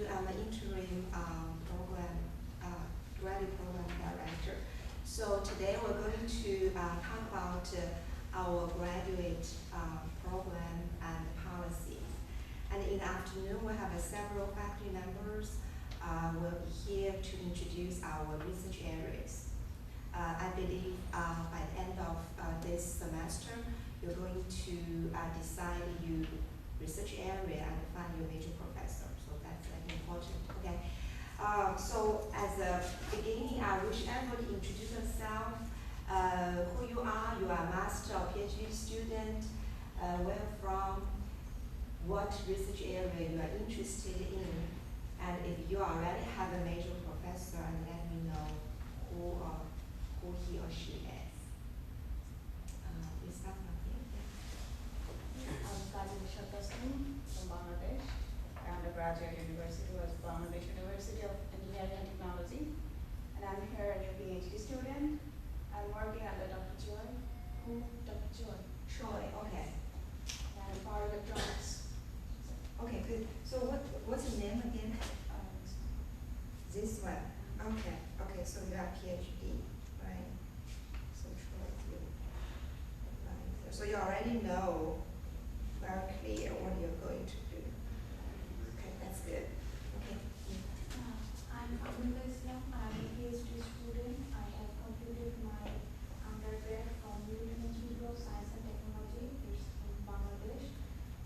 I'm an interim program, graduate program director. So today we're going to talk about our graduate program and policies. And in the afternoon, we have several faculty members will be here to introduce our research areas. I believe by the end of this semester, you're going to decide your research area and find your major professor. So that's important. Okay. So as a beginning, I wish everybody introduce yourself, who you are a master or PhD student, where from, what research area you are interested in, and if you already have a major professor, and let me know who he or she is. We start from here. I'm Kazi Shakastan from Bangladesh. I undergraduate university was Bangladesh University of Engineering and Technology, and I'm here as a PhD student. I'm working under Dr. Joy. Who? Dr. Joy. Troy, okay. And power electronics. Okay, good. So what's the name again? This one. Okay, okay, so you have PhD, right? So Troy, you. Right. So you already know very clear what you're going to do. Okay, that's good. Okay. I'm Amrita Islam. I'm a PhD student. I have completed my undergrad from Union Institute of Science and Technology. It's in Bangladesh.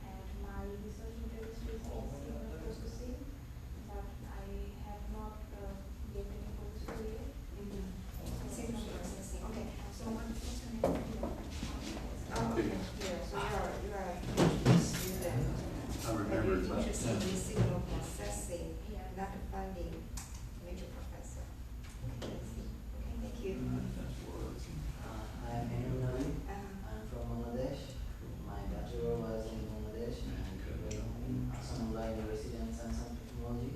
And my research interest is in signal processing, but I have not get any professor yet. Signal processing. Okay. So what's your name? Oh, okay. Yeah. So you are a PhD student. I remember But you're that. interested in signal processing, Yeah. not finding major professor. Okay, let's see. Okay, thank you. I am Henry Nabi. Uh, I am from Bangladesh. My bachelor was in Bangladesh and Assam University in Science and Technology.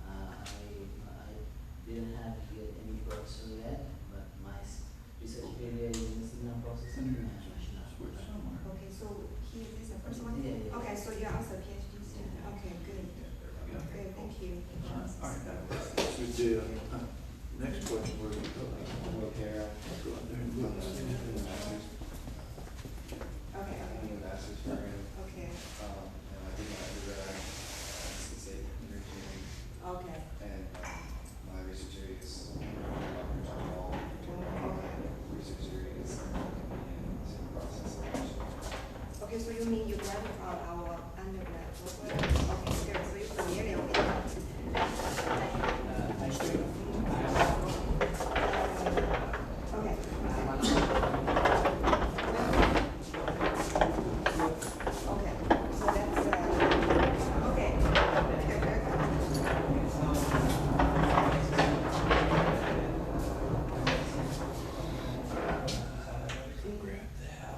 I didn't have here any professor yet, but my research area is in signal processing and machine learning. Okay, so he is the first one? Yeah, yeah. Okay, so you're also a PhD student. Okay, good. Good, thank you. All right, that was good. Next question, where do we go? Okay. Go out there and look. Okay, I'm okay. in the master's program, Okay, and I did my undergrad at ECE engineering, okay. and my research area is all research areas in signal processing. Okay, so you mean you graduated from our undergrad program? Okay, good, so you're familiar with it. Thank you. Okay. Okay, so that's, okay.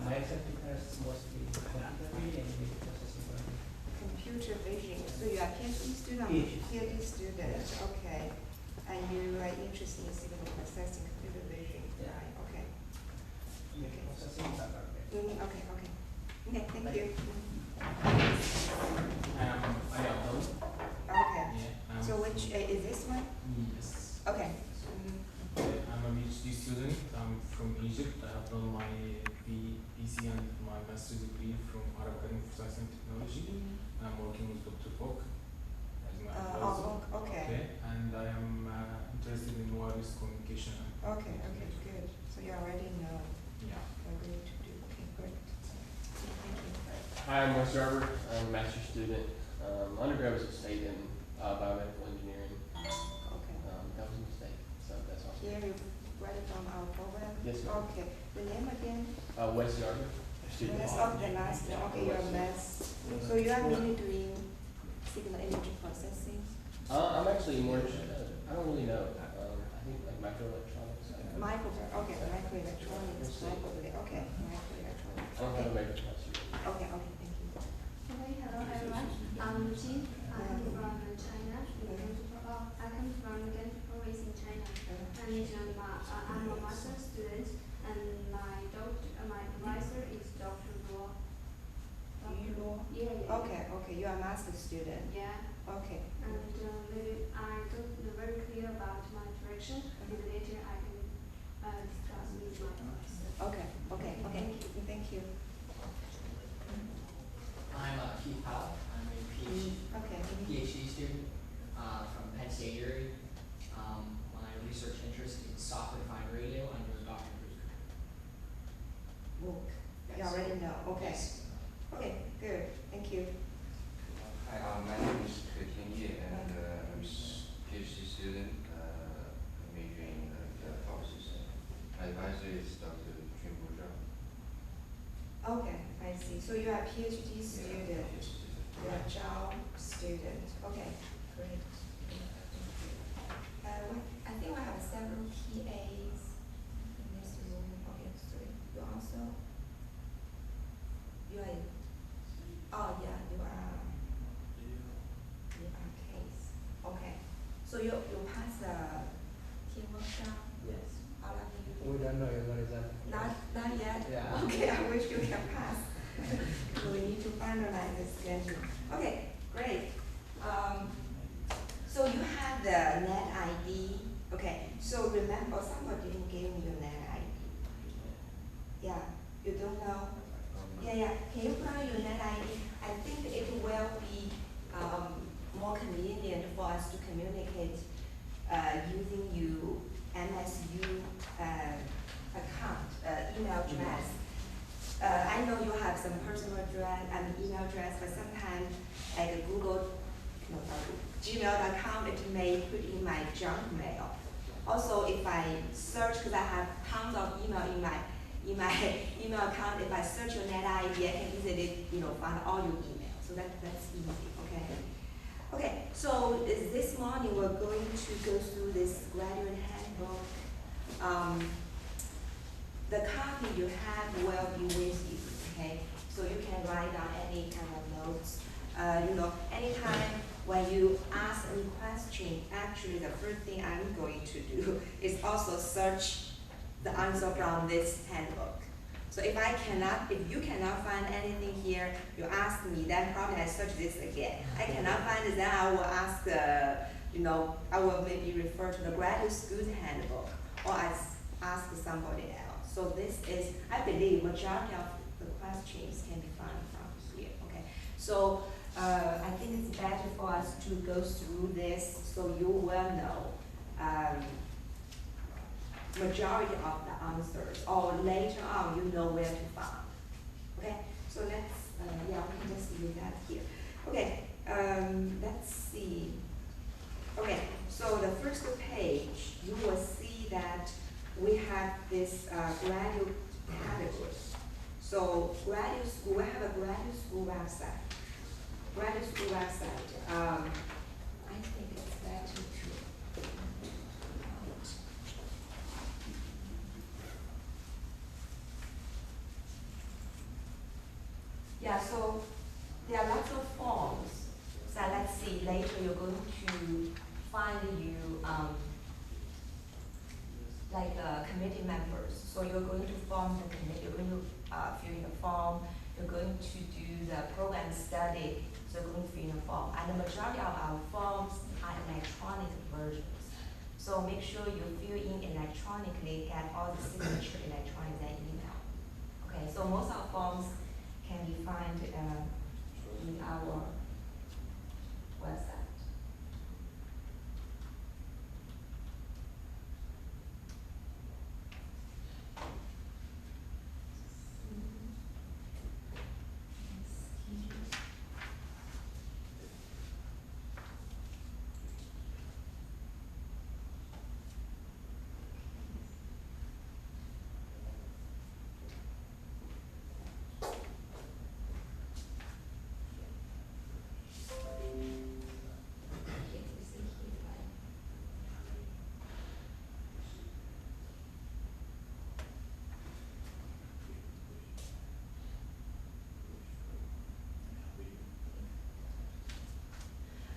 My accepted class is mostly computer vision and data processing. Computer vision, so you are PhD student? PhD. PhD student, okay. And you are interested in signal processing, computer vision, Yeah. right, okay. Data processing is under Okay, okay. Okay, thank you. I am Abdul. Okay, Yeah. so which, is this one? Yes. Okay. I'm a PhD student. I'm from Egypt. I have done my ECE and my master's degree from Arab Academy for Science and Technology. I'm working with Dr. Fok as my advisor. Okay. And I am interested in wireless communication. Okay, okay, good. So you already know Yeah. what we're going to do. Okay, good. Thank you. Hi, I'm Wes Robert. I'm a master's student. Undergrad was a state in biomedical engineering. Okay. That was a mistake, so that's all. Here you read it from our program? Yes, ma'am. Okay. The name again? Wes Robert, student. That's of the last, okay, you're a math. So you are mainly doing signal image processing? I'm actually more interested, I don't really know. I think like microelectronics. Okay, microelectronics, probably, okay, microelectronics. I don't have a major class yet. Okay, okay, thank you. Okay, hello everyone. I'm Lucy. I come from China. I come from Gansu province in China. I'm a master's student, and my advisor is Dr. Luo. You know? Yeah, yeah. Okay, okay, you are a master's student. Yeah. Okay. And about my direction, and later I can discuss with my advisor. Okay, thank you. I'm Keith Powell. I'm a Okay. PhD student from Penn State Erie. My research interest is software-defined radio under Dr. Cruiser. Book. You Yes. already know, okay. Yes. Okay, good, thank you. Hi, my name is Kenny, and I'm a PhD student, majoring in pharmacy. My advisor is Dr. Jim Bourgeois. Okay, I see. So you are a PhD student. You're a job student. Okay, great. I think we have several TAs in this room. Okay, three. You also? You are, oh yeah, you are case. Okay. So you pass the team workshop? Yes. How long do you? We don't know your result. Not yet? Yeah. Okay, I wish you can pass. So we need to finalize the schedule. Okay, great. So you have the net ID. Okay, so remember somebody didn't give me your net ID. Yeah, you don't know? Yeah. Can you put on your net ID? I think it will be more convenient for us to communicate using you MSU account, email address. I know you have some personal address and email address, but sometimes like a Gmail account, it may put in my junk mail. Also, if I search, because I have tons of email in my email account, if I search your net ID, I can easily find all your emails. So that's easy. Okay. Okay. So this morning we're going to go through this graduate handbook. The copy you have will be with you, okay? So you can write down any kind of notes. Anytime when you ask any question, actually the first thing I'm going to do is also search the answer from this handbook. So if you cannot find anything here, you ask me, then probably I search this again. I cannot find it, then I will ask, I will maybe refer to the graduate school's handbook, or I ask somebody else. So this is, I believe, majority of the questions can be found from here, okay? So I think it's better for us to go through this so you will know majority of the answers, or later on you know where to find, okay? So let's, we can just leave that here. Okay, let's see. Okay, so the first page, you will see that we have this graduate category. So graduate school, we have a graduate school website. Graduate school website. I think it's better to. Yeah, so there are lots of forms. So let's see, later you're going to find like committee members. So you're going to form the committee, you're going to fill in the form, you're going to do the program study, so you're going to fill in the form. And the majority of our forms are electronic versions. So make sure you fill in electronically, get all the signature electronic and email. Okay, so most of our forms can be found in our website.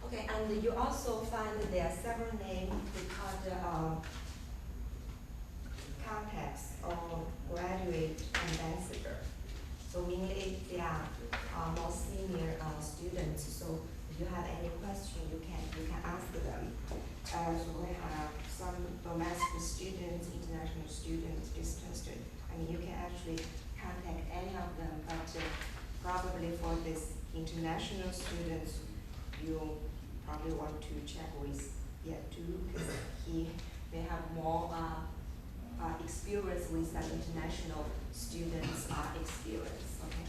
Okay, and you also find that there are several names because context or graduate ambassador. So mainly they are more senior students. So if you have any question, you can ask them. So we have domestic students, international students, distance students. I mean, you can actually contact any of them, but probably for this international students, you probably want to check with too, because he may have more experience with some international students' experience. Okay.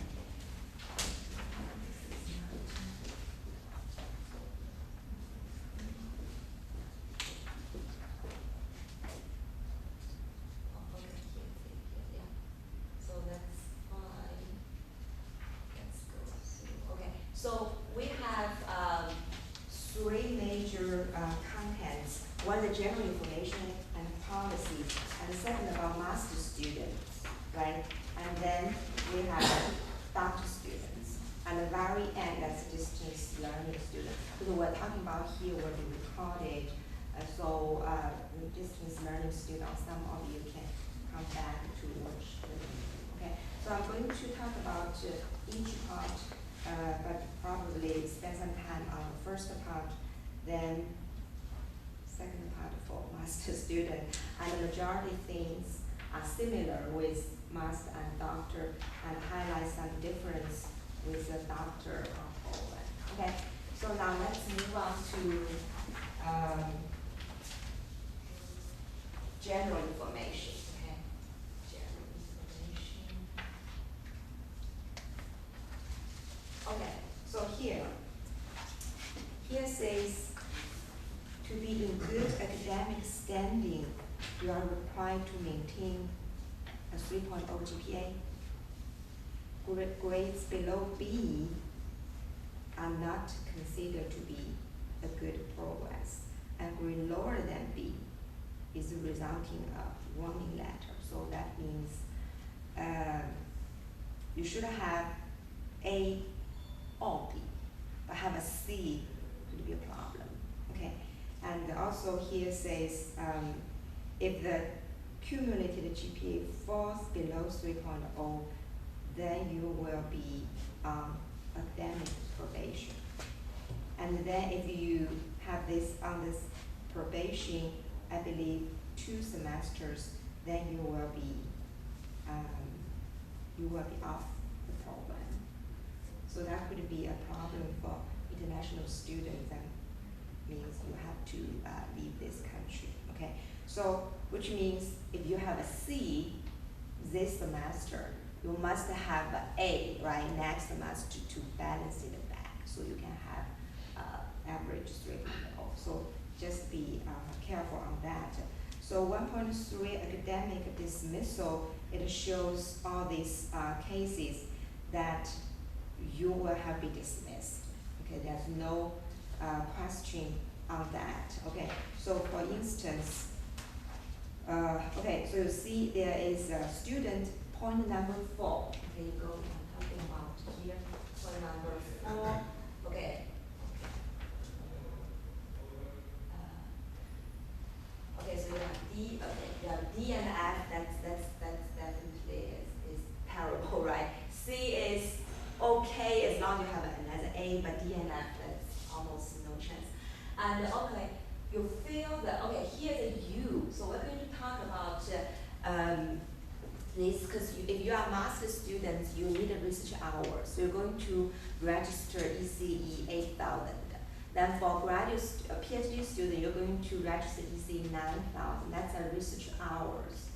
So that's fine. Let's go through. Okay, so we have three major contents. One, the general information and policy, and the second about master students, right? And then we have doctor students. And the very end, that's distance learning students. So we're talking about here will be recorded. The distance learning students, some of you can come back to watch the video. Okay, so I'm going to talk about each part, but probably spend some time on the first part, then second part for master student. And the majority things are similar with master and doctor, and highlight some difference with the doctor or Poland. Okay, so now let's move on to general information. Okay, general information. Okay, so here says, to be in good academic standing, you are required to maintain a 3.0 GPA. Grades below B are not considered to be a good progress, and grade lower than B is resulting a warning letter. So that means you should have A or B, but have a C could be a problem. Okay, and also here says if the cumulative GPA falls below 3.0, then you will be academic probation. And then if you have this on this probation, I believe 2 semesters, then you will be off the program. So that could be a problem for international students, and means you have to leave this country. Okay, so which means if you have a C this semester, you must have an A, right, next semester to balance it back, so you can have average 3.0. So just be careful on that. So 1.3 academic dismissal, it shows all these cases that you will have been dismissed. Okay, there's no question on that. Okay, so for instance, okay, so you see there is a student point number 4. Okay, you go, I'm talking about here, point number 4. Okay. Okay, so you have D. Okay, you have D and F. That's definitely is terrible, right? C is okay as long as you have another A, but D and F, that's almost no chance. And okay, you feel that, okay, here's a U. So we're going to talk about this, because if you are master students, you need a research hours. So you're going to register ECE 8,000. Then for graduate PhD student, you're going to register ECE 9,000. That's a research hours.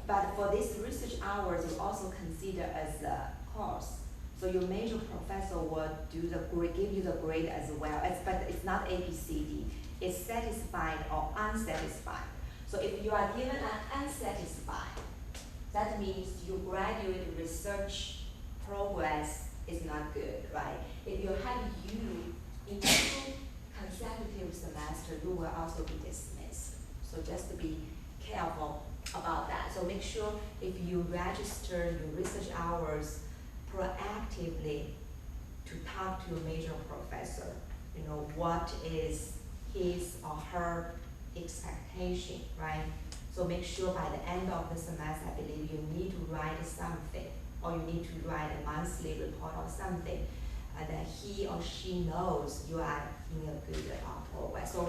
But for this research hours, you also consider as a course. So your major professor will do the grade, give you the grade as well. But it's not A, B, C, D. It's satisfied or unsatisfied. So if you are given an unsatisfied, that means your graduate research progress is not good, right? If you have U in 2 consecutive semesters, you will also be dismissed. So just to be careful about that. So make sure if you register your research hours proactively to talk to your major professor, you know, what is his or her expectation, right? So make sure by the end of the semester, I believe you need to write something, or you need to write a monthly report or something that he or she knows you are in a good progress. So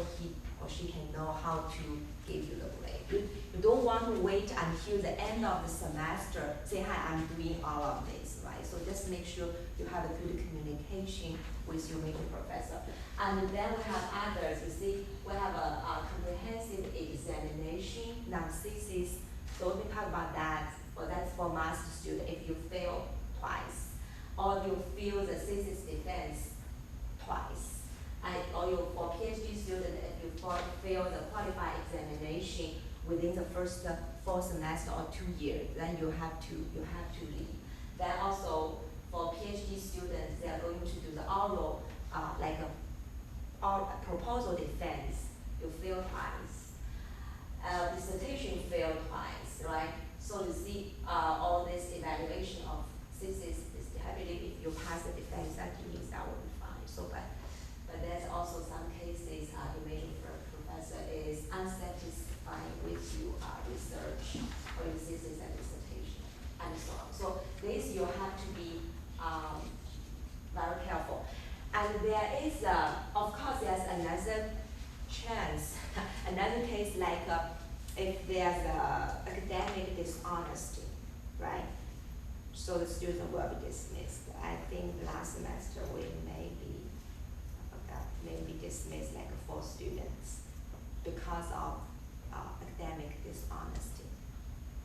or she can know how to give you the grade. You don't want to wait until the end of the semester, say, hi, I'm doing all of this, right? So just make sure you have a good communication with your major professor. And then we have others, you see, we have a comprehensive examination, non-thesis. So we talk about that, well, that's for master student if you fail twice, or you fail the thesis defense twice. Or you, for PhD student, if you fail the qualified examination within the first 4 semester or 2 years, then you have to leave. Then also for PhD students, they are going to do the oral, like a proposal defense. You fail twice. Dissertation fail twice, right? So you see all this evaluation of thesis is, I believe if you pass the defense, that means that will be fine. So, but there's also some cases the major professor is unsatisfied with your research or your thesis and dissertation and so on. So this you have to be very careful. And there is, of course, there's another chance, another case like if there's academic dishonesty, right? So the student will be dismissed. I think last semester we maybe dismissed like 4 students because of academic dishonesty.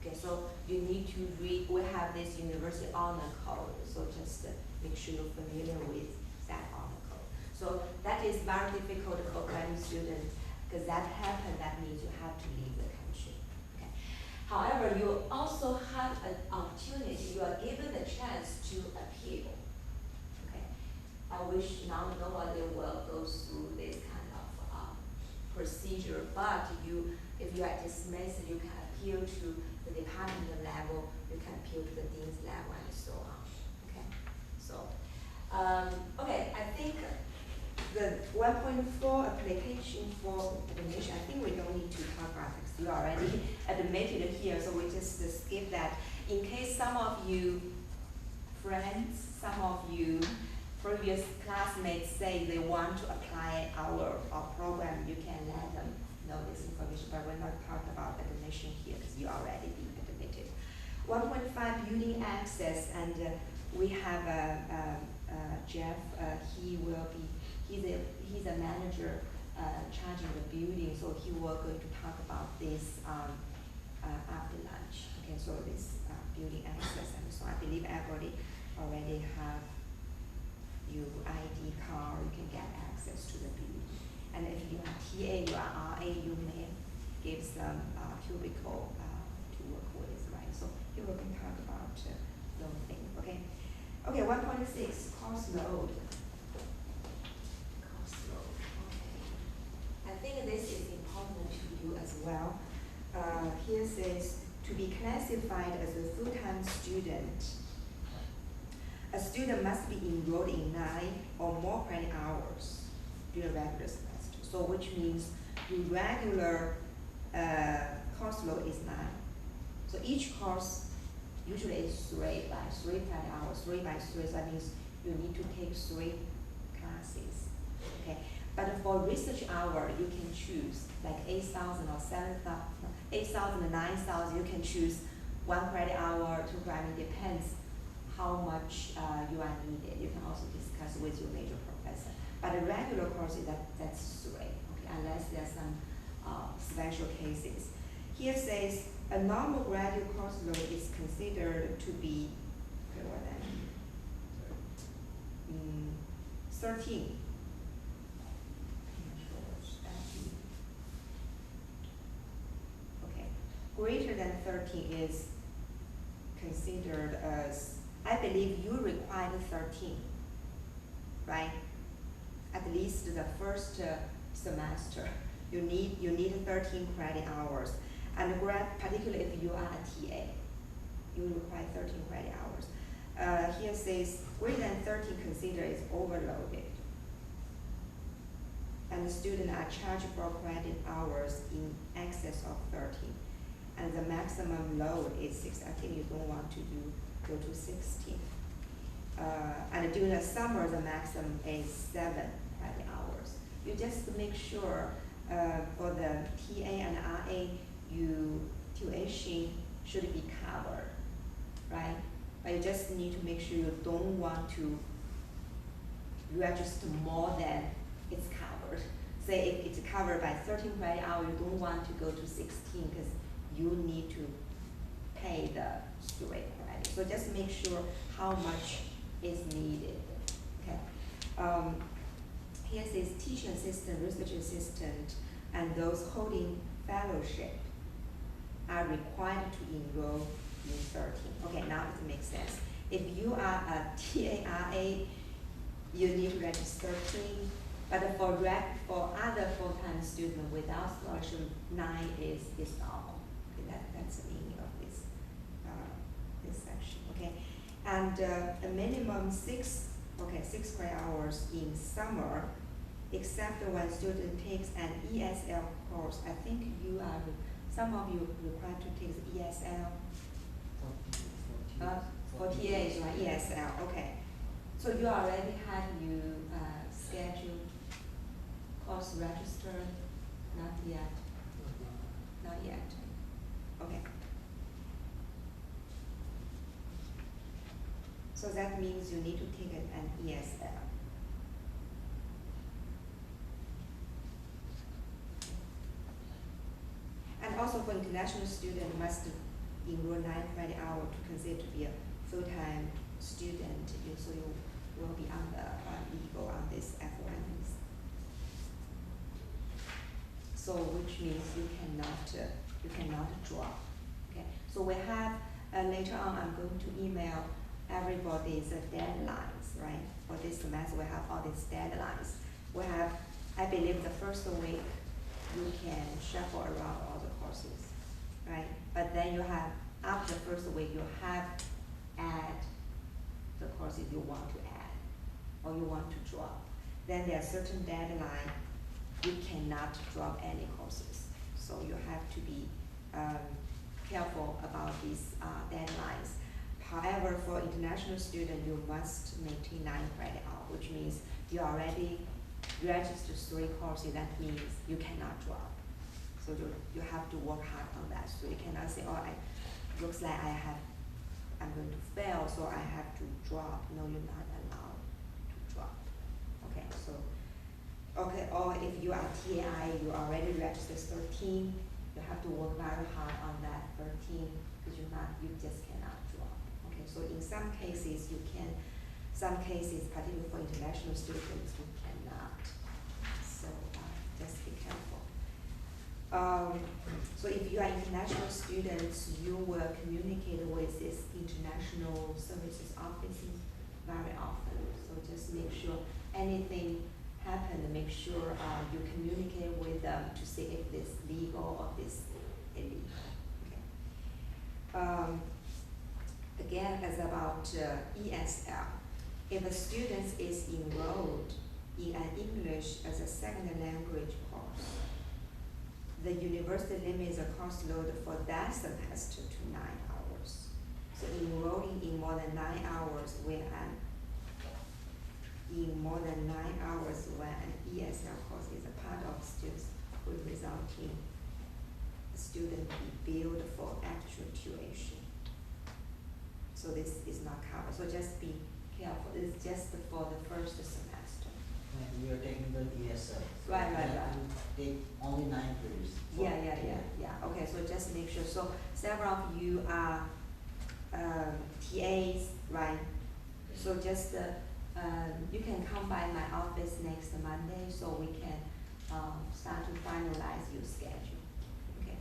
Okay, so you need to read, we have this university honor code, so just make sure you're familiar with that honor code. So that is very difficult for graduate students, because that happens, that means you have to leave the country. Okay. However, you also have an opportunity, you are given the chance to appeal. Okay. I wish now nobody will go through this kind of procedure, but if you are dismissed, you can appeal to the department level, you can appeal to the dean's level, and so on. Okay. So, okay, I think the 1.4 application for admission, I think we don't need to talk about it, because you already admitted here, so we just skip that. In case some of you friends, some of you previous classmates say they want to apply our program, you can let them know this information, but we're not talking about admission here, because you already been admitted. 1.5 building access, and we have Jeff, he's a manager charging the building, so he will going to talk about this after lunch. Okay, so this building access, and so I believe everybody already have your ID card, you can get access to the building. And if you are TA, you are RA, you may give some cubicle to work with, right? So he will talk about those things, okay? Okay, 1.6, course load. Course load, okay. I think this is important to you as well. Here says, to be classified as a full-time student, a student must be enrolled in 9 or more credit hours during regular semester. So which means your regular course load is 9. So each course usually is 3 by 3 credit hours, 3 by 3, so that means you need to take 3 classes. Okay. But for research hour, you can choose like 8,000 or 7,000, 8,000 and 9,000, you can choose 1 credit hour, 2 credit, depends how much you are needed. You can also discuss with your major professor. But a regular course, that's 3, okay, unless there's some special cases. Here says, a normal graduate course load is considered to be, okay, what that mean? 13. Okay, greater than 13 is considered as, I believe you require 13, right? At least the first semester, you need 13 credit hours. And particularly if you are a TA, you require 13 credit hours. Here says, greater than 13 considered is overloaded. And the students are charged for credit hours in excess of 13. And the maximum load is 6. I think you don't want to go to 16. And during the summer, the maximum is 7 credit hours. You just make sure for the TA and RA, you tuition should be covered, right? But you just need to make sure you don't want to register more than it's covered. Say if it's covered by 13 credit hour, you don't want to go to 16 because you need to pay the 3 credit. So just make sure how much is needed. Okay. Here says teaching assistant, research assistant, and those holding fellowship are required to enroll in 13. Okay, now it makes sense. If you are a TARA, you need to register 13, but for other full-time students without scholarship, 9 is normal. Okay, that's the meaning of this section. Okay, and a minimum 6 credit hours in summer, except when student takes an ESL course. I think some of you required to take the ESL. For TAs, right? ESL, okay. So you already have scheduled course registered? Not yet. Not yet. Okay. So that means you need to take an ESL. And also for international student must enroll 9 credit hour to consider to be a full-time student. So you will be on the legal on this F1. So which means you cannot drop. Okay. So we have later on I'm going to email everybody's deadlines, right? For this semester we have all these deadlines. We have, I believe the first week you can shuffle around all the courses, right? But then you have, after the first week, you have add the courses you want to add or you want to drop. Then there are certain deadline, you cannot drop any courses. So you have to be careful about these deadlines. However, for international students, you must maintain 9 credit hour, which means you already registered 3 courses. That means you cannot drop. So you have to work hard on that. So you cannot say, oh, looks like I'm going to fail, so I have to drop. No, you're not allowed to drop. Okay, so, okay, or if you are TAI, you already registered 13, you have to work very hard on that 13 because you just cannot drop. Okay, so in some cases you can, some cases, particularly for international students, you cannot. So just be careful. So if you are international students, you will communicate with this international services offices very often. So just make sure anything happen, make sure you communicate with them to see if this legal or this illegal. Okay. Again, as about ESL, if a student is enrolled in an English as a second language course, the university limits the course load for that semester to 9 hours. So enrolling in more than 9 hours when an ESL course is a part of students will result in student be billed for actual tuition. So this is not covered. So just be careful. It's just for the first semester. Like we are taking the ESL. Right. Take only 9 periods. Yeah. Okay, so just make sure. So several of you are TAs, right? So just you can come by my office next Monday so we can start to finalize your schedule. Okay.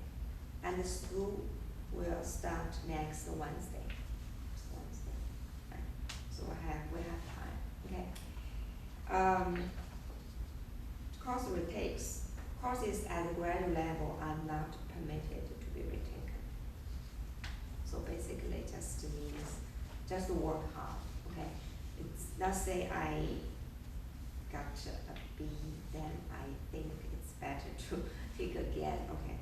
And the school will start next Wednesday. Right. So we have time. Okay. Course retakes. Courses at the graduate level are not permitted to be retaken. So basically just means just work hard. Okay. It's not say I got a B, then I think it's better to take again. Okay.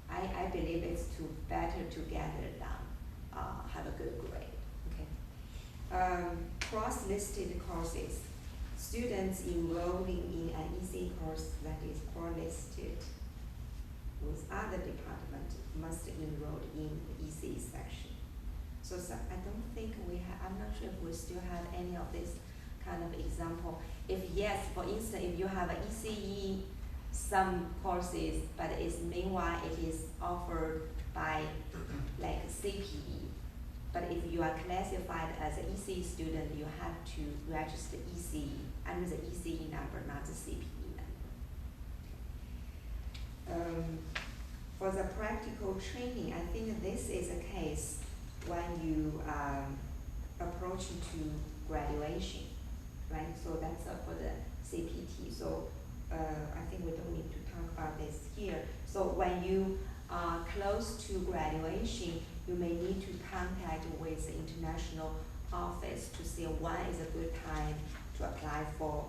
I believe it's better to get it done, have a good grade. Okay. Cross-listed courses. students enrolling in an ECE course that is core-listed with other departments must enroll in the ECE section. So I don't think we have, I'm not sure if we still have any of this kind of example. If yes, for instance, if you have an ECE, some courses, but it's meanwhile it is offered by like CPE. But if you are classified as an ECE student, you have to register ECE under the ECE number, not the CPE number. For the practical training, I think this is a case when you approach to graduation, right? So that's for the CPT. So I think we don't need to talk about this here. So when you are close to graduation, you may need to contact with the international office to see when is a good time to apply for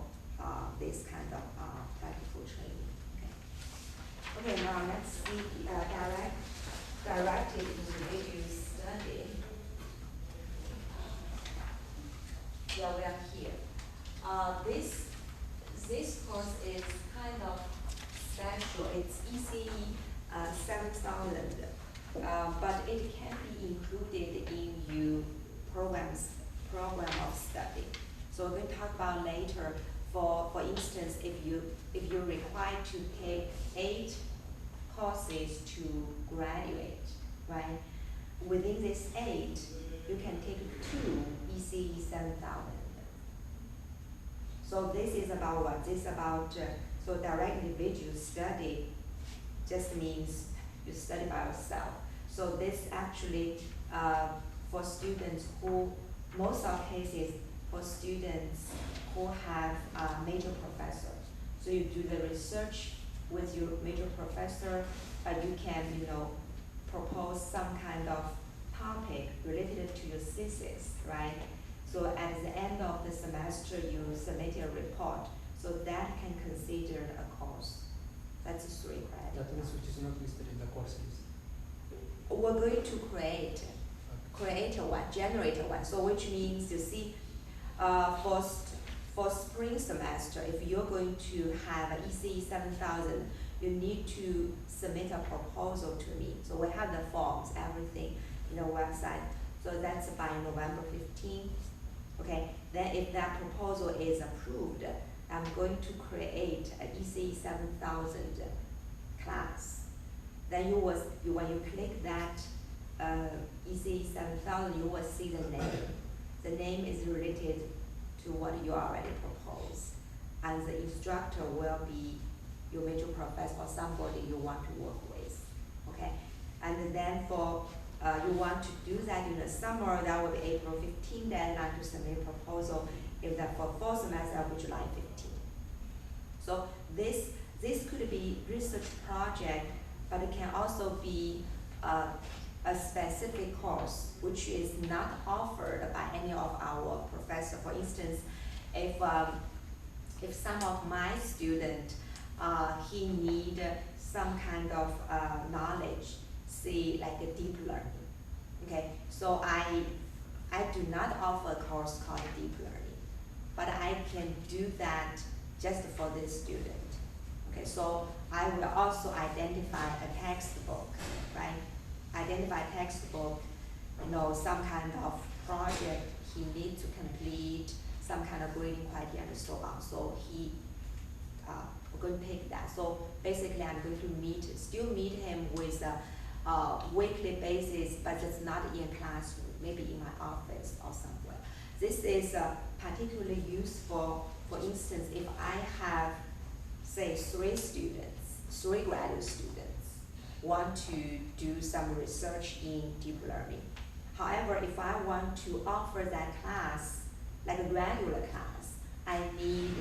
this kind of practical training. Okay, now let's see directed individual study. Yeah, we are here. This course is kind of special. It's ECE 7000, but it can be included in your program of study. So we'll talk about later. For instance, if you're required to take 8 courses to graduate, right? Within this 8, you can take 2 ECE 7000. So this is about what? This is about, so direct individual study just means you study by yourself. So this actually, for students who, most of cases, for students who have a major professor. So you do the research with your major professor, but you can, propose some kind of topic related to your thesis, right? So at the end of the semester, you submit a report. So that can consider a course. That's 3 credits. That means which is not listed in the course list. We're going to create one, generate one. So which means, you see, for spring semester, if you're going to have an ECE 7000, you need to submit a proposal to me. So we have the forms, everything in the website. So that's by November 15th. Okay, then if that proposal is approved, I'm going to create an ECE 7000 class. Then when you click that ECE 7000, you will see the name. The name is related to what you already proposed. And the instructor will be your major professor or somebody you want to work with, okay? And then for, you want to do that in the summer, that will be April 15 deadline to submit proposal. If that for fall semester, that will be July 15. So this could be research project, but it can also be a specific course which is not offered by any of our professors. For instance, if some of my student he need some kind of knowledge, say like a deep learning, okay? So I do not offer a course called deep learning, but I can do that just for this student. Okay, so I will also identify a textbook, right? Identify textbook, some kind of project he needs to complete, some kind of grading criteria and so on. So we're going to pick that. So basically I'm going to still meet him with a weekly basis, but it's not in a classroom, maybe in my office or somewhere. This is particularly useful, for instance, if I have, say, 3 graduate students, want to do some research in deep learning. However, if I want to offer that class, like a regular class, I need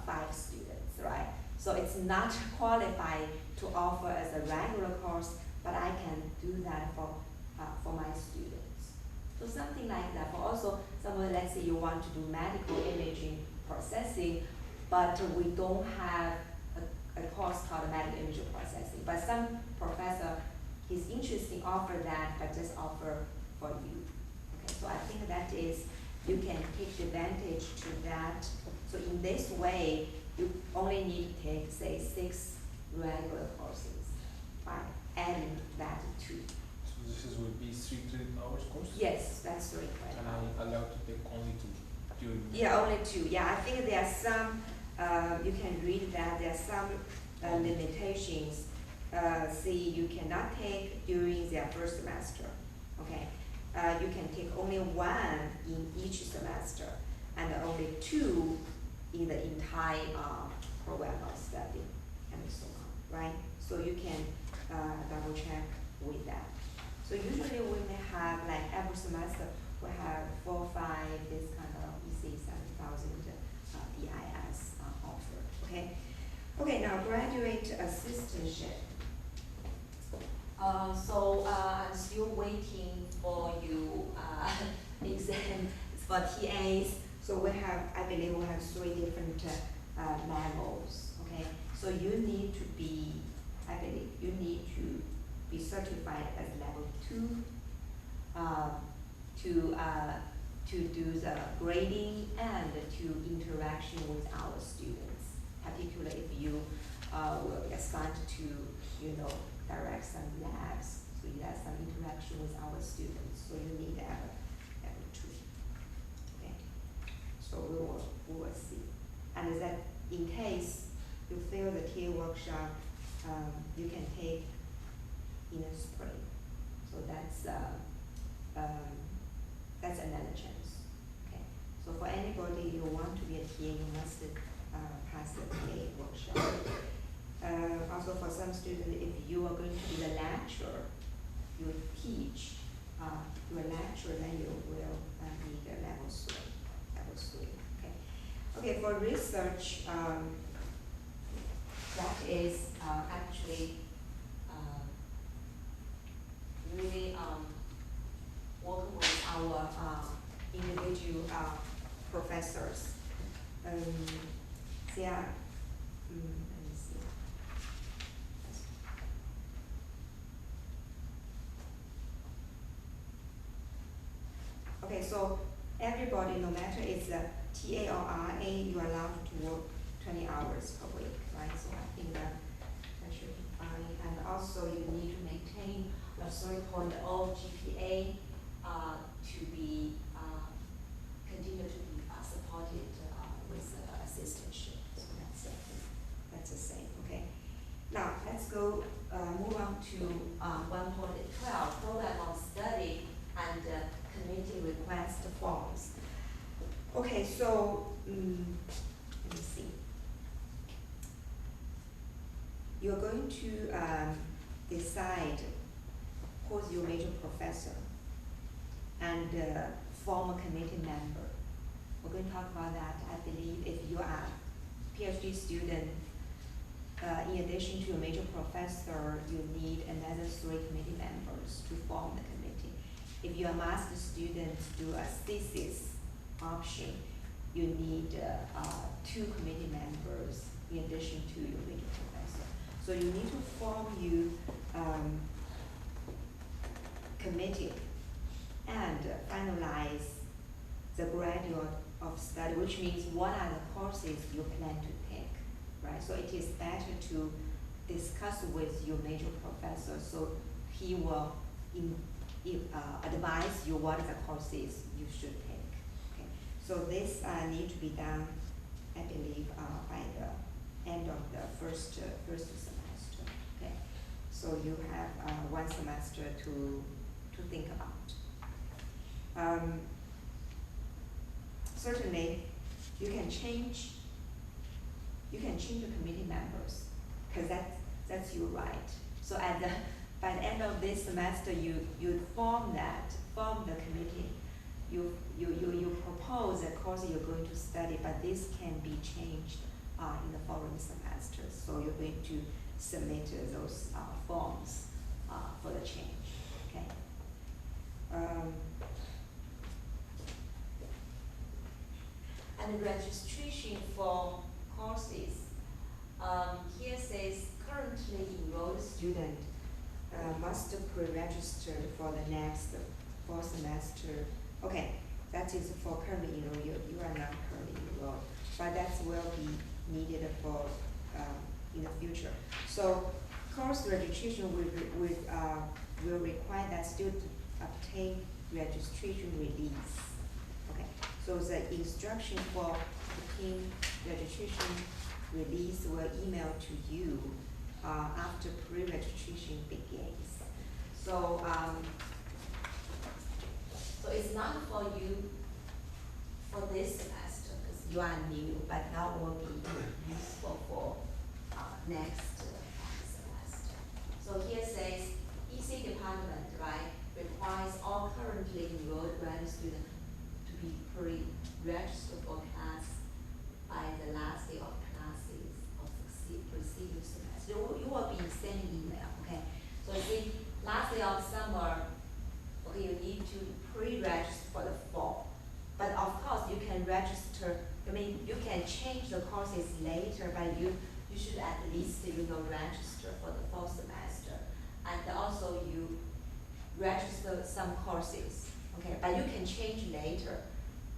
5 students, right? So it's not qualified to offer as a regular course, but I can do that for my students. So something like that. For also someone, let's say you want to do medical imaging processing, but we don't have a course called medical imaging processing. But some professor, he's interested in offer that, but just offer for you. Okay, so I think that is you can take advantage to that. So in this way, you only need to take, say, 6 regular courses by adding that 2. So this is would be 3 credit hours course? Yes, that's 3 credit And hours. I'm allowed to take only 2 during. Yeah, only 2. Yeah, I think there are some, you can read that there are some limitations. See, you cannot take during their first semester, okay? You can take only 1 in each semester and only 2 in the entire program of study and so on, right? So you can double check with that. So usually we may have, like every semester, we have 4 or 5 this kind of ECE 7,000 BIS offer, okay? Okay, now graduate assistantship. So I'm still waiting for you exam for TAs. So we have, I believe we have 3 different levels, okay? So you need to be, I believe, you need to be certified as level 2 to do the grading and to interaction with our students, particularly if you will be assigned to, direct some labs, so you have some interaction with our students, so you need to have level 2. Okay, so we will see. And that in case you fail the TA workshop, you can take in the spring. So that's another chance. Okay. So for anybody who want to be a TA, you must pass the TA workshop. Also for some students, if you are going to be the lecturer, you teach, you are a lecturer, then you will need a level 3. Level 3. Okay. Okay. For research, that is actually really working with our individual professors. They are, let me see. Okay, so everybody, no matter it's a TA or RA, you are allowed to work 20 hours per week, right? So I think that should be fine. And also you need to maintain a 3.0 GPA to be continue to be supported with assistantship. So that's the same. Okay. Now let's go move on to 1.12 program of study and committee request forms. Okay, so let me see. You're going to decide who's your major professor and form a committee member. We're going to talk about that. I believe if you are a PhD student, in addition to a major professor, you need another 3 committee members to form the committee. If you're a master student, do a thesis option, you need 2 committee members in addition to your major professor. So you need to form your committee and finalize the graduate of study, which means what are the courses you plan to take, right? So it is better to discuss with your major professor, so he will advise you what are the courses you should take. Okay. So this need to be done, I believe, by the end of the first semester. Okay. So you have 1 semester to think about. Certainly, you can change the committee members, because that's your right. So by the end of this semester, you form the committee. You propose a course you're going to study, but this can be changed in the following semester. So you're going to submit those forms for the change. Okay. And the registration for courses. Here says currently enrolled student must pre-register for the next 4 semester. Okay, that is for currently enrolled, you are not currently enrolled, but that will be needed for, in the future. So course registration will require that student obtain registration release. Okay, so the instruction for obtaining registration release will email to you after pre-registration begins. So, so it's not for you for this semester because you are new, but now will be useful for next semester. So here says ECE department, right, requires all currently enrolled graduate students to be pre-registered for class by the last day of classes of preceding semester. You will be sending email, okay? So the last day of summer, okay, you need to pre-register for the fall. But of course, you can register, I mean, you can change the courses later, but you should at least, register for the fall semester. And also you register some courses, okay? But you can change later,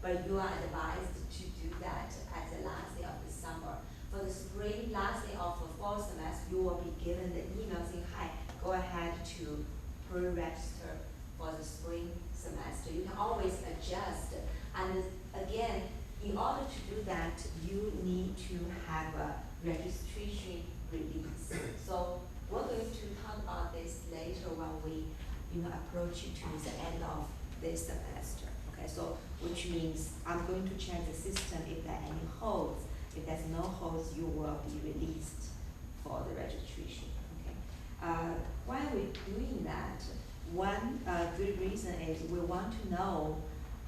but you are advised to do that at the last day of the summer. For the spring, last day of the fall semester, you will be given the email saying, hi, go ahead to pre-register for the spring semester. You can always adjust. And again, in order to do that, you need to have a registration release. So we're going to talk about this later when we, approach to the end of this semester. Okay, so which means I'm going to check the system if there are any holds. If there's no holds, you will be released for the registration. Okay. Why we're doing that? One good reason is we want to know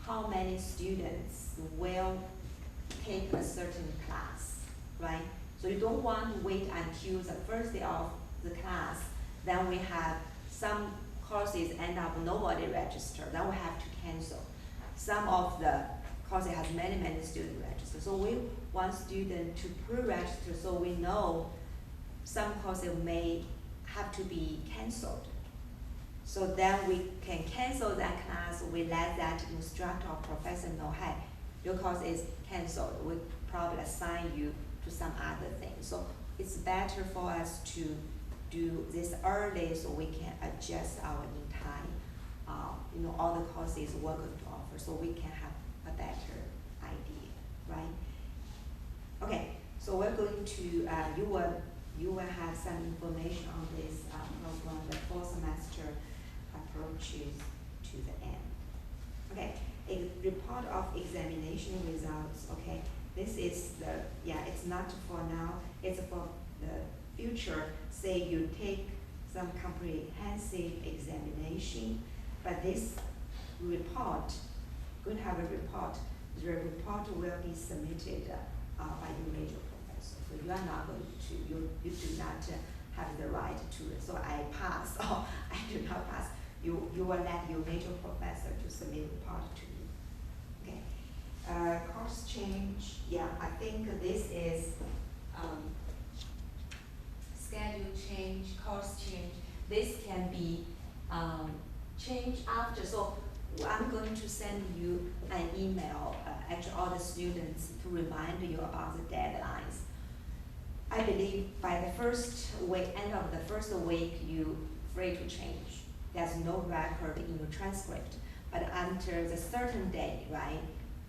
how many students will take a certain class, right? So you don't want to wait until the first day of the class, then we have some courses end up nobody register, then we have to cancel. Some of the courses has many students register. So we want students to pre-register so we know some courses may have to be canceled. So then we can cancel that class, we let that instructor or professor know, hey, your course is canceled, we probably assign you to some other thing. So it's better for us to do this early so we can adjust our in time, all the courses we're going to offer so we can have a better idea, right? Okay, so we're going to, you will have some information on this program, the fall semester approaches to the end. Okay, a report of examination results, okay. This is it's not for now, it's for the future. Say you take some comprehensive examination, but this report, going to have a report, the report will be submitted by your major professor. So you are not going to, you do not have the right to, so I pass or I do not pass. You will let your major professor to submit a report to you. Okay. Course change, I think this is schedule change, course change. This can be changed after. So I'm going to send you an email, actually all the students, to remind you about the deadlines. I believe by the first week, end of the first week, you're free to change. There's no record in your transcript. But until the certain day, right,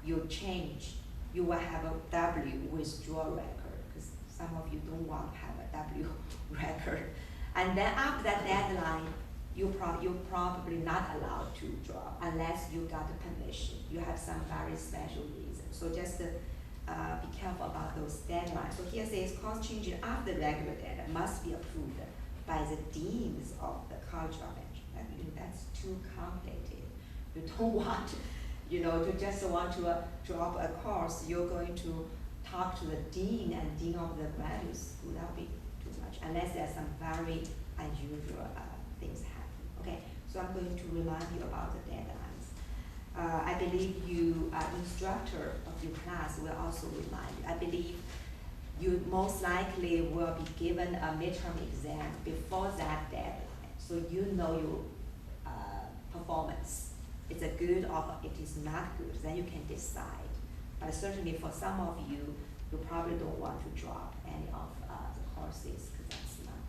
you change, you will have a W withdrawal record, because some of you don't want to have a W record. And then after that deadline, you're probably not allowed to drop unless you got permission. You have some very special reason. So just be careful about those deadlines. So here says course changes after the regular deadline must be approved by the deans of the college of engineering. That's too complicated. You don't want, to just want to drop a course. You're going to talk to the dean and dean of the graduate school. That'll be too much, unless there's some very unusual things happen. Okay, so I'm going to remind you about the deadlines. I believe you, instructor of your class, will also remind you. I believe you most likely will be given a midterm exam before that deadline, so you know your performance. it's a good or it is not good, then you can decide. But certainly for some of you, you probably don't want to drop any of the courses because that's not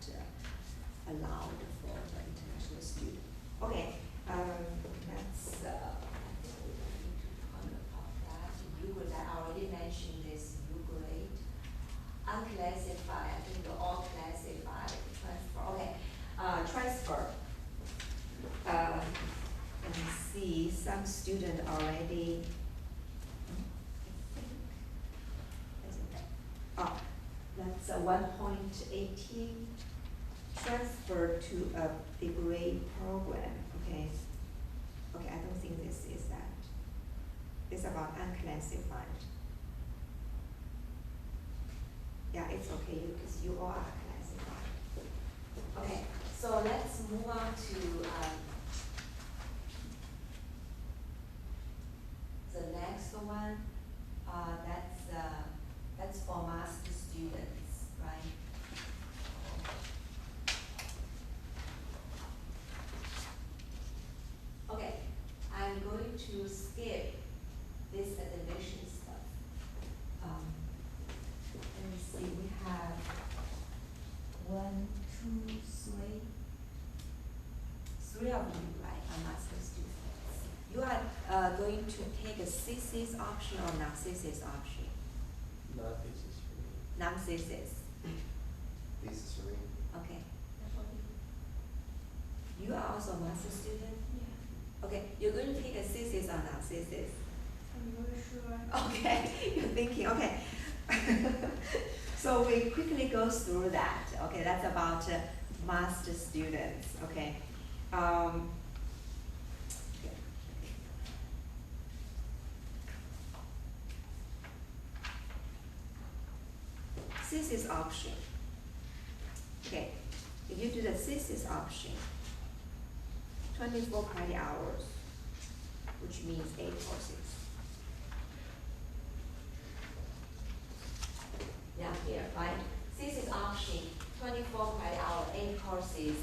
allowed for the international student. Okay, that's, I think we don't need to comment about that. You grade, I already mentioned this, you grade. Unclassified, I think they're all classified, transfer, okay. Transfer. Let me see, some student already. Oh, that's 1.18. Transfer to a degree program, okay. Okay, I don't think this is that. It's about unclassified. Yeah, it's okay, because you all are classified. Okay, so let's move on to the next one. That's for master students, right? Okay, I'm going to skip this admission stuff. Let me see, we have 1, 2, 3 of you, right, are master students. You are going to take a thesis option or non-thesis option? Not thesis for me. Non-thesis, Thesis for me. okay. That's what we, You are also a master student? yeah. Okay, you're going to take a thesis or non-thesis? I'm very sure. Okay, you're thinking, okay. So we quickly go through that, okay, that's about master students, okay. Thesis option. Okay, if you do the thesis option, 24 credit hours, which means 8 courses. Yeah, here, right? Thesis option, 24 credit hour, 8 courses,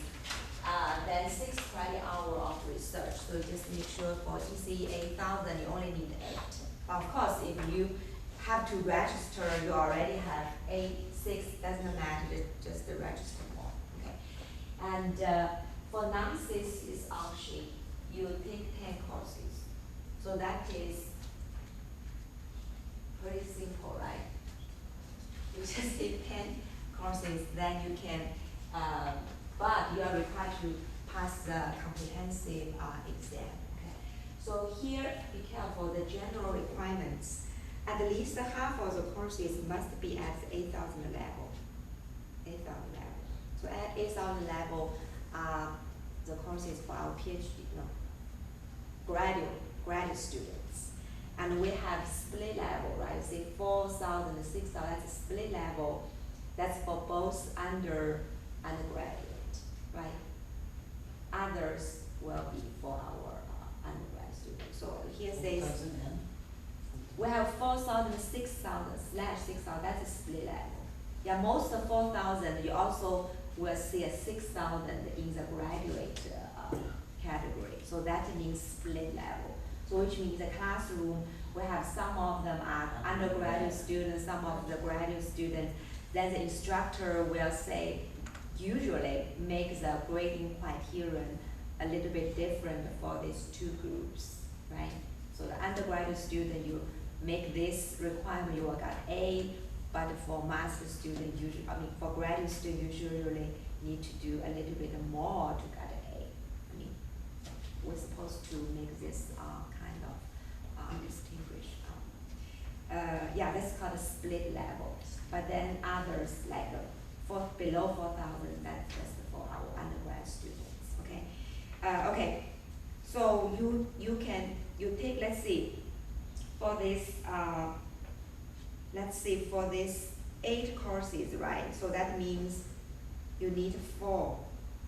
then 6 credit hour of research. So just make sure for ECE 8,000, you only need 8. Of course, if you have to register, you already have 8, 6, doesn't matter, just register more, okay? And for non-thesis option, you take 10 courses. So that is pretty simple, right? You just take 10 courses, then you can, but you are required to pass the comprehensive exam, okay? So here, be careful, the general requirements. At least half of the courses must be at 8,000 level. 8,000 level. So at 8,000 level, the courses for our PhD, no, graduate students. And we have split level, right? Say 4,000, 6,000, that's a split level. That's for both undergraduate, right? Others will be for our undergrad students. So here says, 4,000 and? we have 4,000, 6,000, / 6,000, that's a split level. Yeah, most of 4,000, you also will see a 6,000 in the graduate category. So that means split level. So which means the classroom, we have some of them are undergraduate students, some of the graduate students. Then the instructor will say, usually make the grading criterion a little bit different for these two groups, right? So the undergraduate student, you make this requirement, you will get A, but for master student, usually, for graduate student, usually need to do a little bit more to get an A. We're supposed to make this kind of distinguish. Yeah, that's called a split level. But then others, like below 4,000, that's just for our undergrad students, okay? Okay, so you take, let's see, for this, for this 8 courses, right? So that means you need 4,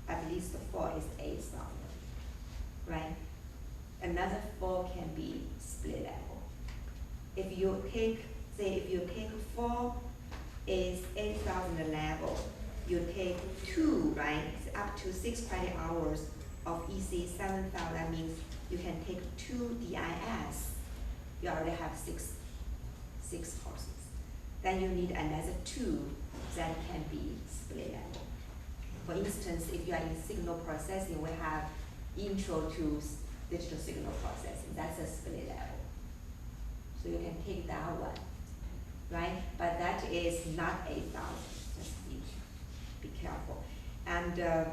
at least 4 is 8,000, right? Another 4 can be split level. If you take, say, if you take 4 is 8,000 level, you take 2, right? It's up to 6 credit hours of ECE 7,000, that means you can take 2 DIS. You already have six courses. Then you need another 2 that can be split level. For instance, if you are in signal processing, we have intro to digital signal processing. That's a split level. So you can take that one, right? But that is not 8,000. Just be careful. And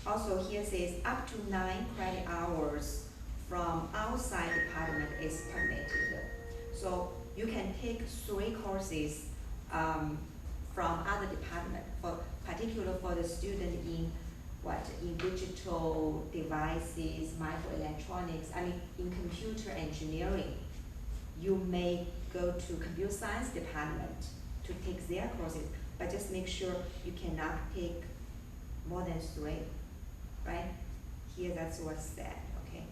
also here says up to 9 credit hours from outside department is permitted. So you can take 3 courses from other department, particularly for the student in digital devices, microelectronics, in computer engineering. You may go to computer science department to take their courses, but just make sure you cannot take more than 3, right? Here that's what's said, okay?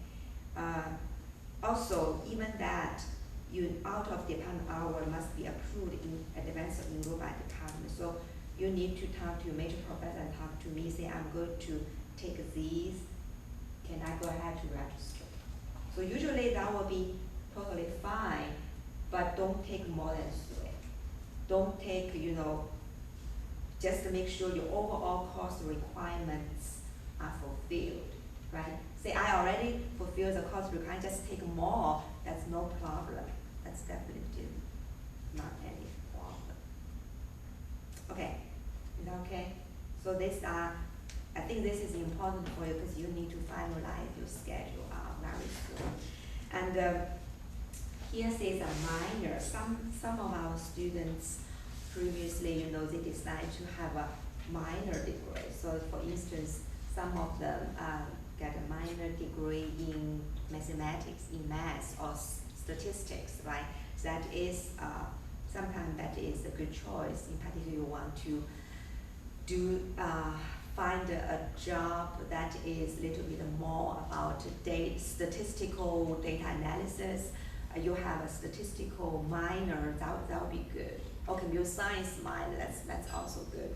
Also, even that, out of department hour must be approved in advance of enrolled by department. So you need to talk to your major professor and talk to me, say I'm going to take these, can I go ahead to register? So usually that will be totally fine, but don't take more than 3. Don't take, just to make sure your overall course requirements are fulfilled, right? Say I already fulfilled the course requirement, just take more, that's no problem. That's definitely not any problem. Okay, is that okay? So I think this is important for you because you need to finalize your schedule very soon. And here says a minor. Some of our students previously, they decide to have a minor degree. So for instance, some of them get a minor degree in mathematics, in math or statistics, right? That is, sometimes that is a good choice. In particular, you want to find a job that is a little bit more about statistical data analysis. You have a statistical minor, that would be good. Or computer science minor, that's also good.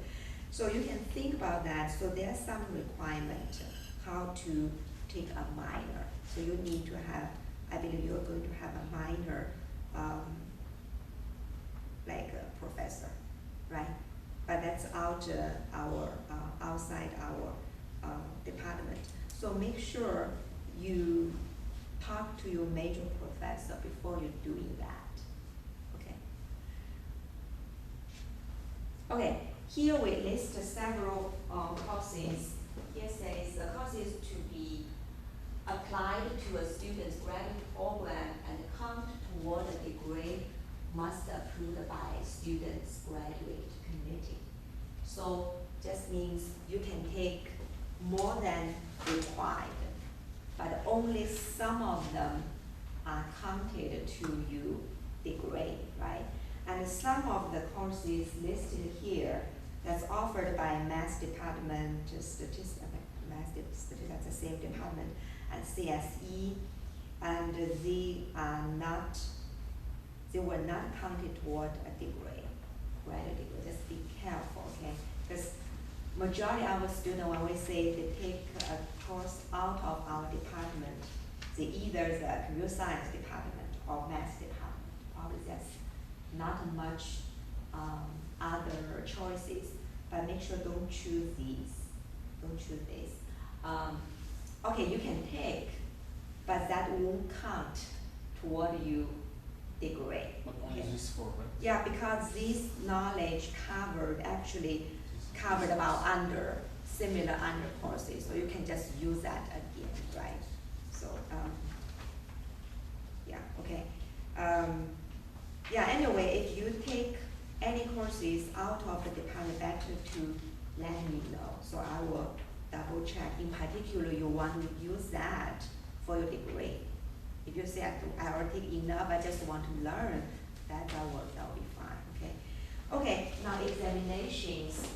So you can think about that. So there's some requirement how to take a minor. So you need to have, I believe you're going to have a minor, like a professor, right? But that's outside our department. So make sure you talk to your major professor before you're doing that, okay? Okay, here we list several courses. Here says the courses to be applied to a student's graduate program and count toward a degree must approved by student's graduate committee. So just means you can take more than required, but only some of them are counted to your degree, right? And some of the courses listed here that's offered by math department, statistics, that's the same department, and CSE, and they were not counted toward a degree, graduate degree. Just be careful, okay? Because majority of our students, when we say they take a course out of our department, they either the computer science department or math department. Probably there's not much other choices, but make sure don't choose these. Don't choose these. Okay, you can take, but that won't count toward your degree. But only Okay. this 4, right? Yeah, because this knowledge actually covered about similar under courses, so you can just use that again, right? So, yeah, okay. Yeah, anyway, if you take any courses out of the department, better to let me know, so I will double check. In particular, you want to use that for your degree. If you say I already take enough, I just want to learn, that'll be fine, okay? Okay, now examinations.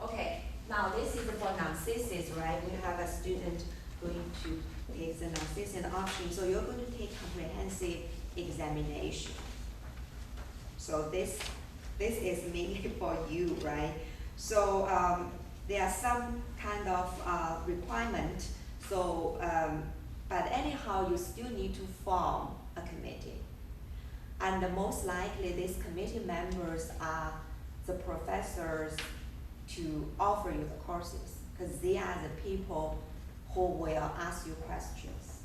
Okay, now this is for non-thesis, right? We have a student going to take the non-thesis option, so you're going to take comprehensive examination. So this is mainly for you, right? So there are some kind of requirement. So, but anyhow, you still need to form a committee. And most likely, these committee members are the professors to offer you the courses, because they are the people who will ask you questions,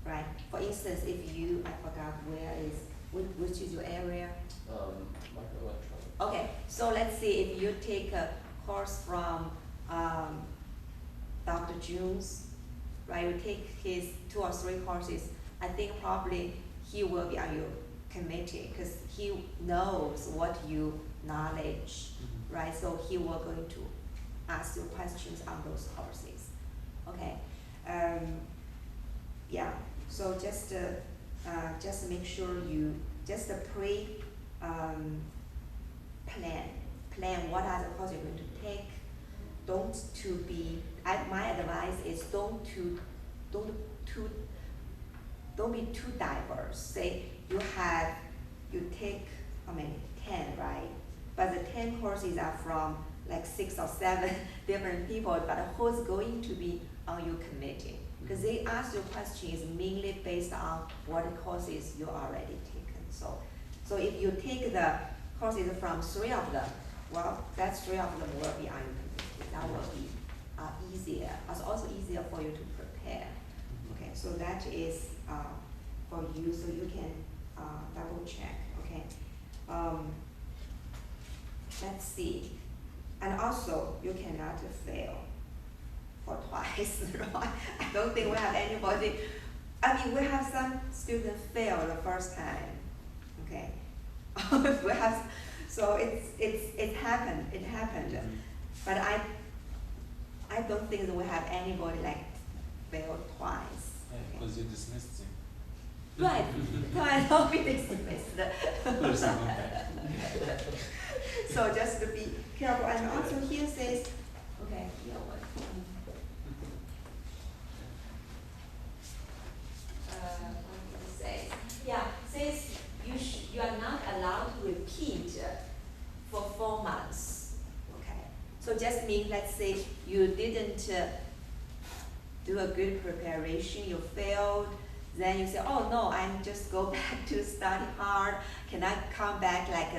right? For instance, if you, I forgot which is your area? Microelectronics. Okay, so let's see, if you take a course from Dr. Jones, right? You take his 2 or 3 courses, I think probably he will be on your committee because he knows what you knowledge, right? So he will going to ask you questions on those courses. Okay, yeah. So just make sure you just plan what are the courses you're going to take. My advice is don't be too diverse. Say you take 10, right? But the 10 courses are from like 6 or 7 different people, but who's going to be on your committee? Because they ask you questions mainly based on what courses you already taken. So if you take the courses from 3 of them, well, that 3 of them will be on your committee. That will be easier. It's also easier for you to prepare. Okay, so that is for you, so you can double check. Okay, let's see. And also, you cannot fail for twice, right? I don't think we have anybody. I mean, we have some students fail the first time. Okay, we have. So it happened. It happened. But I don't think that we have anybody like fail twice. Yeah, because you dismissed him. Right. So I don't be dismissed. So just to be careful. And also here says, okay, here what? What it says? Yeah, says you are not allowed to repeat for 4 months. Okay. So just mean, let's say you didn't do a good preparation, you failed. Then you say, oh no, I'm just go back to study hard. Can I come back like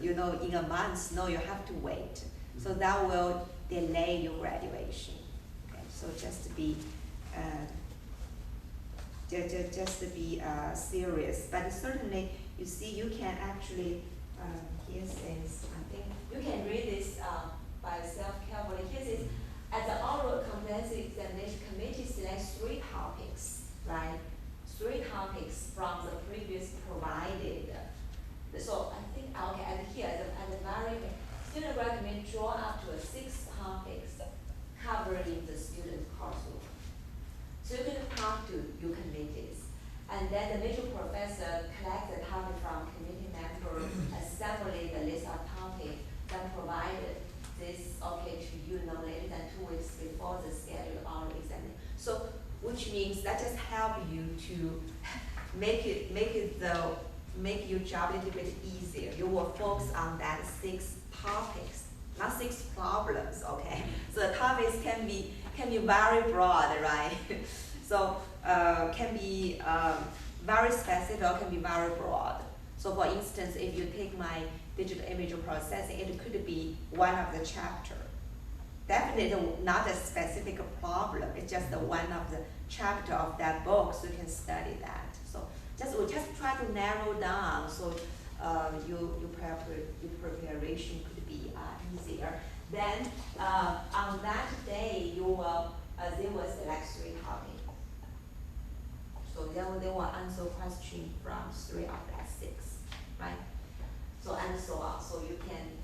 in a month? No, you have to wait. So that will delay your graduation. Okay, so just to be serious. But certainly, you see, you can actually here says, I think you can read this by yourself carefully. Here says, at the oral comprehensive examination committee selects 3 topics, right? 3 topics from the previous provided. So I think, okay, and here at the very student recommend draw up to 6 topics covering the student coursework. So you're going to talk to your committees, and then the major professor collects the topic from committee members, assembling the list of topics, then provided this to you no later than 2 weeks before the scheduled oral exam. So which means that just help you to make your job a little bit easier. You will focus on that 6 topics, not 6 problems, okay? So the topics can be very broad, right? So can be very specific or can be very broad. So for instance, if you take my digital image processing, it could be one of the chapter. Definitely not a specific problem, it's just one of the chapter of that book, so you can study that. So we just try to narrow down so your preparation could be easier. Then on that day, they will select 3 topics. So they will answer question from 3 of that 6, right? So and so on. So you can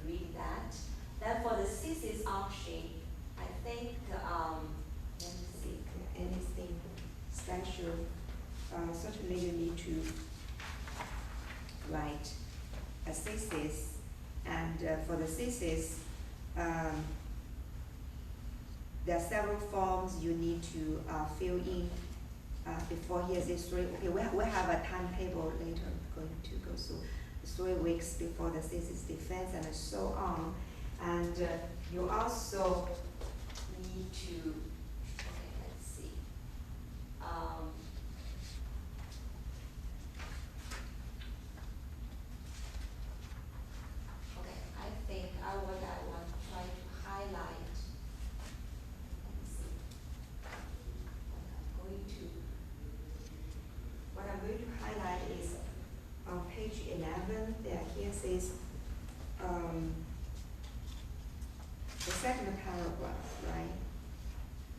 read that. Then for the thesis option, I think let me see, anything special. Certainly you need to write a thesis, and for the thesis, there are several forms you need to fill in before here. This 3. Okay, we have a timetable later. I'm going to go through 3 weeks before the thesis defense and so on. And you also need to, okay, let's see. Okay, I think what I want to try to highlight, let me see. What I'm going to highlight is on page 11, there here says, the second paragraph,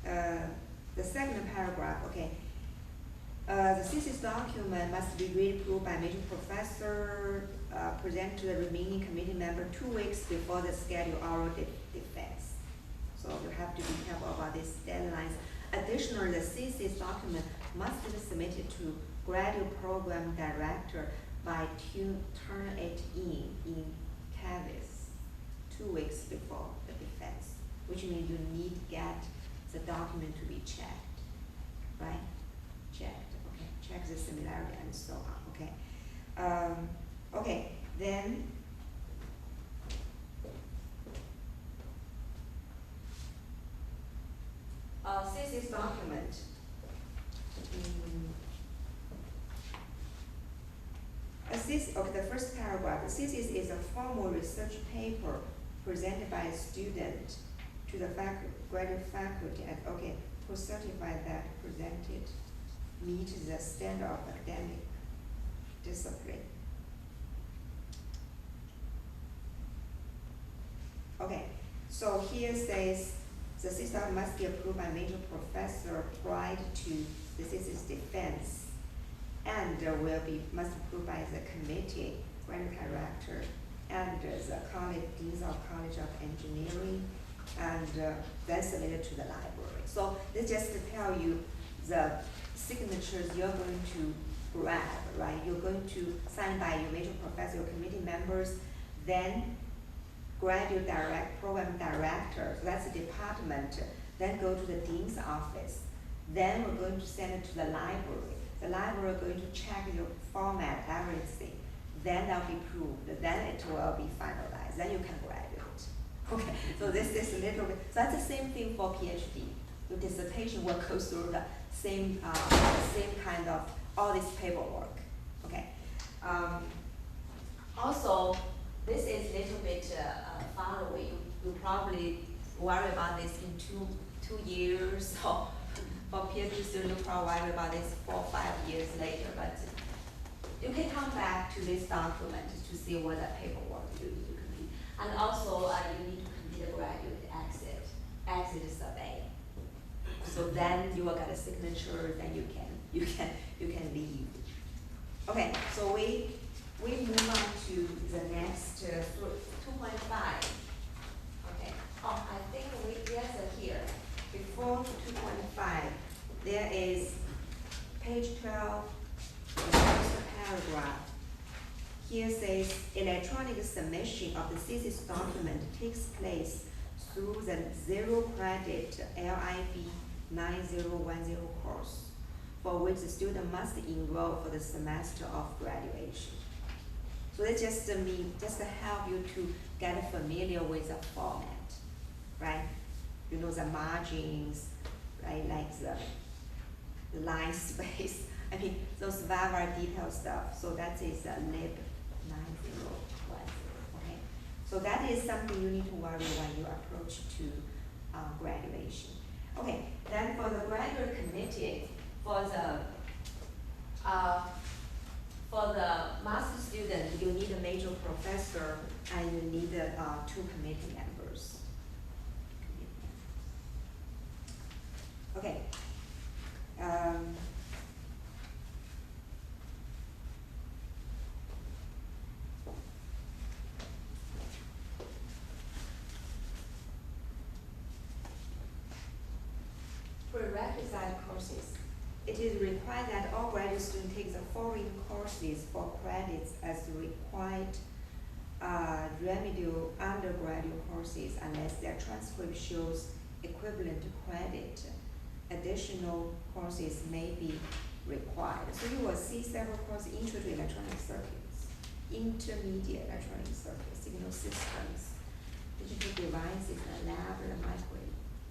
right? The second paragraph, okay. The thesis document must be read-approved by major professor, present to the remaining committee member 2 weeks before the scheduled oral defense. So you have to be careful about these deadlines. Additionally, the thesis document must be submitted to graduate program director by turn it in Canvas 2 weeks before the defense, which means you need to get the document to be checked, right? Checked, okay, check the similarity and so on, okay. Okay, then thesis document. Okay, the first paragraph, the thesis is a formal research paper presented by a student to the graduate faculty and, okay, who certify that presented meet the standard of academic discipline. Okay, so here says the thesis must be approved by major professor prior to the thesis defense, and must be approved by the committee, graduate director, and the college, deans of College of Engineering, and then submitted to the library. So this just to tell you the signatures you're going to grab, right? You're going to sign by your major professor, your committee members, then graduate program director, so that's the department, then go to the dean's office. Then we're going to send it to the library. The library is going to check your format, everything. Then that'll be approved, then it will be finalized, then you can graduate. Okay, so this is a little bit, so that's the same thing for PhD. Your dissertation will go through the same kind of, all this paperwork, okay. Also, this is a little bit far away. You probably worry about this in two years, or for PhD students, you probably worry about this 4 or 5 years later, but you can come back to this document to see what the paperwork you need to complete. And also, you need to complete a graduate exit survey. So then you will get a signature, then you can leave. Okay, so we move on to the next 2.5. Okay. Oh, I think there's a here. Before 2.5, there is page 12, the first paragraph. Here says electronic submission of the thesis document takes place through the 0 credit LIB 9010 course, for which the student must enroll for the semester of graduation. So that just to help you to get familiar with the format, right? You know the margins, right? Like the line space. I mean, those very detailed stuff. So that is LIB 9010. Okay. So that is something you need to worry when you approach to graduation. Okay. Then for the graduate committee, for the master student, you need a major professor and you need 2 committee members. Okay. Prerequisite courses. It is required that all graduate students take the following courses for credits as required remedial undergraduate courses unless their transcript shows equivalent credit. Additional courses may be required. So you will see several courses: Intro to Electronic Circuits, Intermediate Electronic Circuits, Signal Systems, digital devices, the lab, the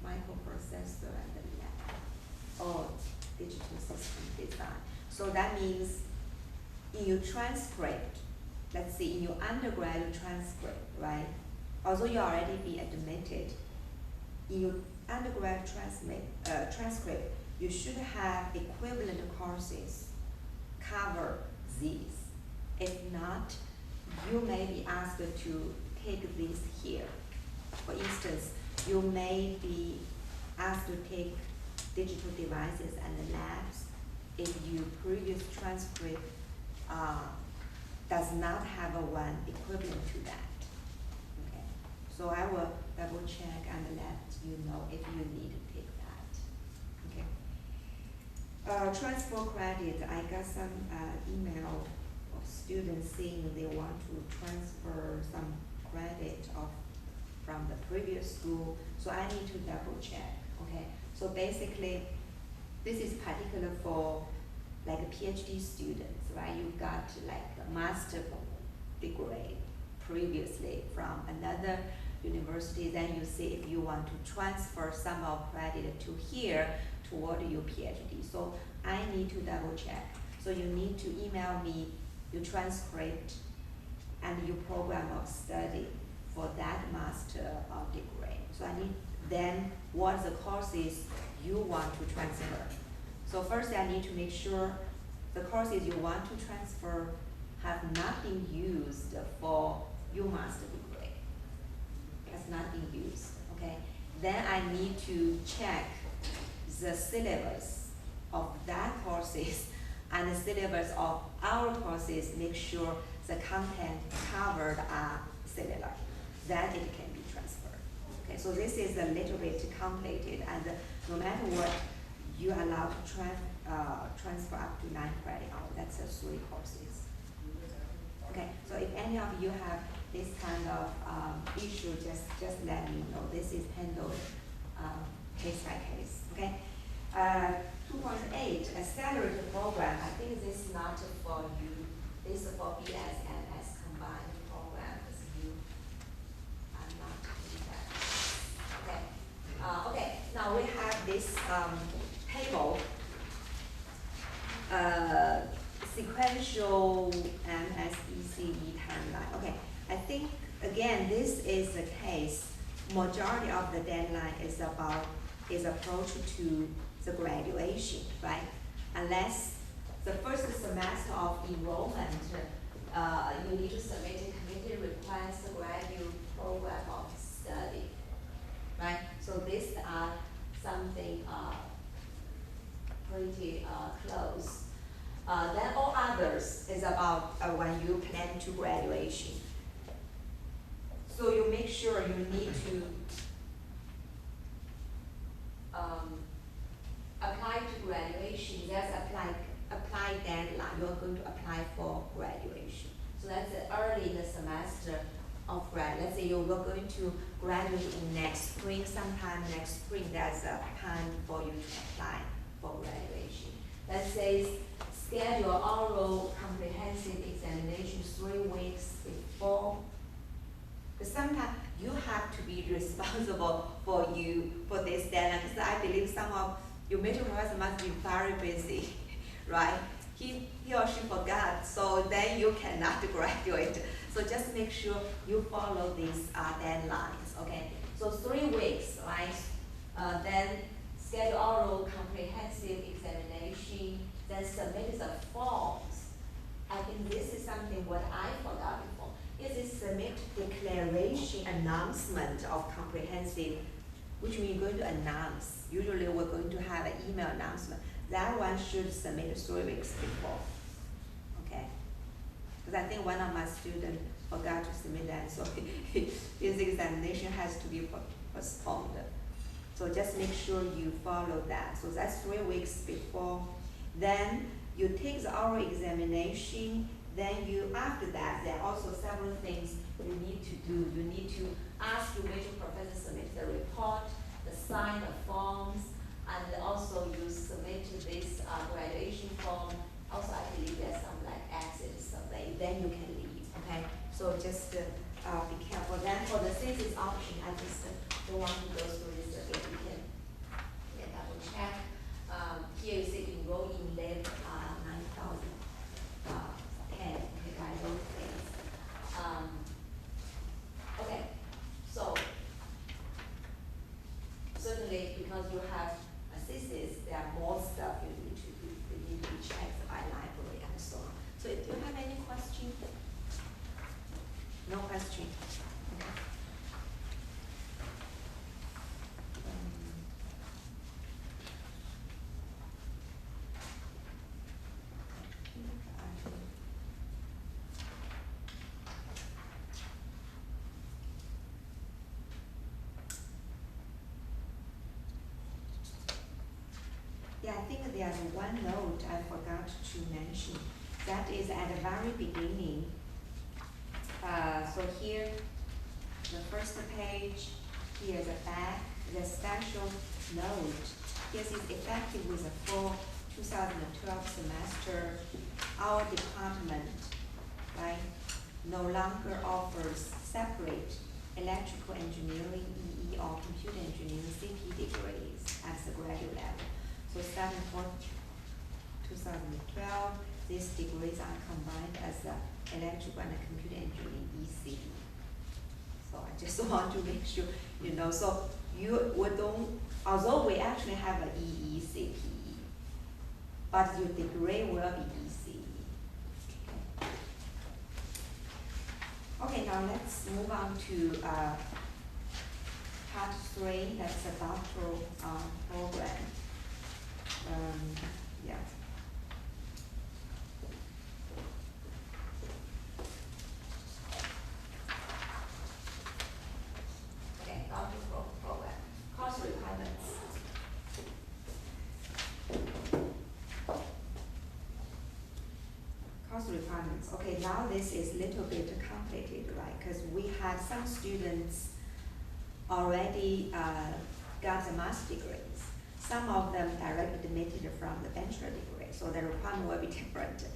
microprocessor, and the lab, or digital system design. So that means in your transcript, let's see, in your undergraduate transcript, right? Although you already be admitted, in your undergrad transcript, you should have equivalent courses cover these. If not, you may be asked to take these here. For instance, you may be asked to take digital devices and labs if your previous transcript does not have a one equivalent to that. Okay, so I will double check and let you know if you need to take that. Okay. Transfer credit, I got some email of students saying they want to transfer some credit from the previous school, so I need to double check. Okay, so basically, this is particular for like a PhD students, right? You got like a master degree previously from another university, then you see if you want to transfer some of credit to here toward your PhD. So I need to double check. So you need to email me your transcript and your program of study for that master degree. So I need then what the courses you want to transfer. So first I need to make sure the courses you want to transfer have not been used for your master degree. Has not been used, okay? Then I need to check the syllabus of that courses and the syllabus of our courses, make sure the content covered are similar. Then it can be transferred. Okay, so this is a little bit complicated, and no matter what, you are allowed to transfer up to 9 credit hours. That's 3 courses. Okay, so if any of you have this kind of issue, just let me know. This is handled case by case. Okay. 2.8, accelerated program. I think this is not for you. This is for BSMS combined program, because you are not in that. Okay. Okay. Now we have this table. Sequential ECE timeline. Okay. I think again this is the case. Majority of the deadline is approach to the graduation, right? Unless the first semester of enrollment, you need to submit a committee request to graduate program of study, right? So these are something pretty close. Then all others is about when you plan to graduation. So you make sure you need to apply to graduation. There's apply deadline. You're going to apply for graduation. So that's early in the semester of grad. Let's say you're going to graduate in next spring, sometime next spring. That's a time for you to apply for graduation. Let's say schedule oral comprehensive examination 3 weeks before. But sometimes you have to be responsible for this deadline, because I believe some of your middle professor must be very busy, right? He or she forgot, so then you cannot graduate. So just make sure you follow these deadlines, okay? So 3 weeks, right? Then schedule oral comprehensive examination, then submit the forms. I think this is something what I forgot before. Is it submit declaration announcement of comprehensive, which means you're going to announce. Usually we're going to have an email announcement. That one should submit 3 weeks before, okay? Because I think one of my students forgot to submit that, so his examination has to be postponed. So just make sure you follow that. So that's 3 weeks before. Then you take the oral examination. Then after that, there are also several things you need to do. You need to ask your major professor to submit the report, sign the forms, and also you submit this graduation form. Also, I believe there's some like exit survey. Then you can leave. Okay. So just be careful. Then for the thesis option, I just don't want to go through this again. You can double check. Here you see enroll in live 9,000. 10, okay, by those things. Okay, so certainly because you have a thesis, there are more stuff you need to do. You need to be checked by library and so on. So if you have any question? No question. Okay. Yeah, I think there's one note I forgot to mention. That is at the very beginning. So here, the first page, here's the back, the special note. This is effective with the fall 2012 semester. Our department, right, no longer offers separate electrical engineering, EE, or computer engineering CP degrees at the graduate level. So starting from 2012, these degrees are combined as the electrical and computer engineering ECE. So I just want to make sure you know. So we don't, although we actually have an EE CPE, but your degree will be ECE. Okay, now let's move on to part 3. That's a doctoral program. Yeah. Okay, doctoral program. Course requirements. Course requirements. Okay, now this is a little bit complicated, right? Because we have some students already got the master's degrees. Some of them directly admitted from the bachelor degree, so the requirement will be different.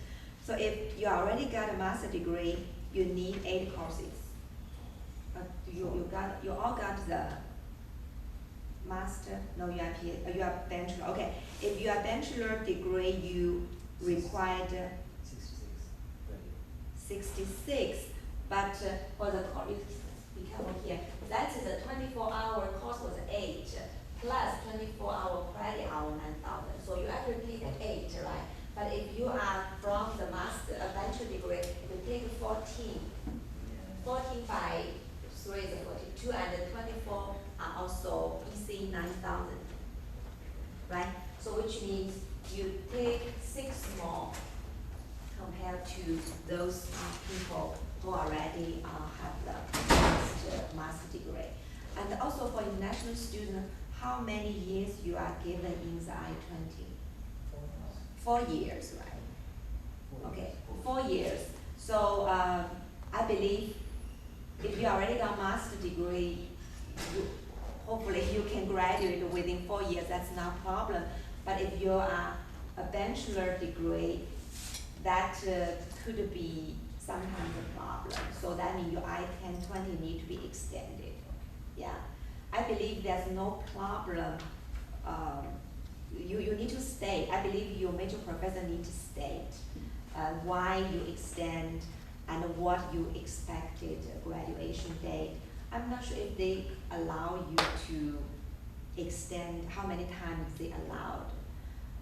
So if you already got a master's degree, you need 8 courses. You all got the master? No, you are you are bachelor. Okay, if you are bachelor degree, you required 66. But for the course, be careful here. That is a 24-hour course was 8 plus 24-hour credit hour 9,000. So you actually take 8, right? But if you are from the master bachelor degree, you take 14. 14 by 3 is 42, and the 24 are also EC 9,000, right? So which means you take 6 more compared to those people who already have the master degree. And also for international students, how many years you are given in the I-20? 4 years, right? Okay, 4 years. So I believe if you already got a master degree, hopefully you can graduate within 4 years, that's not a problem. But if you are a bachelor degree, that could be sometimes a problem. So that means your I-10-20 need to be extended. Yeah, I believe there's no problem. You need to state, I believe your major professor need to state why you extend and what you expected graduation date. I'm not sure if they allow you to extend, how many times they allowed.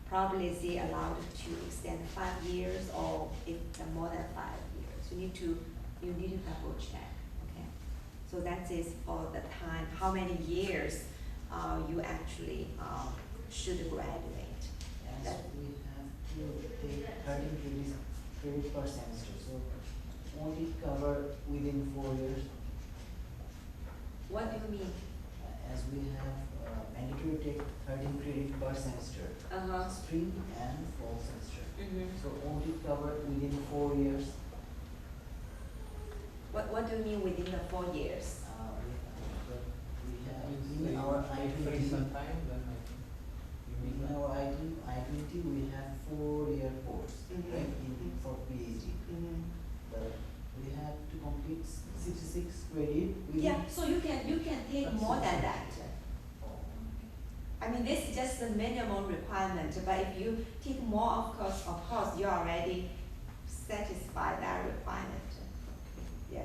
Probably they allowed to extend 5 years, or if more than 5 years. You need to double check, okay? So that is for the time, how many years you actually should graduate. Yes, we have to take 13 credits per semester, so won't it cover within 4 years? What do you mean? As we have mandatory take 13 credits per semester, spring and fall semester. So won't it cover within 4 years? What do you mean within the 4 years? We have in our I-20, time, then I think you mean in our I-20 we have 4-year course, right, for PhD. But we have to complete 66 I mean, this is just the minimum requirement, but if you take more, of course, you already satisfy that requirement. Yeah.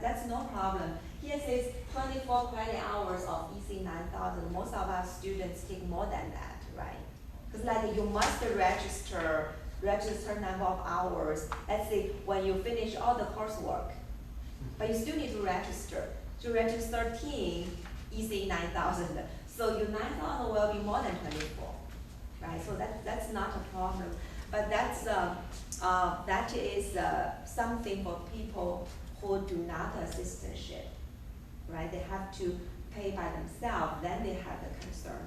That's no problem. Here says 24 credit hours of ECE 9000. Most of our students take more than that, right? Because like you must register number of hours. Let's say when you finish all the coursework, but you still need to register. To register 13 ECE 9000. So your 9000 will be more than 24, right? So that's not a problem. But that is something for people who do not assistantship, right? They have to pay by themselves, then they have the concern.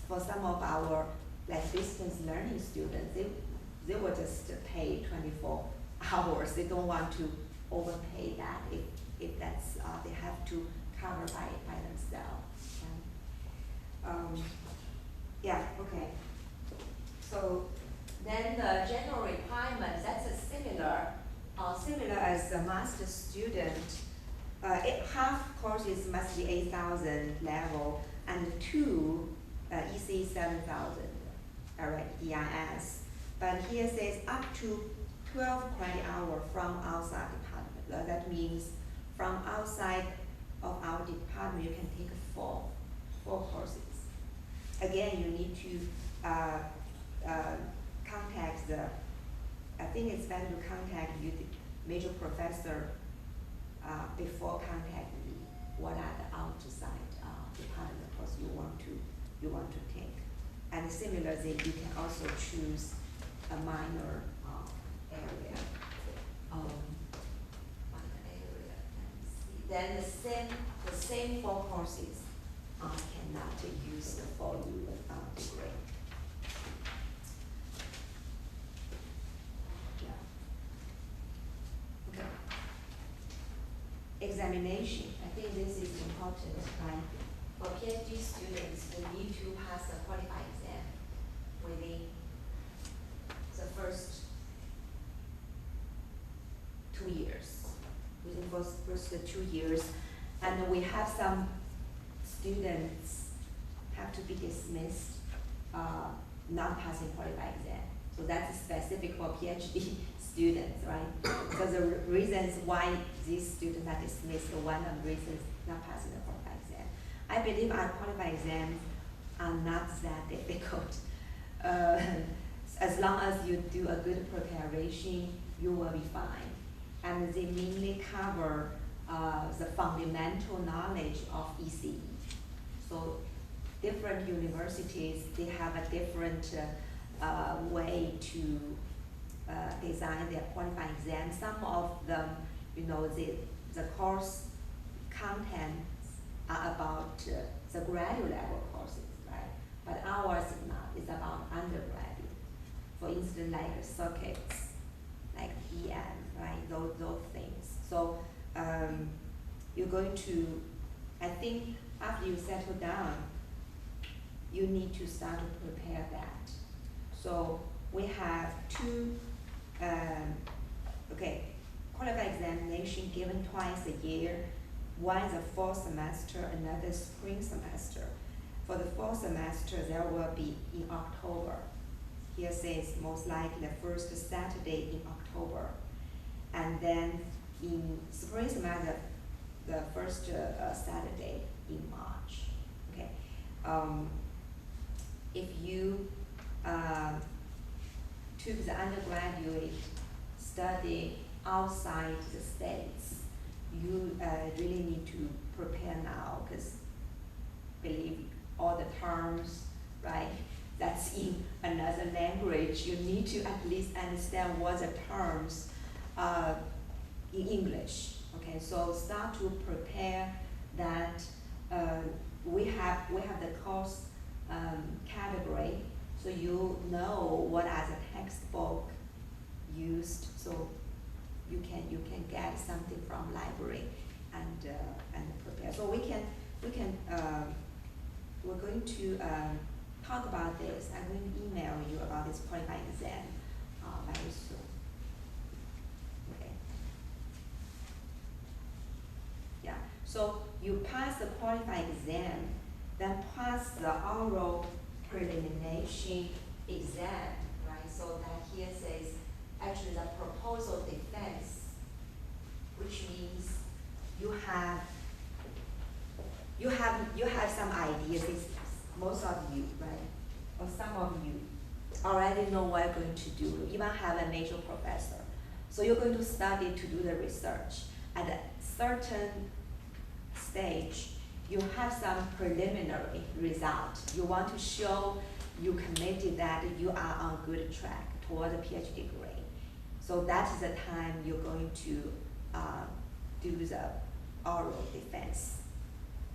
For some of our distance learning students, they will just pay 24 hours. They don't want to overpay that if that's they have to cover by themselves. Right? Yeah. Okay. So then the general requirements, that's a similar as a master student. Half courses must be 8,000 level and 2 ECE 7,000, all right, EIS. But here says up to 12 credit hour from outside department. That means from outside of our department, you can take 4 courses. Again, you need to contact I think it's better to contact the major professor before contacting me. What are the outside department course you want to take? And similarly, you can also choose a minor area. Then the same 4 courses cannot use for you degree. Examination, I think this is important, right? For PhD students, they need to pass a qualified exam within the first 2 years, within first 2 years. And we have some students have to be dismissed, not passing qualified exam. So that's specific for PhD students, right? So the reasons why these students are dismissed, one of the reasons not passing the qualified exam. I believe our qualified exams are not that difficult. As long as you do a good preparation, you will be fine. And they mainly cover the fundamental knowledge of ECE. So different universities, they have a different way to design their qualifying exam. Some of them, the course contents are about the graduate level courses, right? But ours is not. It's about undergraduate. For instance, like circuits, like EM, right? Those things. So you're going to, I think, after you settle down, you need to start to prepare that. So we have 2 qualified examination given twice a year. One is a fall semester, another spring semester. For the fall semester, there will be in October. Here says most likely the first Saturday in October. And then in spring semester, the first Saturday in March. Okay. If you took the undergraduate study outside the States, you really need to prepare now, because believe all the terms, right, that's in another language. You need to at least understand what the terms in English. Okay, so start to prepare that. We have the course category, so you know what are the textbook used, so you can get something from library and prepare. So we're going to talk about this. I'm going to email you about this qualifying exam very soon. Okay. Yeah. So you pass the qualifying exam, then pass the oral preliminary exam, right? So that here says, actually the proposal defense, which means you have some ideas, most of you, right? Or some of you already know what you're going to do, you even have a major professor. So you're going to study to do the research. At a certain stage, you have some preliminary result. You want to show you committed that you are on good track toward a PhD grade. So that is the time you're going to do the oral defense,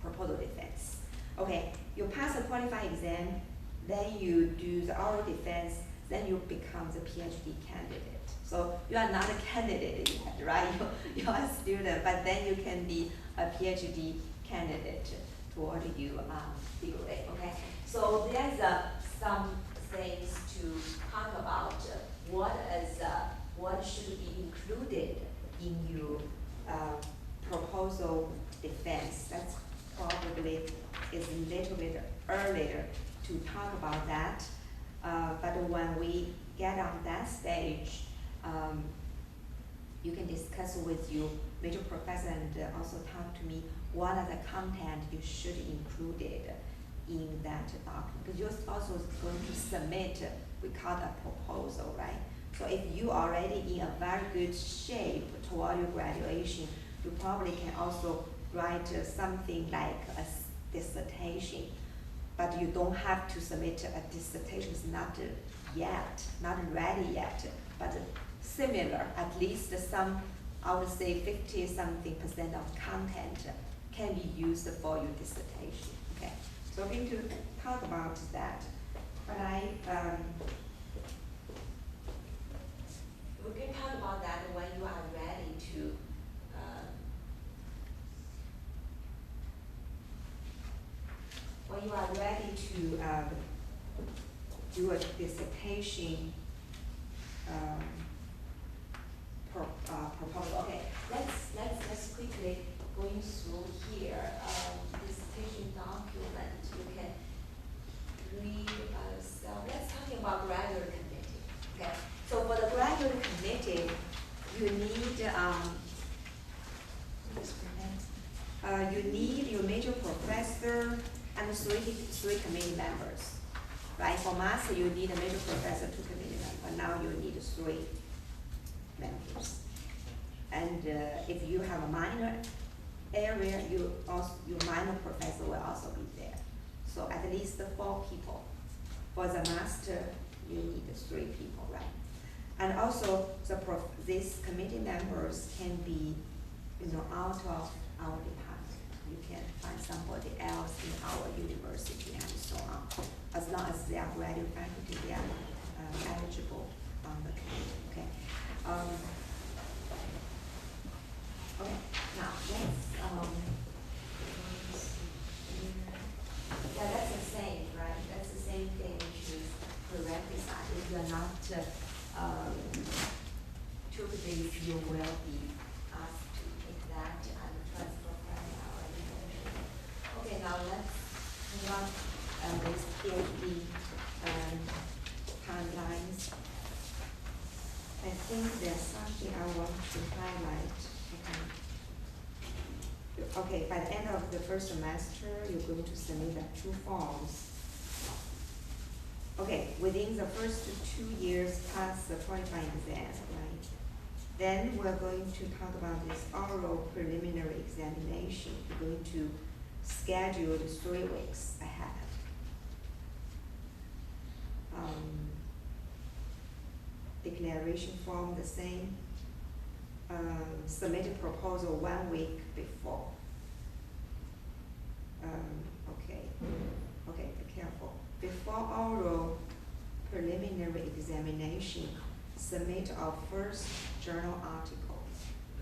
proposal defense. Okay, you pass the qualifying exam, then you do the oral defense, then you become the PhD candidate. So you are not a candidate yet, right? You're a student, but then you can be a PhD candidate toward you degree, okay? So there's some things to talk about. What should be included in your proposal defense? That's probably is a little bit earlier to talk about that. But when we get on that stage, you can discuss with your major professor and also talk to me what are the content you should include in that document. Because you're also going to submit, we call it a proposal, right? So if you already in a very good shape toward your graduation, you probably can also write something like a dissertation. But you don't have to submit a dissertation, it's not yet, not ready yet, but similar, at least some, I would say 50-something% of content can be used for your dissertation, okay? So we're going to talk about that, but we can talk about that when you are ready to do a dissertation proposal. Okay, let's quickly going through here dissertation document. You can read. So let's talk about graduate committee. Okay, so for the graduate committee, you need your major professor and three committee members, right? For master, you need a major professor, 2 committee members. Now you need 3 members. And if you have a minor area, your minor professor will also be there. So at least 4 people. For the master, you need 3 people, right? And also, these committee members can be, out of our department. You can find somebody else in our university and so on. As long as they are graduate faculty, they are eligible on the committee, okay? Okay, now that's the same, right? That's the same thing, which is prerequisite. If you are not took this, you will be asked to take that and transfer from our education. Okay, now let's move on with PhD timelines. I think there's something I want to highlight. Okay, by the end of the first semester, you're going to submit 2 forms. Okay, within the first 2 years, pass the qualifying exam, right? Then we're going to talk about this oral preliminary examination. We're going to schedule it 3 weeks ahead. Declaration form the same. Submit a proposal 1 week before. Okay, be careful. Before oral preliminary examination, submit our first journal article.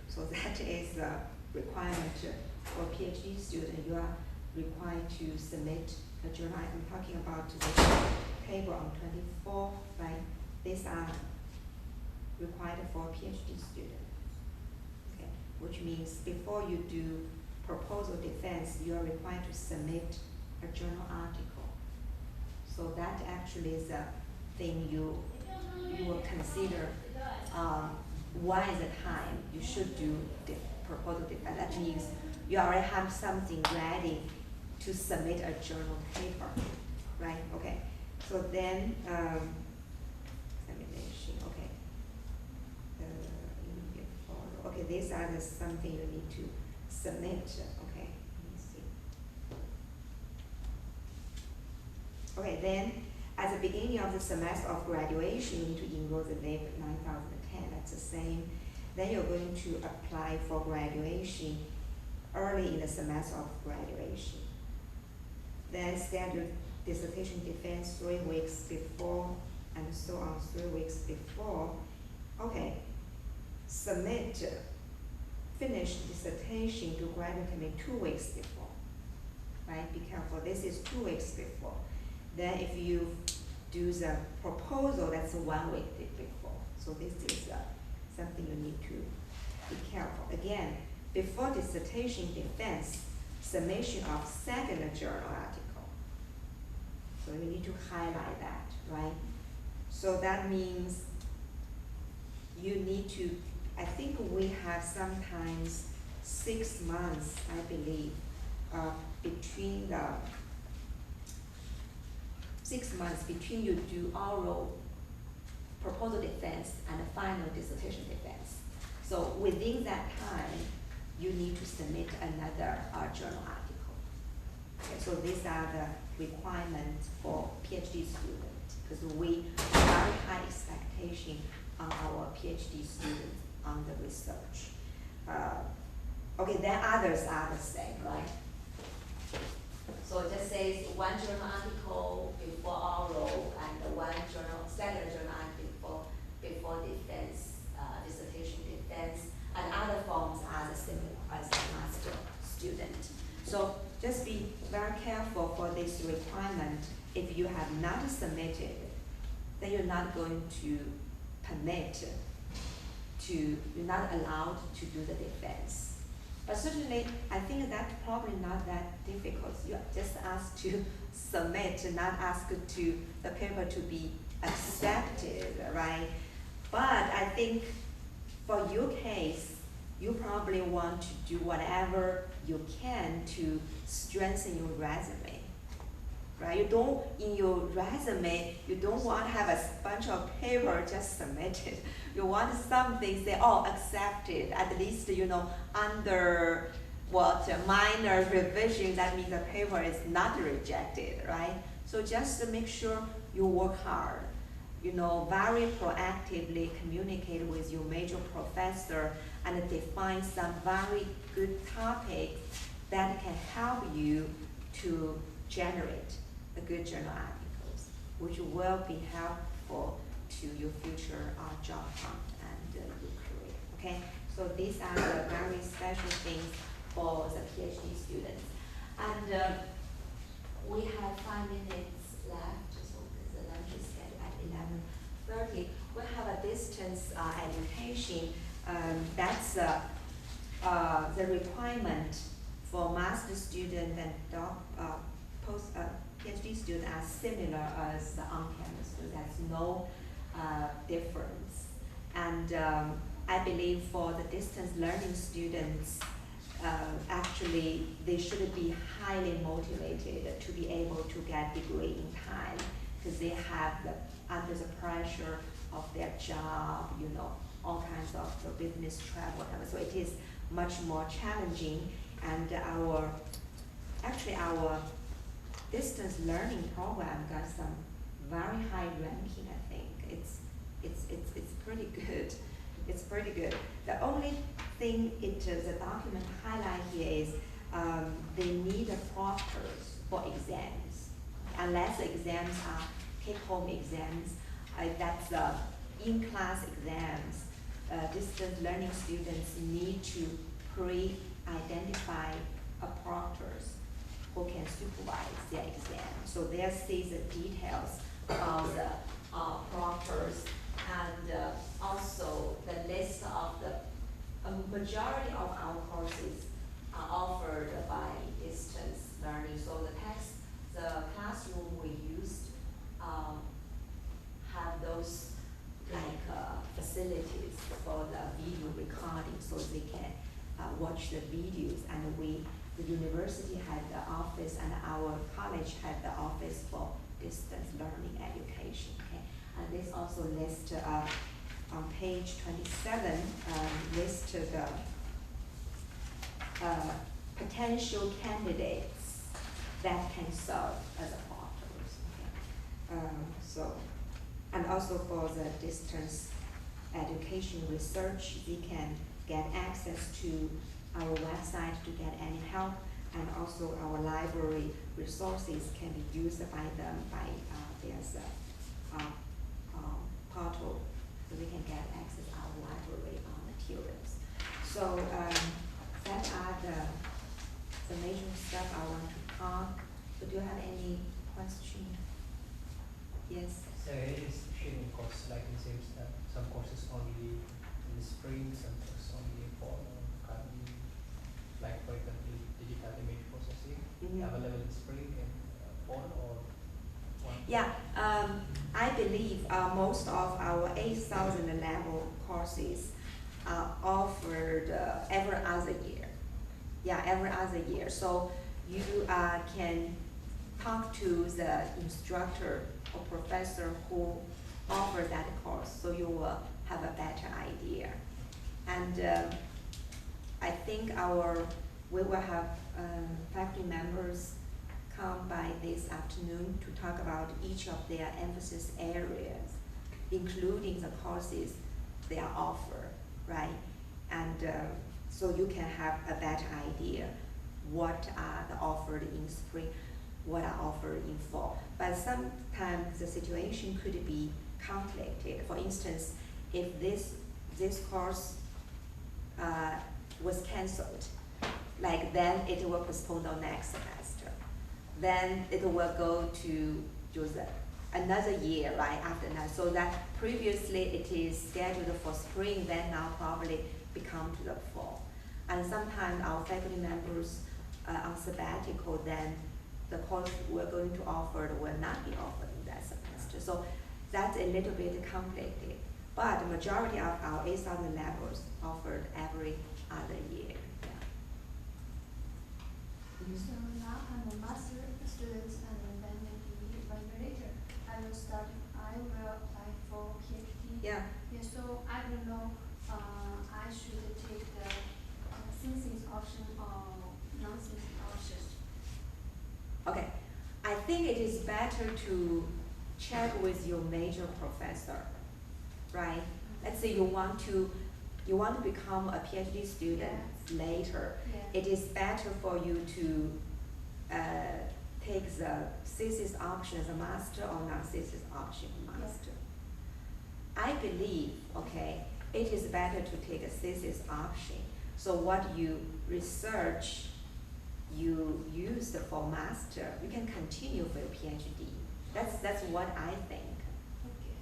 So that is a requirement for PhD student. You are required to submit a journal. I'm talking about the paper on 24, right? These are required for PhD student. Okay, which means before you do proposal defense, you are required to submit a journal article. So that actually is a thing you will consider why is the time you should do the proposal defense. That means you already have something ready to submit a journal paper, right? Okay. So then examination. Okay. Immediate follow. Okay, these are the something you need to submit. Okay. Let me see. Okay, then at the beginning of the semester of graduation, you need to enroll the LAB 9010. That's the same. Then you're going to apply for graduation early in the semester of graduation. Then schedule dissertation defense 3 weeks before, and so on 3 weeks before. Okay, submit finished dissertation to graduate committee 2 weeks before. Right? Be careful. This is 2 weeks before. Then if you do the proposal, that's 1 week before. So this is something you need to be careful. Again, before dissertation defense, submission of second journal article. So you need to highlight that, right? So that means you need to, I think we have sometimes 6 months, I believe, between the 6 months between you do oral proposal defense and the final dissertation defense. So within that time, you need to submit another journal article. Okay, so these are the requirements for PhD students, because we have very high expectation on our PhD students on the research. Okay, then others are the same, right? So it just says 1 journal article before oral and 1 second journal article before defense, dissertation defense, and other forms are the same as a master student. So just be very careful for this requirement. If you have not submitted, then you're not going to permit you're not allowed to do the defense. But certainly, I think that's probably not that difficult. You just ask to submit, not ask to the paper to be accepted, right? But I think for your case, you probably want to do whatever you can to strengthen your resume, right? You don't, in your resume, you don't want to have a bunch of paper just submitted. You want something, say, oh, accepted, at least, under what, minor revision, that means the paper is not rejected, right? So just to make sure you work hard, very proactively communicate with your major professor and define some very good topics that can help you to generate the good journal articles, which will be helpful to your future job hunt and your career, okay? So these are the very special things for the PhD students. And we have 5 minutes left, so the lunch is scheduled at 11:30. We have a distance education. That's the requirement for master student and PhD student are similar as the on-campus student. There's no difference. And I believe for the distance learning students, actually they should be highly motivated to be able to get degree in time, because they have under the pressure of their job, all kinds of business travel, whatever. So it is much more challenging, and our distance learning program got some very high ranking. I think it's pretty good. It's pretty good. The only thing the document highlight here is they need proctors for exams. Unless the exams are take-home exams, that's in-class exams. Distance learning students need to pre-identify proctors who can supervise their exam. So there sees the details about the proctors, and also the list of the majority of our courses are offered by distance learning. So the text watch the videos, and the university had the office and our college had the office for distance learning education, okay? And this also lists, on page 27, list the potential candidates that can serve as a portals, okay? And also for the distance education research, they can get access to our website to get any help, and also our library resources can be used by them there's a portal, so we can get access to our library materials. So that are the major stuff I want to talk. So do you have any question? Yes? So it is shifting course, like it seems that some courses only in the spring, some courses only in fall, like for example, digital image processing, available in spring and fall, or one? Yeah, I believe most of our 8,000 level courses are offered every other year. Yeah, every other year. So you can talk to the instructor or professor who offer that course, so you will have a better idea. And I think we will have faculty members come by this afternoon to talk about each of their emphasis areas, including the courses they are offered, right? And so you can have a better idea what are the offered in spring, what are offered in fall. But sometimes the situation could be conflicted. For instance, if this course was cancelled, like then it will postpone till next semester. Then it will go to just another year, right, after that. So that previously it is scheduled for spring, then now probably become to the fall. And sometimes our faculty members on sabbatical, then the course we're going to offer will not be offered in that semester. So that's a little bit complicated. But the majority of our 8,000 levels offered every other year. Yeah. So now I'm a master student and then maybe 1 year later I will apply for PhD. Yeah. Yeah, so I don't know, I should take the thesis option or non-thesis option. Okay, I think it is better to check with your major professor, right? Let's say you want to become a PhD student later. Yeah. It is better for you to take the thesis option as a master or non-thesis option master. I believe, okay, it is better to take a thesis option. So what you research, you use for master, you can continue for your PhD. That's what I think. Okay.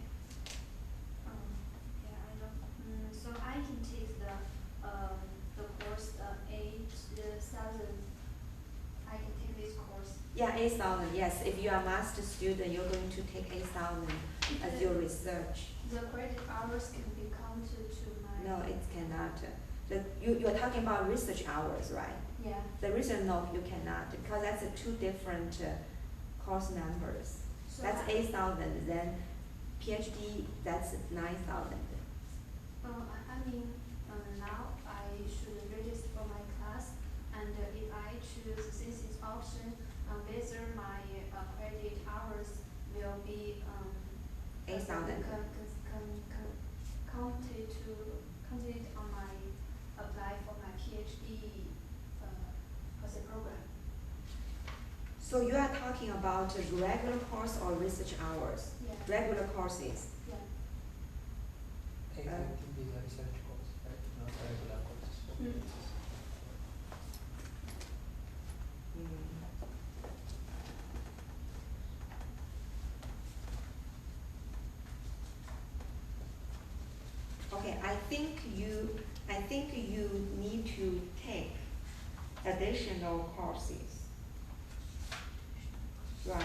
Yeah, I know. So I can take the course 8,000. I can take this course. Yeah, 8,000. Yes, if you are a master student, you're going to take 8,000 as your research. The credit hours can be counted to my. No, it cannot. You're talking about research hours, right? Yeah. The reason no, you cannot, because that's two different course numbers. So That's 8,000. Then PhD, that's 9,000. I mean, now I should register for my class, and if I choose the thesis option, whether my credit hours will be 8,000. counted on my apply for my PhD as a program. So you are talking about a regular course or research hours? Yeah. Regular courses. Yeah. I think these are research courses, right? Not regular courses. Okay, I think you need to take additional courses. Right.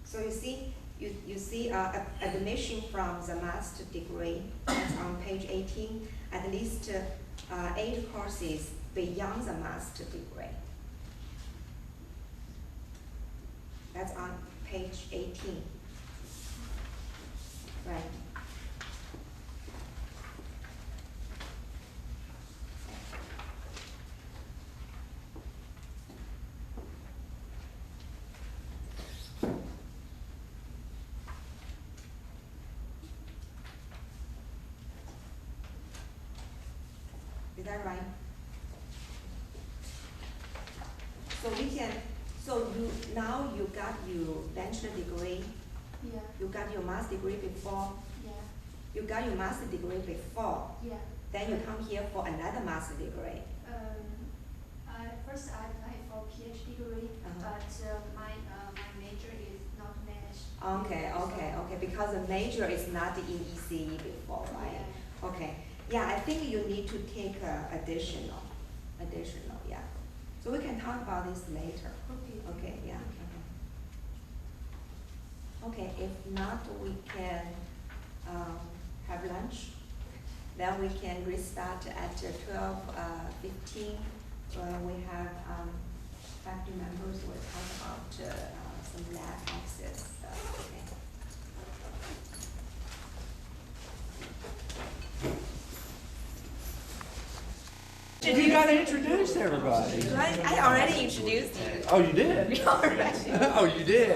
So you see, you see admission from the master degree, that's on page 18, at least 8 courses beyond the master degree. That's on page 18. Right. Is that right? So now you got your bachelor degree, Yeah, you got your master degree before, yeah, you got your master degree before, yeah. then you come here for another master degree. First I applied for PhD degree, but my major is not managed. Okay, because the major is not in ECE before, right? Okay, yeah, I think you need to take additional, yeah. So we can talk about this later. Okay, yeah. Okay, if not, we can have lunch. Then we can restart at 12:15. We have faculty members will talk about some lab access. Okay. You gotta introduce everybody. I already introduced you. Oh, you did? Already. Oh, you did?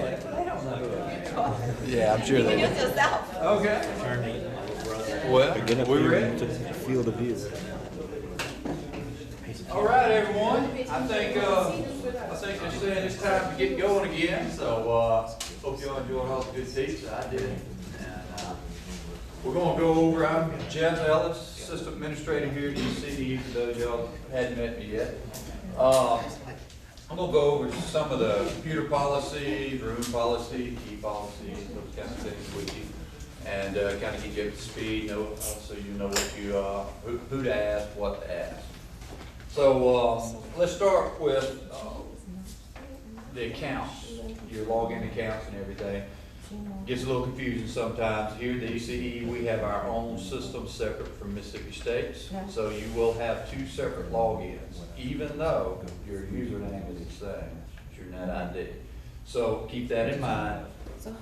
Yeah, I'm sure they Introduce did. yourself. Okay. Well, we ready? To feel the view. All right, everyone. I think they're saying it's time to get going again. So hope y'all enjoyed all the good pizza. I did. And we're gonna go over. I'm Jeff Ellis, Assistant Administrator here at ECE. For those of y'all who hadn't met me yet, I'm gonna go over some of the computer policies, room policy, key policies, those kind of things with you, and kind of get you up to speed, so you know what you who to ask, what to ask. So let's start with the accounts, your login accounts and everything. Gets a little confusing sometimes. Here at the ECE, we have our own system separate from Mississippi State's. So you will have 2 separate logins, even though your username is the same, it's your NetID. So keep that in mind.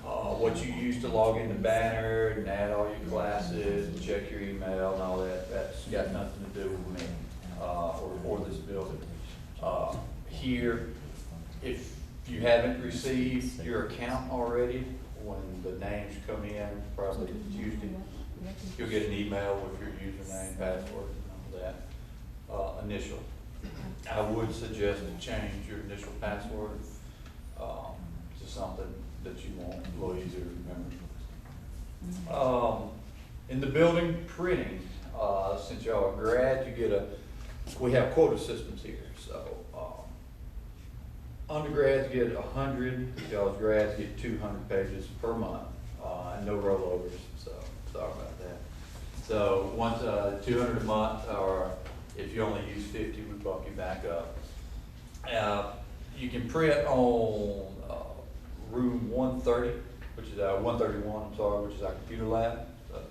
What you use to log into Banner and add all your classes and check your email and all that, that's got nothing to do with me or this building. Here, if you haven't received your account already, when the names come in, probably Tuesday, you'll get an email with your username, password, and all that. Initial. I would suggest to change your initial password to something that you want a little easier to remember. In the building printing, since y'all are grad, we have quota systems here. So undergrads get 100, y'all's grads get 200 pages per month, and no rollovers, so sorry about that. So once 200 a month, or if you only use 50, we bump you back up. You can print on room 130, which is our 131, I'm sorry, which is our computer lab. So,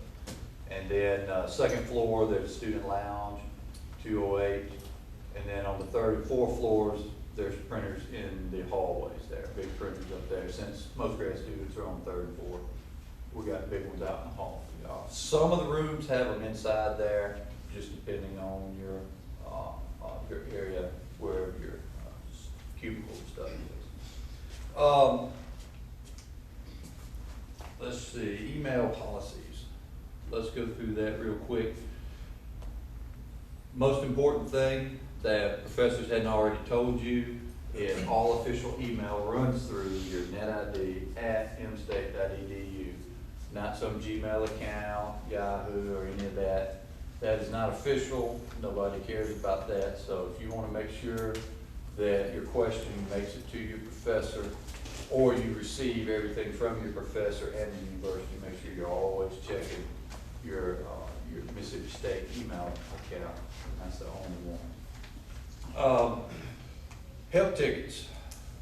and then second floor, there's a student lounge, 208, and then on the third and fourth floors, there's printers in the hallways there, big printers up there. Since most grad students are on third and fourth, we got big ones out in the hall for y'all. Some of the rooms have them inside there, just depending on your area, where your cubicle stuff is. Let's see, email policies. Let's go through that real quick. Most important thing that professors hadn't already told you is all official email runs through your NetID at mstate.edu, not some Gmail account, Yahoo, or any of that. That is not official. Nobody cares about that. So if you want to make sure that your question makes it to your professor, or you receive everything from your professor and the university, make sure you're always checking your Mississippi State email account. That's the only one. Help tickets.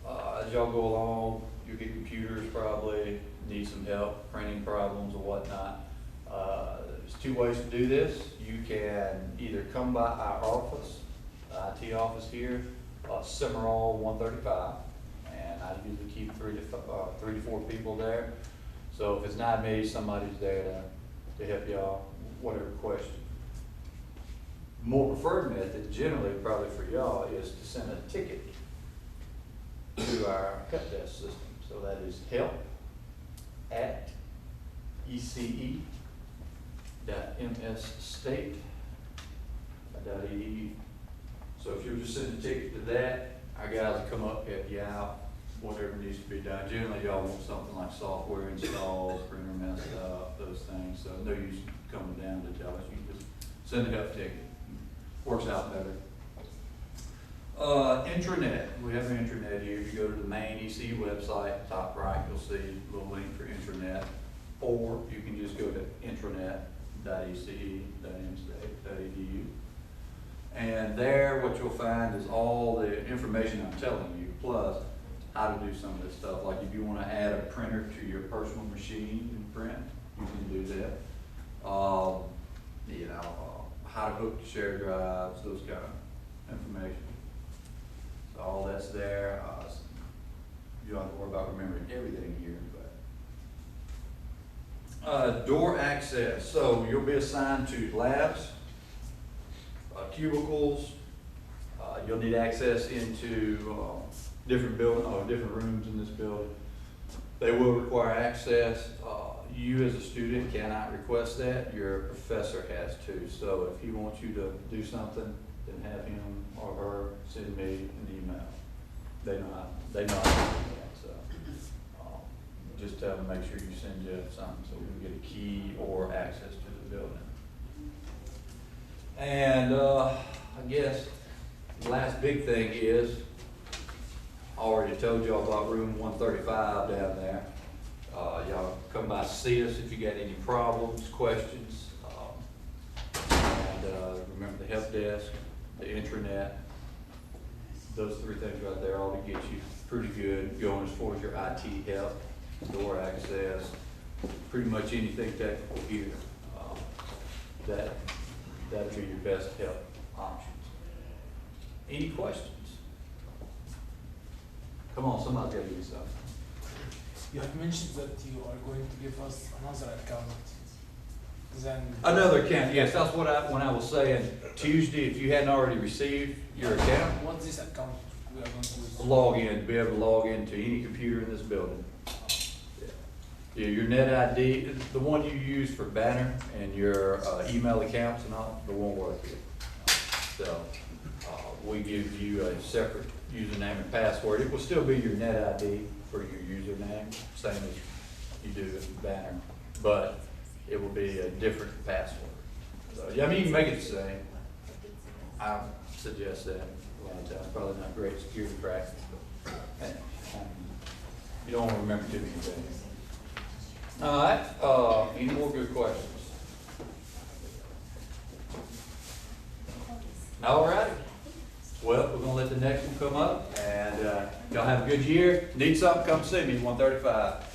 As y'all go along, you get computers probably, need some help, printing problems or whatnot. There's two ways to do this. You can either come by our office, the IT office here, Cimarron 135, and I usually keep 3 to 4 people there. So if it's not me, somebody's there to help y'all, whatever question. More preferred method, generally probably for y'all, is to send a ticket to our help desk system. So that is help@ece.msstate.edu. So if you'll just send a ticket to that, our guys will come up, help you out, whatever needs to be done. Generally, y'all want something like software installed, printer messed up, those things. So no use coming down to tell us. You can just send a help ticket. Works out better. Intranet. We have an intranet here. If you go to the main ECE website, top right, you'll see a little link for intranet. Or you can just go to intranet.ece.mstate.edu. And there, what you'll find is all the information I'm telling you, plus how to do some of this stuff. Like if you want to add a printer to your personal machine and print, you can do that. How to hook to share drives, those kind of information. So all that's there. You don't have to worry about remembering everything here, but door access. So you'll be assigned to labs, cubicles. You'll need access into different rooms in this building. They will require access. You as a student cannot request that. Your professor has to. So if he wants you to do something, then have him or her send me an email. They know how to do that. So just tell them, make sure you send Jeff something so we can get a key or access to the building. And I guess the last big thing is, I already told y'all about room 135 down there. Y'all come by, see us if you got any problems, questions. And remember the help desk, the intranet, those 3 things right there ought to get you pretty good going as far as your IT help, door access, pretty much anything technical here. That'd be your best help options. Any questions? Come on, somebody's got to do something. You have mentioned that you are going to give us another account. Then Another account, yes, that's what when I was saying Tuesday, if you hadn't already received your account, what's this account we are going to use? log in, be able to log into any computer in this building. Yeah, your net ID, the one you use for Banner and your email accounts and all, the won't work here. So we give you a separate username and password. It will still be your net ID for your username, same as you do with Banner, but it will be a different password. So, yeah, I mean, you can make it the same. I suggest that a lot of times. Probably not great security practice, but you don't want to remember too many things. All right, any more good questions? All righty. Well, we're gonna let the next one come up, and y'all have a good year. Need something, come see me, 135.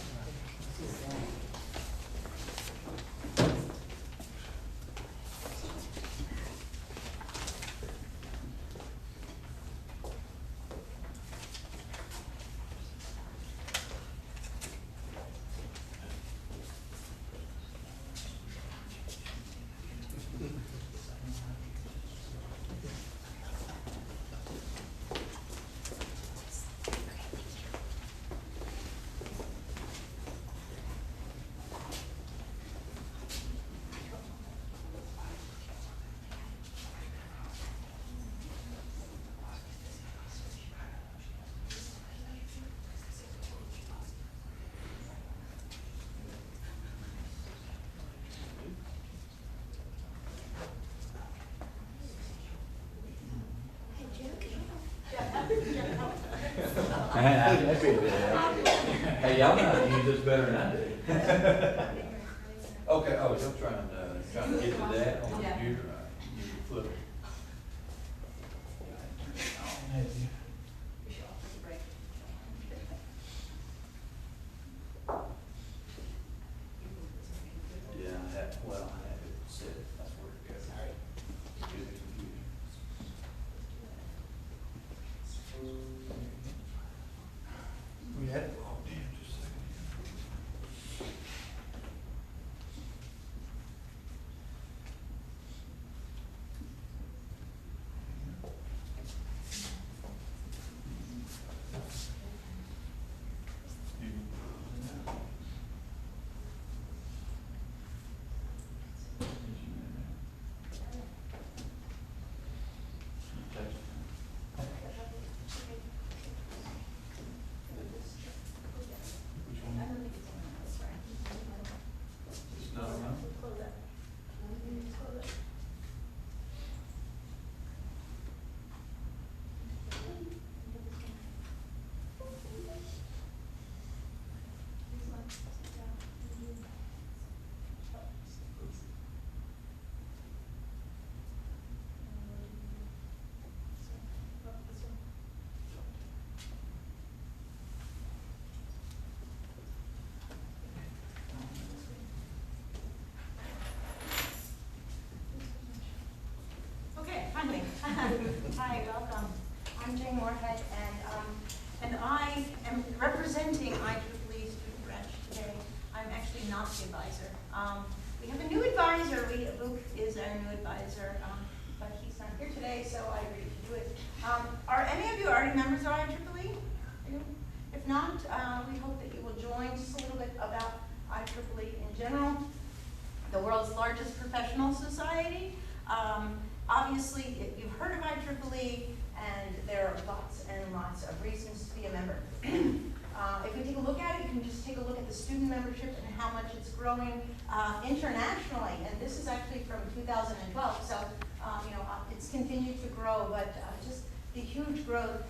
Hey, y'all know how to use this better than I do. Okay, oh, you're trying to get to that on the computer, you can flip it. Hi, welcome. I'm Jane Moorhead, and I am representing IEEE Student Branch today. I'm actually not the advisor. We have a new advisor. Luke is our new advisor, but he's not here today, so I agreed to do it. Are any of you already members of IEEE? Are you? If not, we hope that you will join. Just a little bit about IEEE in general. The world's largest professional society. Obviously, you've heard of IEEE, and there are lots and lots of reasons to be a member. If we take a look at it, you can just take a look at the student membership and how much it's growing internationally. And this is actually from 2012, so it's continued to grow, but just the huge growth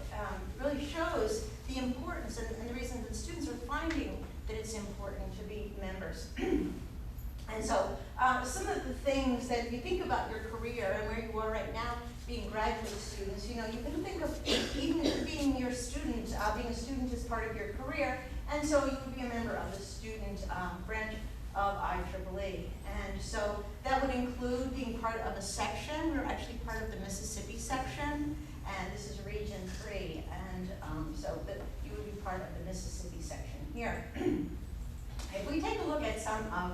really shows the importance and the reason that students are finding that it's important to be members. And so some of the things that if you think about your career and where you are right now, being graduate students, you can think of even being your student, being a student is part of your career, and so you would be a member of the student branch of IEEE. And so that would include being part of a section. We're actually part of the Mississippi section, and this is Region 3, and so that you would be part of the Mississippi section here. If we take a look at some of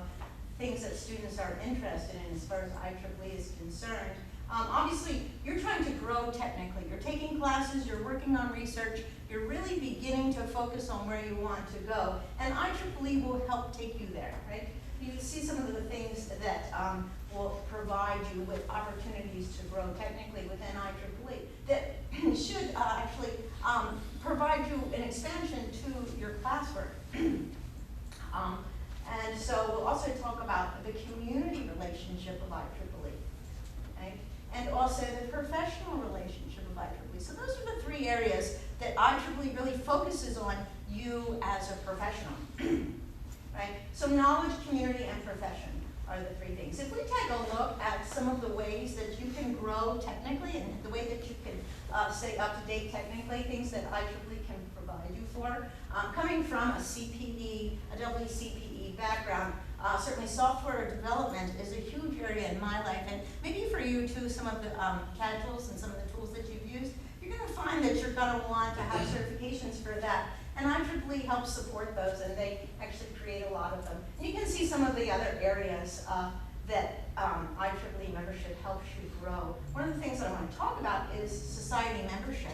things that students are interested in as far as IEEE is concerned. Obviously, you're trying to grow technically. You're taking classes, you're working on research, you're really beginning to focus on where you want to go. And IEEE will help take you there, right? You see some of the things that will provide you with opportunities to grow technically within IEEE that should actually provide you an expansion to your classwork. And so we'll also talk about the community relationship of IEEE, right? And also the professional relationship of IEEE. So those are the three areas that IEEE really focuses on you as a professional, right? So knowledge, community, and profession are the three things. If we take a look at some of the ways that you can grow technically and the way that you can stay up to date technically, things that IEEE can provide you for, coming from a CPE, a WCPE background, certainly software development is a huge area in my life, and maybe for you too, some of the CAD tools and some of the tools that you've used, you're going to find that you're going to want to have certifications for that. And IEEE helps support those, and they actually create a lot of them. And you can see some of the other areas that IEEE membership helps you grow. One of the things that I want to talk about is society membership.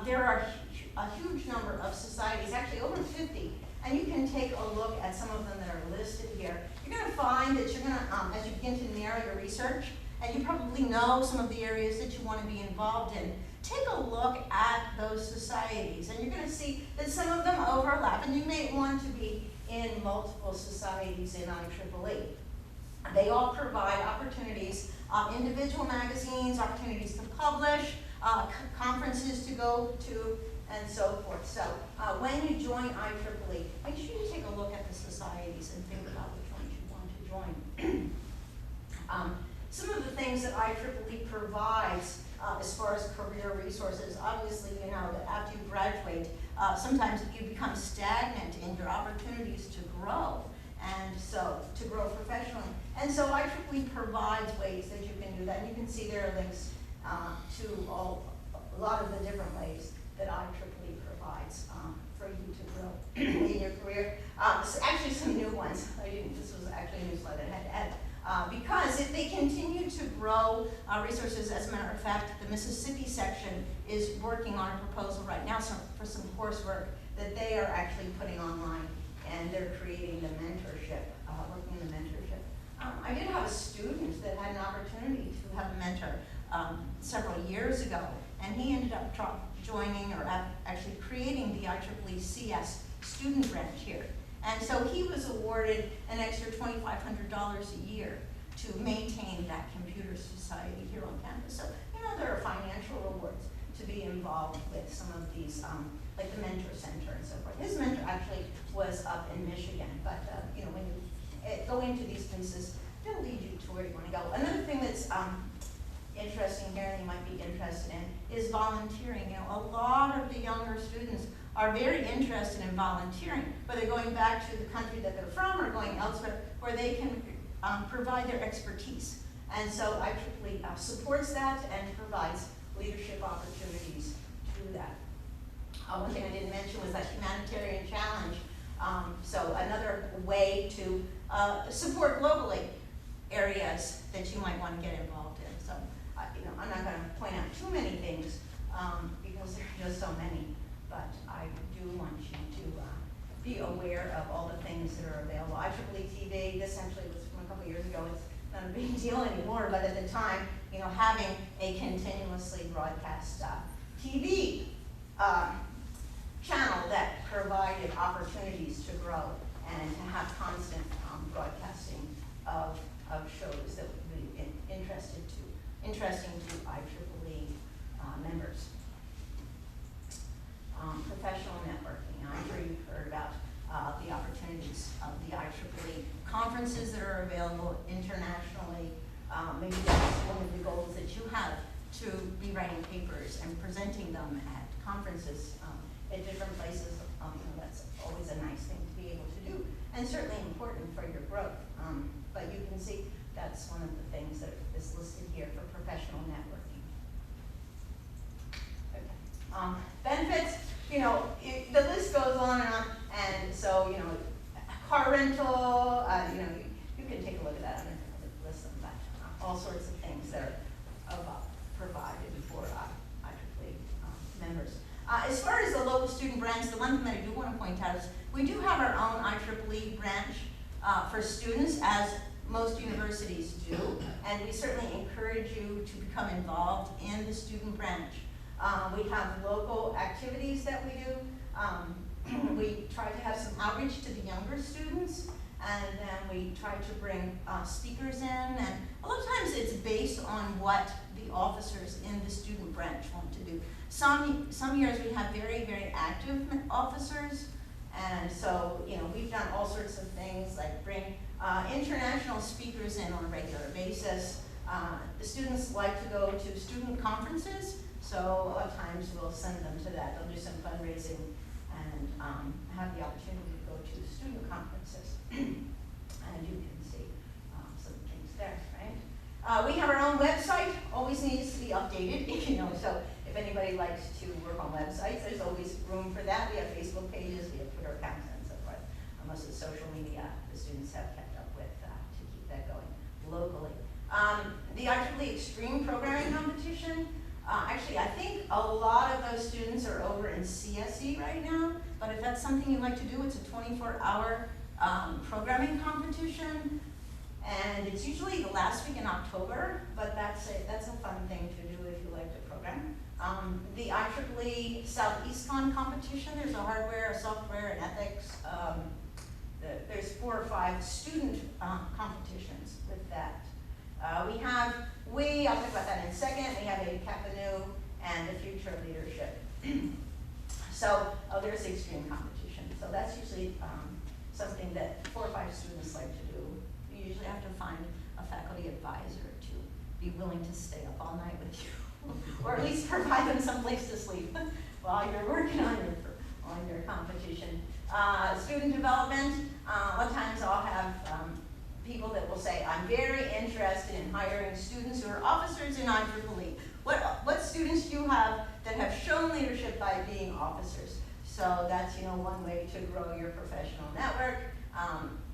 There are a huge number of societies, actually over 50, and you can take a look at some of them that are listed here. You're going to find that you're going to, as you begin to narrow your research, and you probably know some of the areas that you want to be involved in, take a look at those societies, and you're going to see that some of them overlap, and you may want to be in multiple societies in IEEE. They all provide opportunities, individual magazines, opportunities to publish, conferences to go to, and so forth. So when you join IEEE, make sure you take a look at the societies and think about which ones you want to join. Some of the things that IEEE provides as far as career resources, obviously you know that after you graduate, sometimes you become stagnant in your opportunities to grow, and so to grow professionally. And so IEEE provides ways that you can do that, and you can see there are links to a lot of the different ways that IEEE provides for you to grow in your career. So actually some new ones. This was actually a new slide that I had to add. Because if they continue to grow resources, as a matter of fact, the Mississippi section is working on a proposal right now for some coursework that they are actually putting online, and they're creating the mentorship, working in the mentorship. I did have a student that had an opportunity to have a mentor several years ago, and he ended up joining or actually creating the IEEE CS student branch here. And so he was awarded an extra $2,500 a year to maintain that computer society here on campus. So, there are financial rewards to be involved with some of these, like the Mentor Center and so forth. His mentor actually was up in Michigan, but when you go into these places, they'll lead you to where you want to go. Another thing that's interesting here, and you might be interested in, is volunteering. A lot of the younger students are very interested in volunteering, whether going back to the country that they're from or going elsewhere, where they can provide their expertise And so IEEE supports that and provides leadership opportunities to do that. One thing I didn't mention was that humanitarian challenge. So another way to support globally areas that you might want to get involved in. So, I'm not going to point out too many things because there are just so many, but I do want you to be aware of all the things that are available. IEEE TV, this actually was from a couple years ago. It's not a big deal anymore, but at the time, having a continuously broadcast TV channel that provided opportunities to grow and to have constant broadcasting of shows that would be interesting to IEEE members. Professional networking. I'm sure you've heard about the opportunities of the IEEE conferences that are available internationally. Maybe that's one of the goals that you have, to be writing papers and presenting them at conferences at different places. That's always a nice thing to be able to do, and certainly important for your growth. But you can see that's one of the things that is listed here for professional networking. Okay. Benefits, the list goes on and on, and so, car rental, you can take a look at that. I'm not going to list them, but all sorts of things that are provided for IEEE members. As far as the local student branch, the one thing that I do want to point out is we do have our own IEEE branch for students, as most universities do, and we certainly encourage you to become involved in the student branch. We have local activities that we do. We try to have some outreach to the younger students, and then we try to bring speakers in, and a lot of times it's based on what the officers in the student branch want to do. Some years we have very, very active officers, and so, we've done all sorts of things like bring international speakers in on a regular basis. The students like to go to student conferences, so a lot of times we'll send them to that. They'll do some fundraising and have the opportunity to go to student conferences. And you can see some things there, right? We have our own website, always needs to be updated, so if anybody likes to work on websites, there's always room for that. We have Facebook pages, we have Twitter accounts, and so forth. Most of the social media the students have kept up with to keep that going locally. The IEEE Extreme Programming Competition, actually I think a lot of those students are over in CSE right now, but if that's something you'd like to do, it's a 24-hour programming competition, and it's usually the last week in October, but that's a fun thing to do if you like to program. The IEEE SoutheastCon competition, there's a hardware, a software, and ethics. There's 4 or 5 student competitions with that. I'll talk about that in a second. We have a Kapanu and the Future of Leadership. So, there's the extreme competition. So that's usually something that 4 or 5 students like to do. You usually have to find a faculty advisor to be willing to stay up all night with you, or at least provide them some place to sleep while you're working on your competition. Student development, a lot of times I'll have people that will say, I'm very interested in hiring students who are officers in IEEE. What students do you have that have shown leadership by being officers? So that's one way to grow your professional network.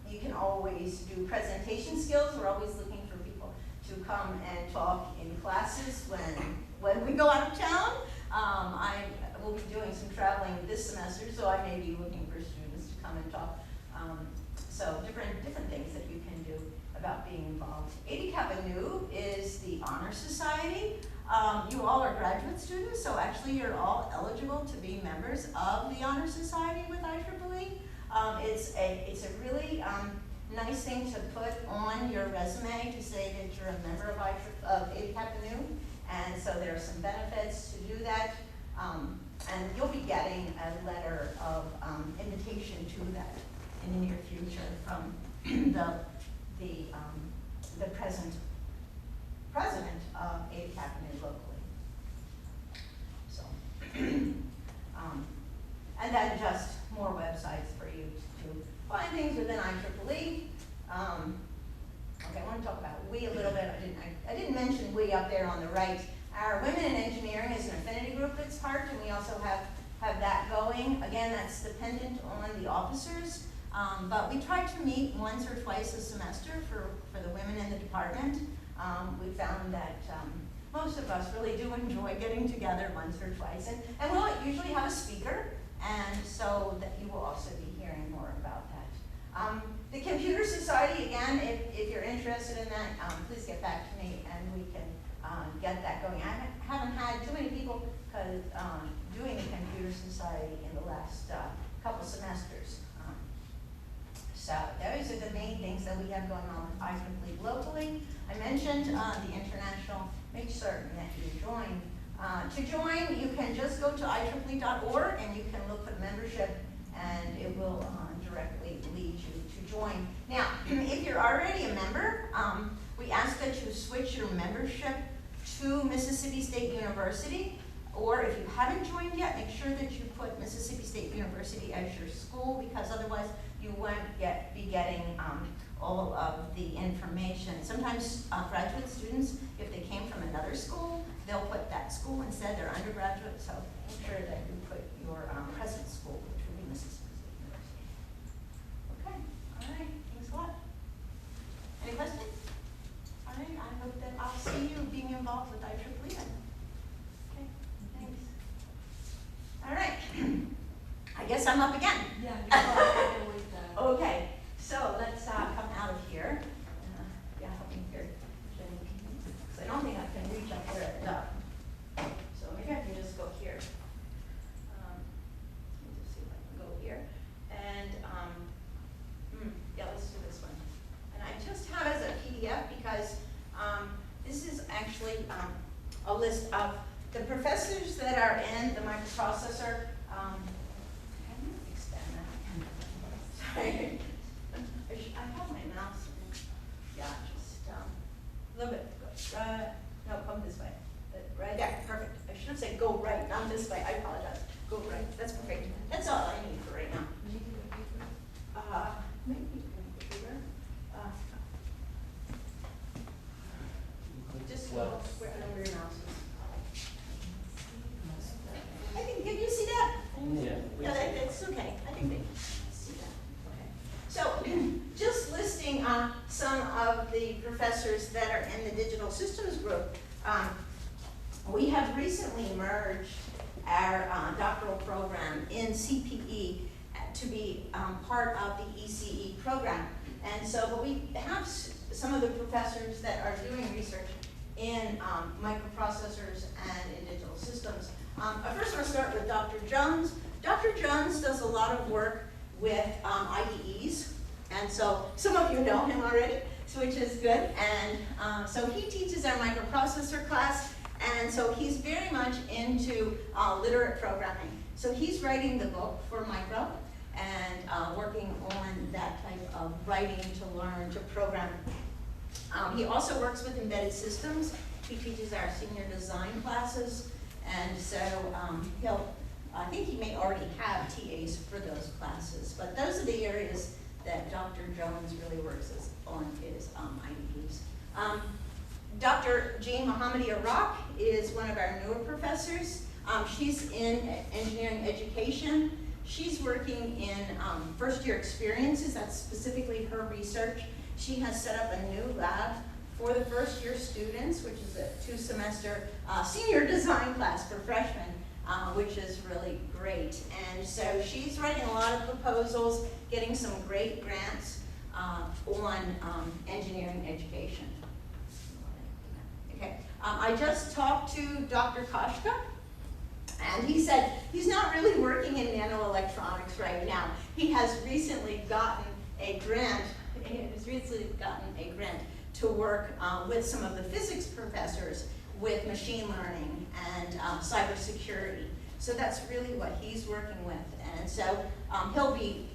You can always do presentation skills. We're always looking for people to come and talk in classes when we go out of town. I will be doing some traveling this semester, so I may be looking for students to come and talk. So different things that you can do about being involved. AD Kappa Nu is the Honor Society. You all are graduate students, so actually you're all eligible to be members of the Honor Society with IEEE. It's a really nice thing to put on your resume to say that you're a member of AD Kappa Nu, and so there are some benefits to do that. And you'll be getting a letter of invitation to that in the near future from the present president of AD Kappa Nu locally. So, and then just more websites for you to find things within IEEE. Okay, I want to talk about we a little bit. I right. Our Women in Engineering is an affinity group that's part, and we also have that going. Again, that's dependent on the officers, but we try to meet once or twice a semester for the women in the department. We found that most of us really do enjoy getting together once or twice, and we'll usually have a speaker, and so that you will also be hearing more about that. The Computer Society, again, if you're interested in that, please get back to me and we can get that going. I haven't had too many people doing the Computer Society in the last couple semesters. So those are the main things that we have going on with IEEE locally. I mentioned the international. Make certain that you join. To join, you can just go to IEEE.org and you can look for membership, and it will directly lead you to join. Now, if you're already a member, we ask that you switch your membership to Mississippi State University, or if you haven't joined yet, make sure that you put Mississippi State University as your school, because otherwise you won't be getting all of the information. Sometimes graduate students, if they came from another school, they'll put that school instead, their undergraduate, so make sure that you put your present school, which will be Mississippi State University. Okay, all right, thanks a lot. Any questions? All right, I hope that I'll see you being involved with IEEE then. Okay, thanks. All right, I guess I'm up again. Yeah, you're with the. Okay, so let's come out of here. Yeah, help me here, Jenny, because I don't think I can reach up there at the top. So maybe I can just go here. Let me just see if I can go here. And yeah, let's do this one. And I just have as a PDF because this is actually a list of the professors that are in the microprocessor. Can you expand that? Sorry. I have my mouse. Yeah, just a little bit. No, come this way. Right there, perfect. I should have said go right, not this way. I apologize. Go right. That's perfect. That's all I need for right now. Maybe you can make it bigger. Just go where your mouse is. I think, can you see that? Yeah. Yeah, that's okay. I think they can see that. Okay. So, just listing some of the professors that are in the digital systems group. We have recently merged our doctoral program in CPE to be part of the ECE program. And so, but we have some of the professors that are doing research in microprocessors and in digital systems. First, I'm going to start with Dr. Jones. Dr. Jones does a lot of work with IDEs, and so some of you know him already, so which is good. And so he teaches our microprocessor class, and so he's very much into literate programming. So he's writing the book for micro and working on that type of writing to learn to program. He also works with embedded systems. He teaches our senior design classes, and so I think he may already have TAs for those classes, but those are the areas that Dr. Jones really works on is IDEs. Dr. Jean Mohammadi Iraq is one of our newer professors. She's in engineering education. She's working in first year experiences. That's specifically her research. She has set up a new lab for the first year students, which is a 2-semester senior design class for freshmen, which is really great. And so she's writing a lot of proposals, getting some great grants on engineering education. Okay, I just talked to Dr. Koshka, and he said he's not really working in nanoelectronics right now. He has recently gotten a grant. To work with some of the physics professors with machine learning and cybersecurity. So that's really what he's working with. And so he'll be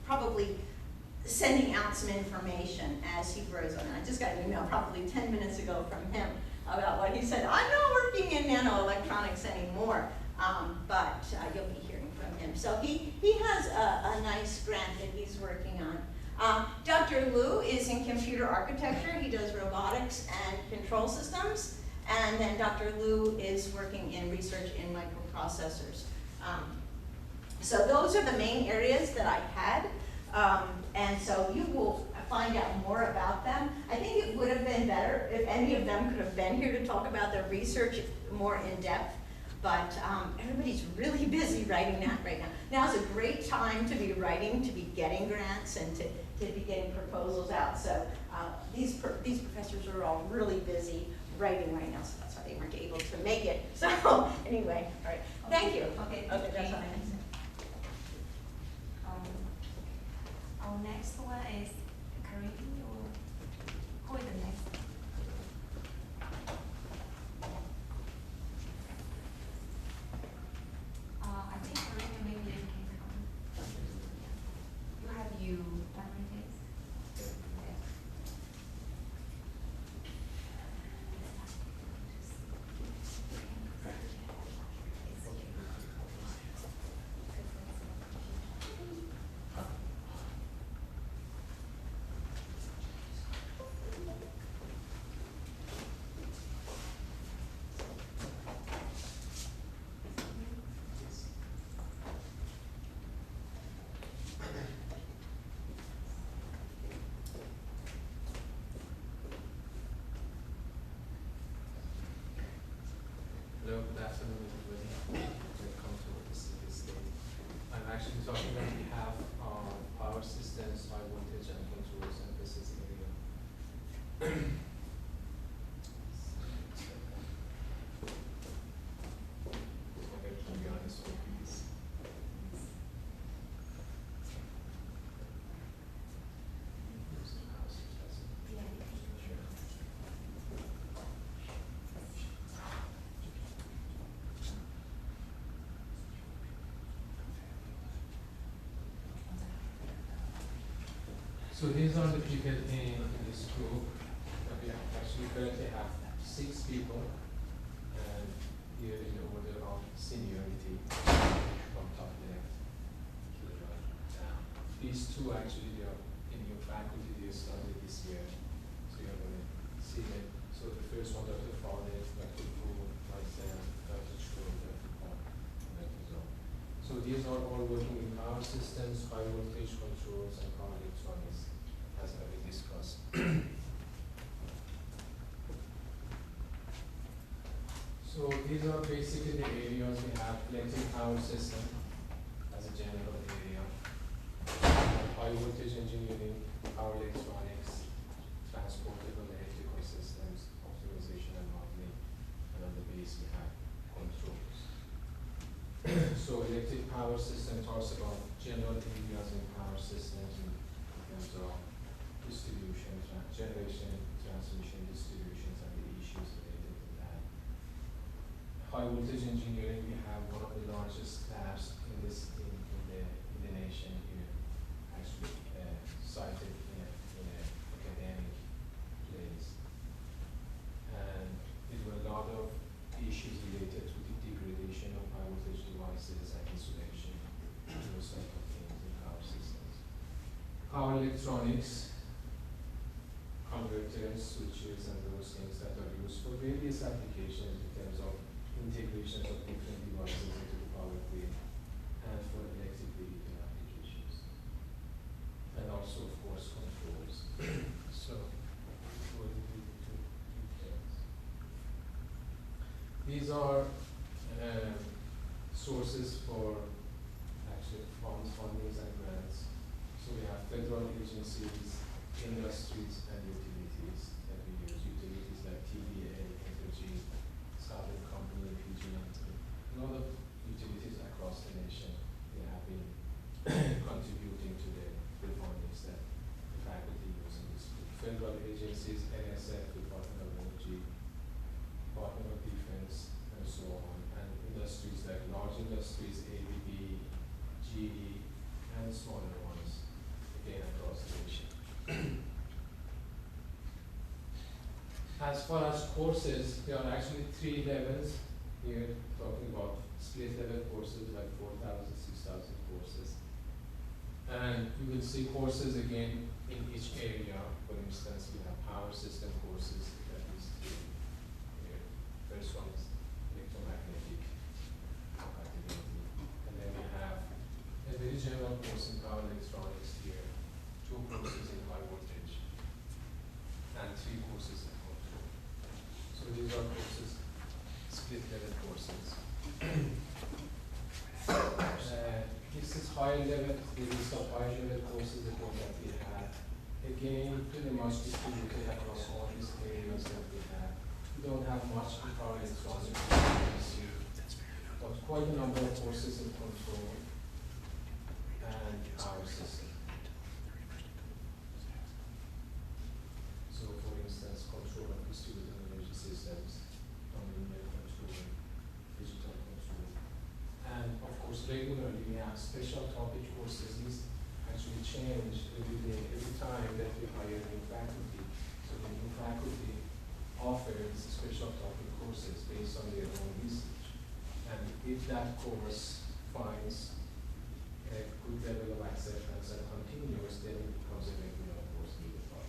probably sending out some information as he grows on it. I just got an email probably 10 minutes ago from him about what he said. I'm not working in nanoelectronics anymore, but you'll be hearing from him. So he has a nice grant that he's working on. Dr. Liu is in computer architecture. He does robotics and control systems. And then Dr. Liu is working in research in microprocessors. So those are the main areas that I had. And so you will find out more about them. I think it would have been better if any of them could have been here to talk about their research more in depth. But everybody's really busy writing that right now. Now's a great time to be writing, to be getting grants, and to be getting proposals out. So these professors are all really busy writing right now, so that's why they weren't able to make it. So anyway, all right, thank you. Okay, Okay, that's all I have to say. Our next one is Karin, or who is the next? I think Karin, maybe you can come. You have you memorized? Okay. Hello, good afternoon, everybody. Welcome to ECE State. I'm actually talking on behalf of power systems, high voltage and controls, and this is area. Okay, to be honest with you, please. So these are the people in this group. We actually currently have 6 people, and here in the order of seniority from top left to the right down. These 2 actually they are in your faculty, they started this year, so you're going to see them. So the first one, Dr. Fawley, Dr. Fu, myself, Dr. Schroeder, Dr. Park, and Dr. Zhou. So these are all working in power systems, high voltage controls, and power electronics, as I will discuss. So these are basically the areas we have: electric power system as a general area, high voltage engineering, power electronics, transportable electrical systems, optimization and modeling, and on the base we have controls. So electric power system talks about general areas in power systems in terms of distribution, generation, transmission, distributions, and the issues related to that. High voltage engineering, we have one of the largest labs in the nation here, actually cited in a academic place. And there were a lot of issues related to the degradation of high voltage devices and insulation, those type of things in power systems. Power electronics, converters, switches, and those things that are used for various applications in terms of integrations of different devices into the power grid and for electric vehicle applications. And also, of course, controls. So, what did we do? These are sources for actually fundings and grants. So we have federal agencies, industries, and utilities that we use. Utilities like TVA, Energy, Southern Company, PG&E. A lot of utilities across the nation, they have been contributing to the fundings that the faculty use in this group. Federal agencies, NSF, Department of Energy, Department of Defense, and so on. And industries like large industries, ABB, GE, and smaller ones, again across the nation. As far as courses, there are actually 3 levels here, talking about split level courses like 4,000, 6,000 courses. And you will see courses again in each area. For instance, we have power system courses that is here. first one is electromagnetic compatibility. And then we have a very general course in power electronics here, 2 courses in high voltage, and 3 courses in control. So these are courses, split level courses. This is higher level, the list of higher level courses that we have. Again, pretty much distributed across all these areas that we have. We don't have much in power electronics, but quite a number of courses in control and power system. So for instance, control of distributed energy systems, nonlinear control, digital control. And of course, regularly we have special topic courses. These actually change every day, every time that we hire new faculty. So the new faculty offers special topic courses based on their own research. And if that course finds a good level of acceptance and continues, then it becomes a regular course needed for.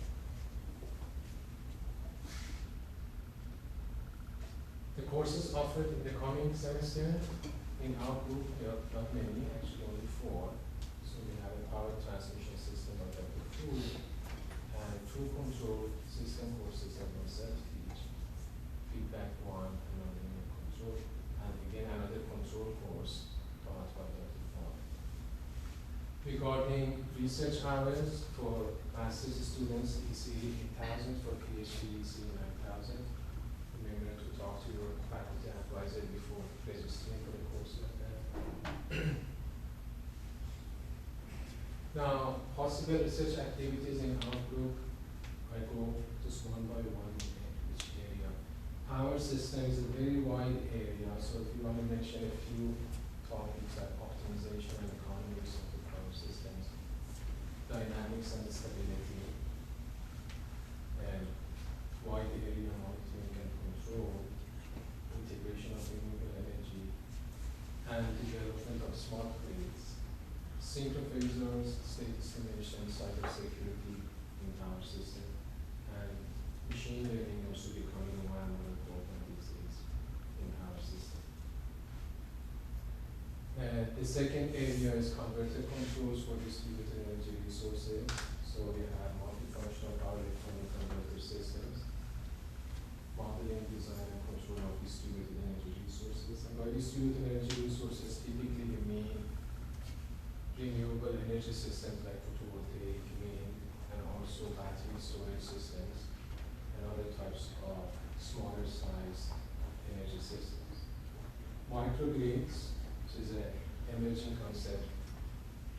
The courses offered in the coming semester in our group, there are not many, actually only 4. So we have a power transmission system of Dr. Fu, and 2 control system courses that myself teach, feedback 1 and nonlinear control, and again another control course taught by Dr. Fu. Regarding research hours for master's students, ECE 8,000, for PhD ECE 9,000. Remember to talk to your faculty advisor before registering for the course like that. Now, possible research activities in our group, I go just one by one in each area. Power system is a very wide area, so if you want to mention a few topics like optimization and economics of the power systems, dynamics and stability, and wide area monitoring and control, integration of renewable energy, and development of smart grids, synchrophasors, state estimation, cybersecurity in power system, and machine learning also becoming more and more important these days in power system. The second area is converter controls for distributed energy resources. So we have multifunctional power electronic converter systems, modeling, design, and control of distributed energy resources. And by distributed energy resources, typically we mean renewable energy systems like photovoltaic, wind, and also battery storage systems, and other types of smaller size energy systems. Microgrids, which is an emerging concept,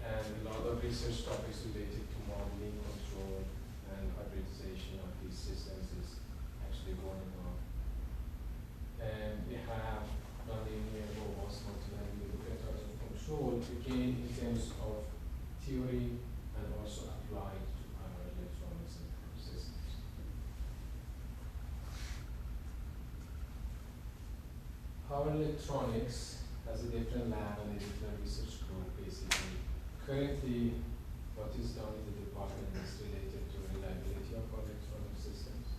and a lot of research topics related to modeling, control, and hybridization of these systems is actually going on. And we have nonlinear, robust, multi-linear vectors of control, again in terms of theory and also applied to power electronics and power systems. Power electronics has a different lab and a different research group, basically. Currently, what is done in the department is related to reliability of electronic systems.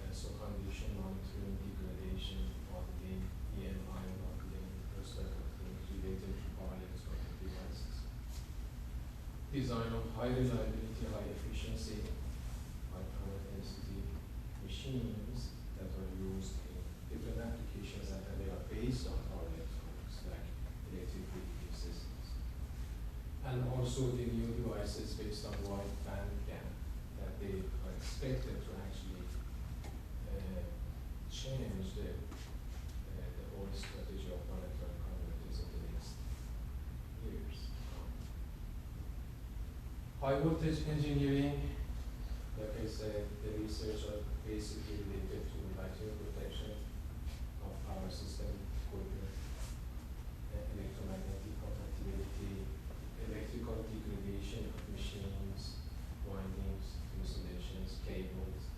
And so condition monitoring, degradation, auditing, EMI modeling, those type of things related to power electronic devices. Design of high reliability, high efficiency, high power density machines that are used in different applications and they are based on power electronics, like electric vehicle systems. And also the new devices based on wide bandgap that they are expected to actually change the whole strategy of power electronic converters in the next years. High voltage engineering, like I said, the research are basically related to battery protection of power system equipment, electromagnetic compatibility, electrical degradation of machines, windings, insulations, cables,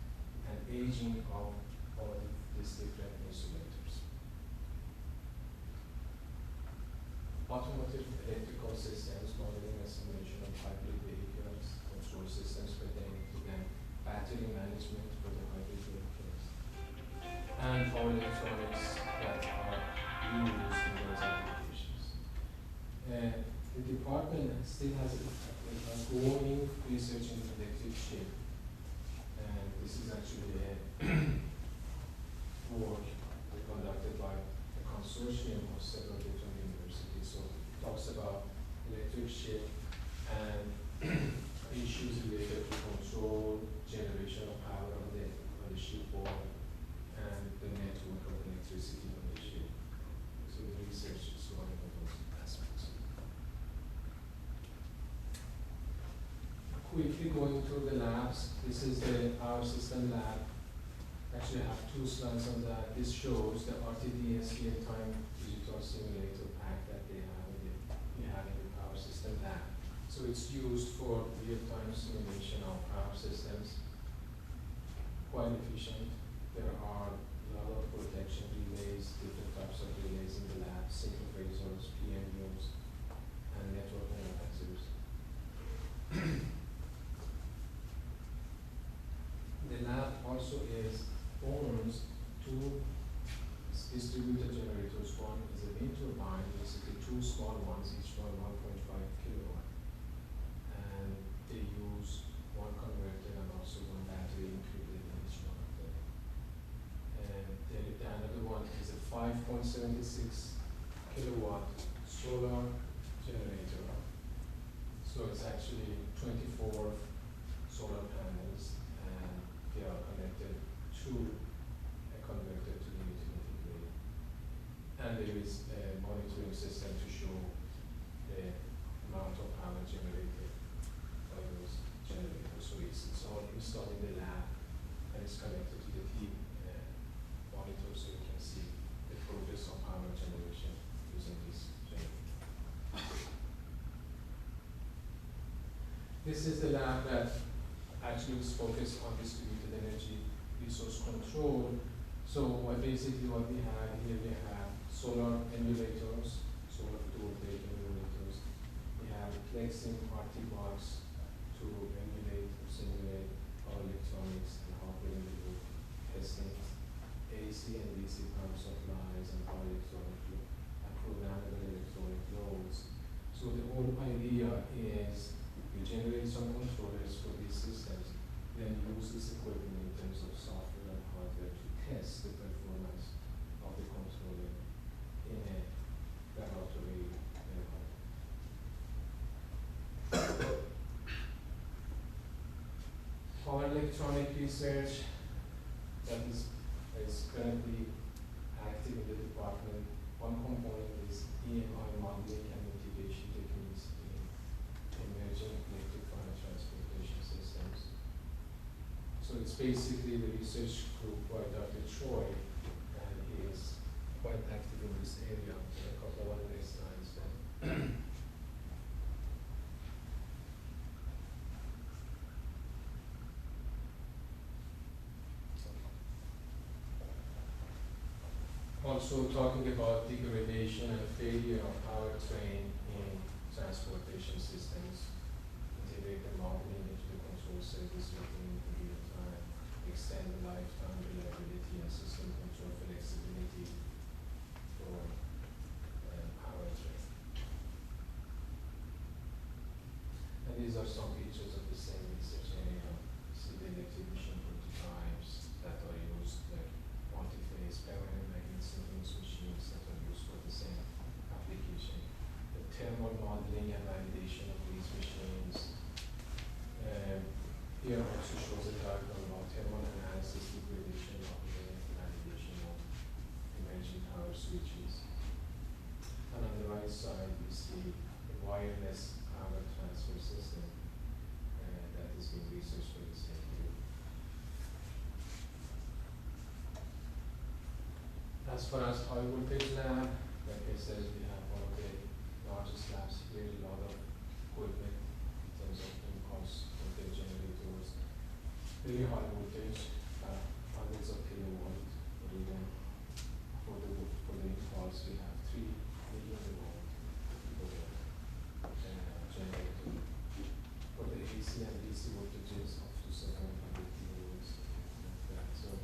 and aging of all these different insulators. Automotive electrical systems, modeling and simulation of hybrid vehicles, control systems pertaining to them, battery management for the hybrid vehicles, and power electronics that are used in those applications. The department still has a growing research in electric chip, and this is actually a work conducted by a consortium of several different universities. So it talks about electric chip and issues related to control, generation of power on the shipboard, and the network of electricity on the ship. So the research is going on those aspects. Quickly going through the labs. This is the power system lab. Actually, I have 2 slides on that. This shows the RTDS real-time digital simulator pack that we have in the power system lab. So it's used for real-time simulation of power systems. Quite efficient. There are a lot of protection relays, different types of relays in the lab, synchrophasors, PMUs, and network analyzers. The lab also owns 2 distributed generators. One is a wind turbine, basically 2 small ones, each one 1.5 kilowatt. And they use 1 converter and also 1 battery included in each one of them. And the another one is a 5.76 kilowatt solar generator. So it's actually 24 solar panels, and they are connected to a converter to the utility grid. And there is a monitoring system to show the amount of power generated by those generators. So it's all installed in the lab, and it's connected to the T monitor, so you can see the progress of power generation using this generator. This is the lab that actually is focused on distributed energy resource control. So basically what we have here, we have solar emulators, solar photovoltaic emulators. We have Plexing RT box to emulate or simulate power electronics and hardware in the loop testing, AC and DC power supplies and power electronic and programmable electronic loads. So the whole idea is you generate some controllers for these systems, then use this equipment in terms of software and hardware to test the performance of the controller in a laboratory environment. Power electronic research that is currently active in the department. One component is EMI modeling and mitigation techniques in emerging electrified transportation systems. So it's basically the research group by Dr. Troy, and he is quite active in this area. There are a couple of other slides there. Also talking about degradation and failure of powertrain in transportation systems, integrate the modeling into the control service within real time, extend the lifetime reliability and system control flexibility for powertrain. And these are some features of the same research area. See the electric machine prototypes that are used, like multi-phase power and magnet synchronous machines that are used for the same application. The thermal modeling and validation of these machines. Here also shows a diagram about thermal analysis, degradation, modeling, and validation of emerging power switches. And on the right side, you see a wireless power transfer system that is being researched for the same group. As far as high voltage lab, like I said, we have one of the largest labs here, a lot of equipment in terms of impulse voltage generators, very high voltage, hundreds of kilowatt, or even for the impulse, we have 3 million volt generator. For the AC and DC voltages up to 700 kilowatts. Like that. So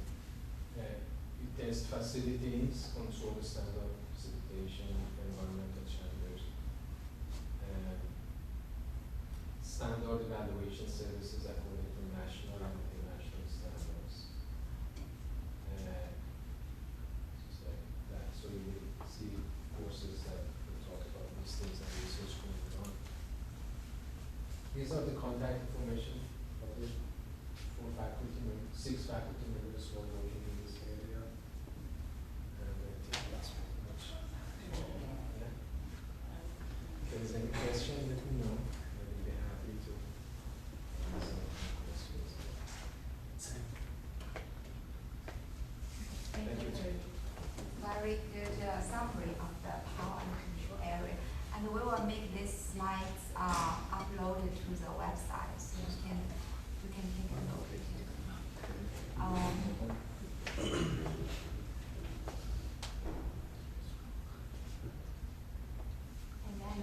it test facilities, control standard precipitation, environmental chambers, standard evaluation services according to national and international standards. Just like that. So you will see courses that will talk about these things and research going on. These are the contact information of the 6 faculty members who are working in this area. And I think that's pretty much, yeah. If there's any question, let me know. I will be happy to answer any questions. Thank you. Very good summary of the power and control area. And we will make these slides uploaded to the website so you can take a look. And then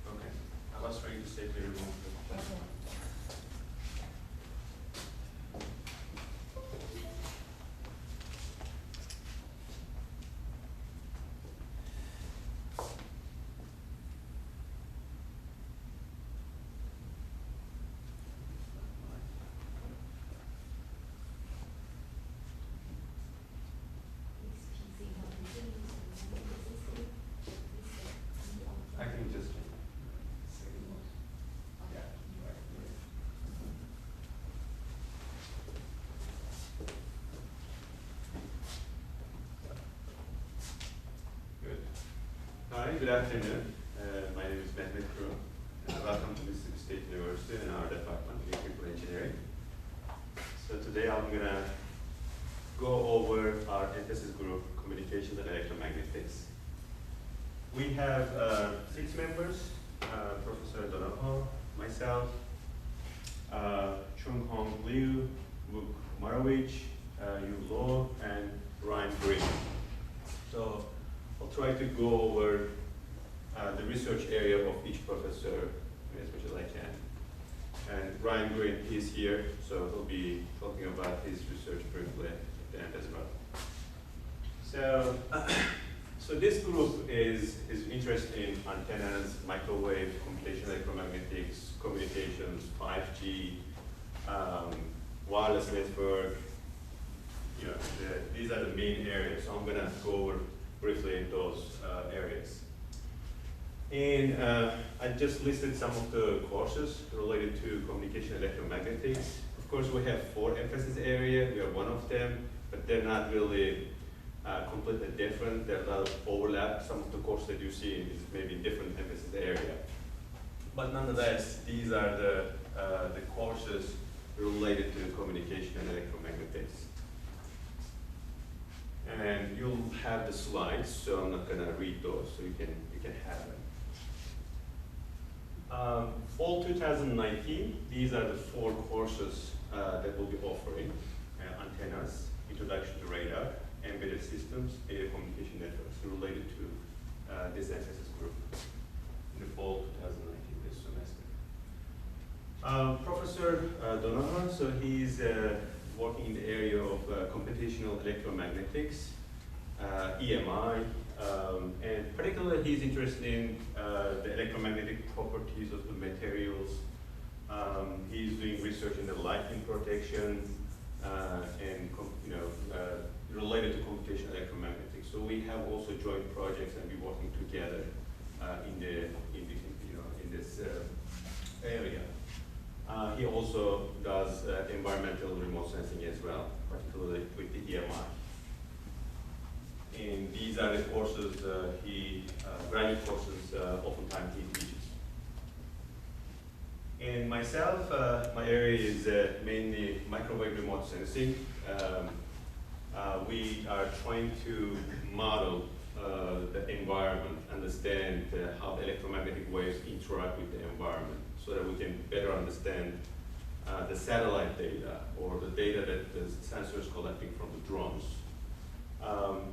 Okay, I was trying to safely remove the I can just second one. Yeah, right. Good. Hi, good afternoon. My name is Mehmet Kuru. Welcome to Mississippi State University and our department of electrical engineering. So today I'm gonna go over our emphasis group, communications and electromagnetics. We have 6 members, Professor Donoho, myself, Chung Hong Liu, Vuk Marovich, Yu Lo, and Ryan Green. So I'll try to go over the research area of each professor as much as I can. And Ryan Green is here, so he'll be talking about his research briefly at the end as well. So this group is interested in antennas, microwave, computation, electromagnetics, communications, 5G, wireless network. You know, these are the main areas. So I'm gonna go over briefly those areas. And I just listed some of the courses related to communication electromagnetics. Of course, we have 4 emphasis areas. We are one of them, but they're not really completely different. There's a lot of overlap. Some of the courses that you see is maybe different emphasis area. But nonetheless, these are the courses related to communication and electromagnetics. And you'll have the slides, so I'm not gonna read those, so you can have them. Fall 2019, these are the 4 courses that we'll be offering. Antennas, introduction to radar, embedded systems, air communication networks related to this emphasis group in the fall 2019, this semester. Professor Donoho, so he's working in the area of computational electromagnetics, EMI, and particularly he's interested in the electromagnetic properties of the materials. He's doing research in the lightning protection and related to computational electromagnetics. So we have also joint projects and we're working together in this area. He also does environmental remote sensing as well, particularly with the EMI. And these are the courses graduate courses oftentimes he teaches. And myself, my area is mainly microwave remote sensing. We are trying to model the environment, understand how the electromagnetic waves interact with the environment so that we can better understand the satellite data or the data that the sensor is collecting from the drones.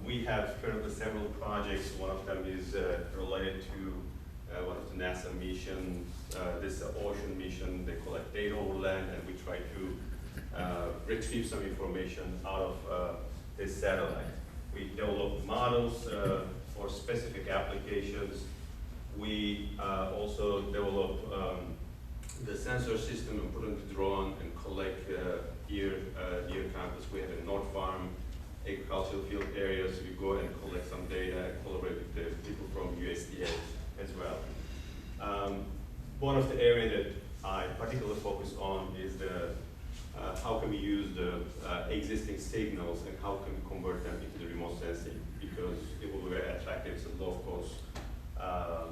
We have currently several projects. One of them is related to one of the NASA missions. This ocean mission, they collect data over land, and we try to retrieve some information out of this satellite. We develop models for specific applications. We also develop the sensor system and put in the drone and collect deer campus. We have a North Farm agricultural field areas. We go and collect some data and collaborate with the people from USDA as well. One of the areas that I particularly focus on is the how can we use the existing signals and how can we convert them into the remote sensing, because it will be very attractive. It's a low cost,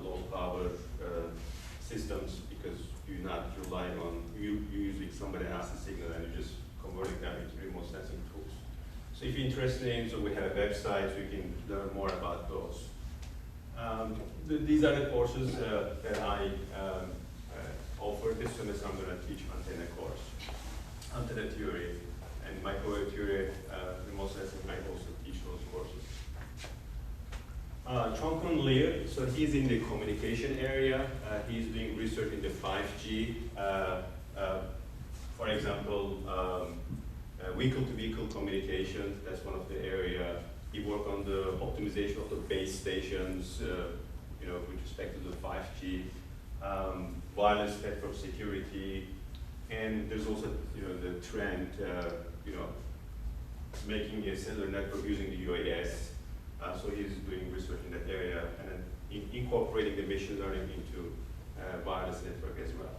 low power systems, because you're not relying on you using somebody else's signal and you're just converting them into remote sensing tools. So if you're interested in, so we have a website, so you can learn more about those. These are the courses that I offer. This semester I'm going to teach antenna course, antenna theory, and microwave theory, remote sensing. I also teach those courses. Chongkun Lear, so he's in the communication area. He's doing research in the 5G. For example, vehicle-to-vehicle communication, that's one of the area. He worked on the optimization of the base stations, with respect to the 5G, wireless network security, and there's also, the trend, making a cellular network using the UAS. So he's doing research in that area and then incorporating the machine learning into wireless network as well.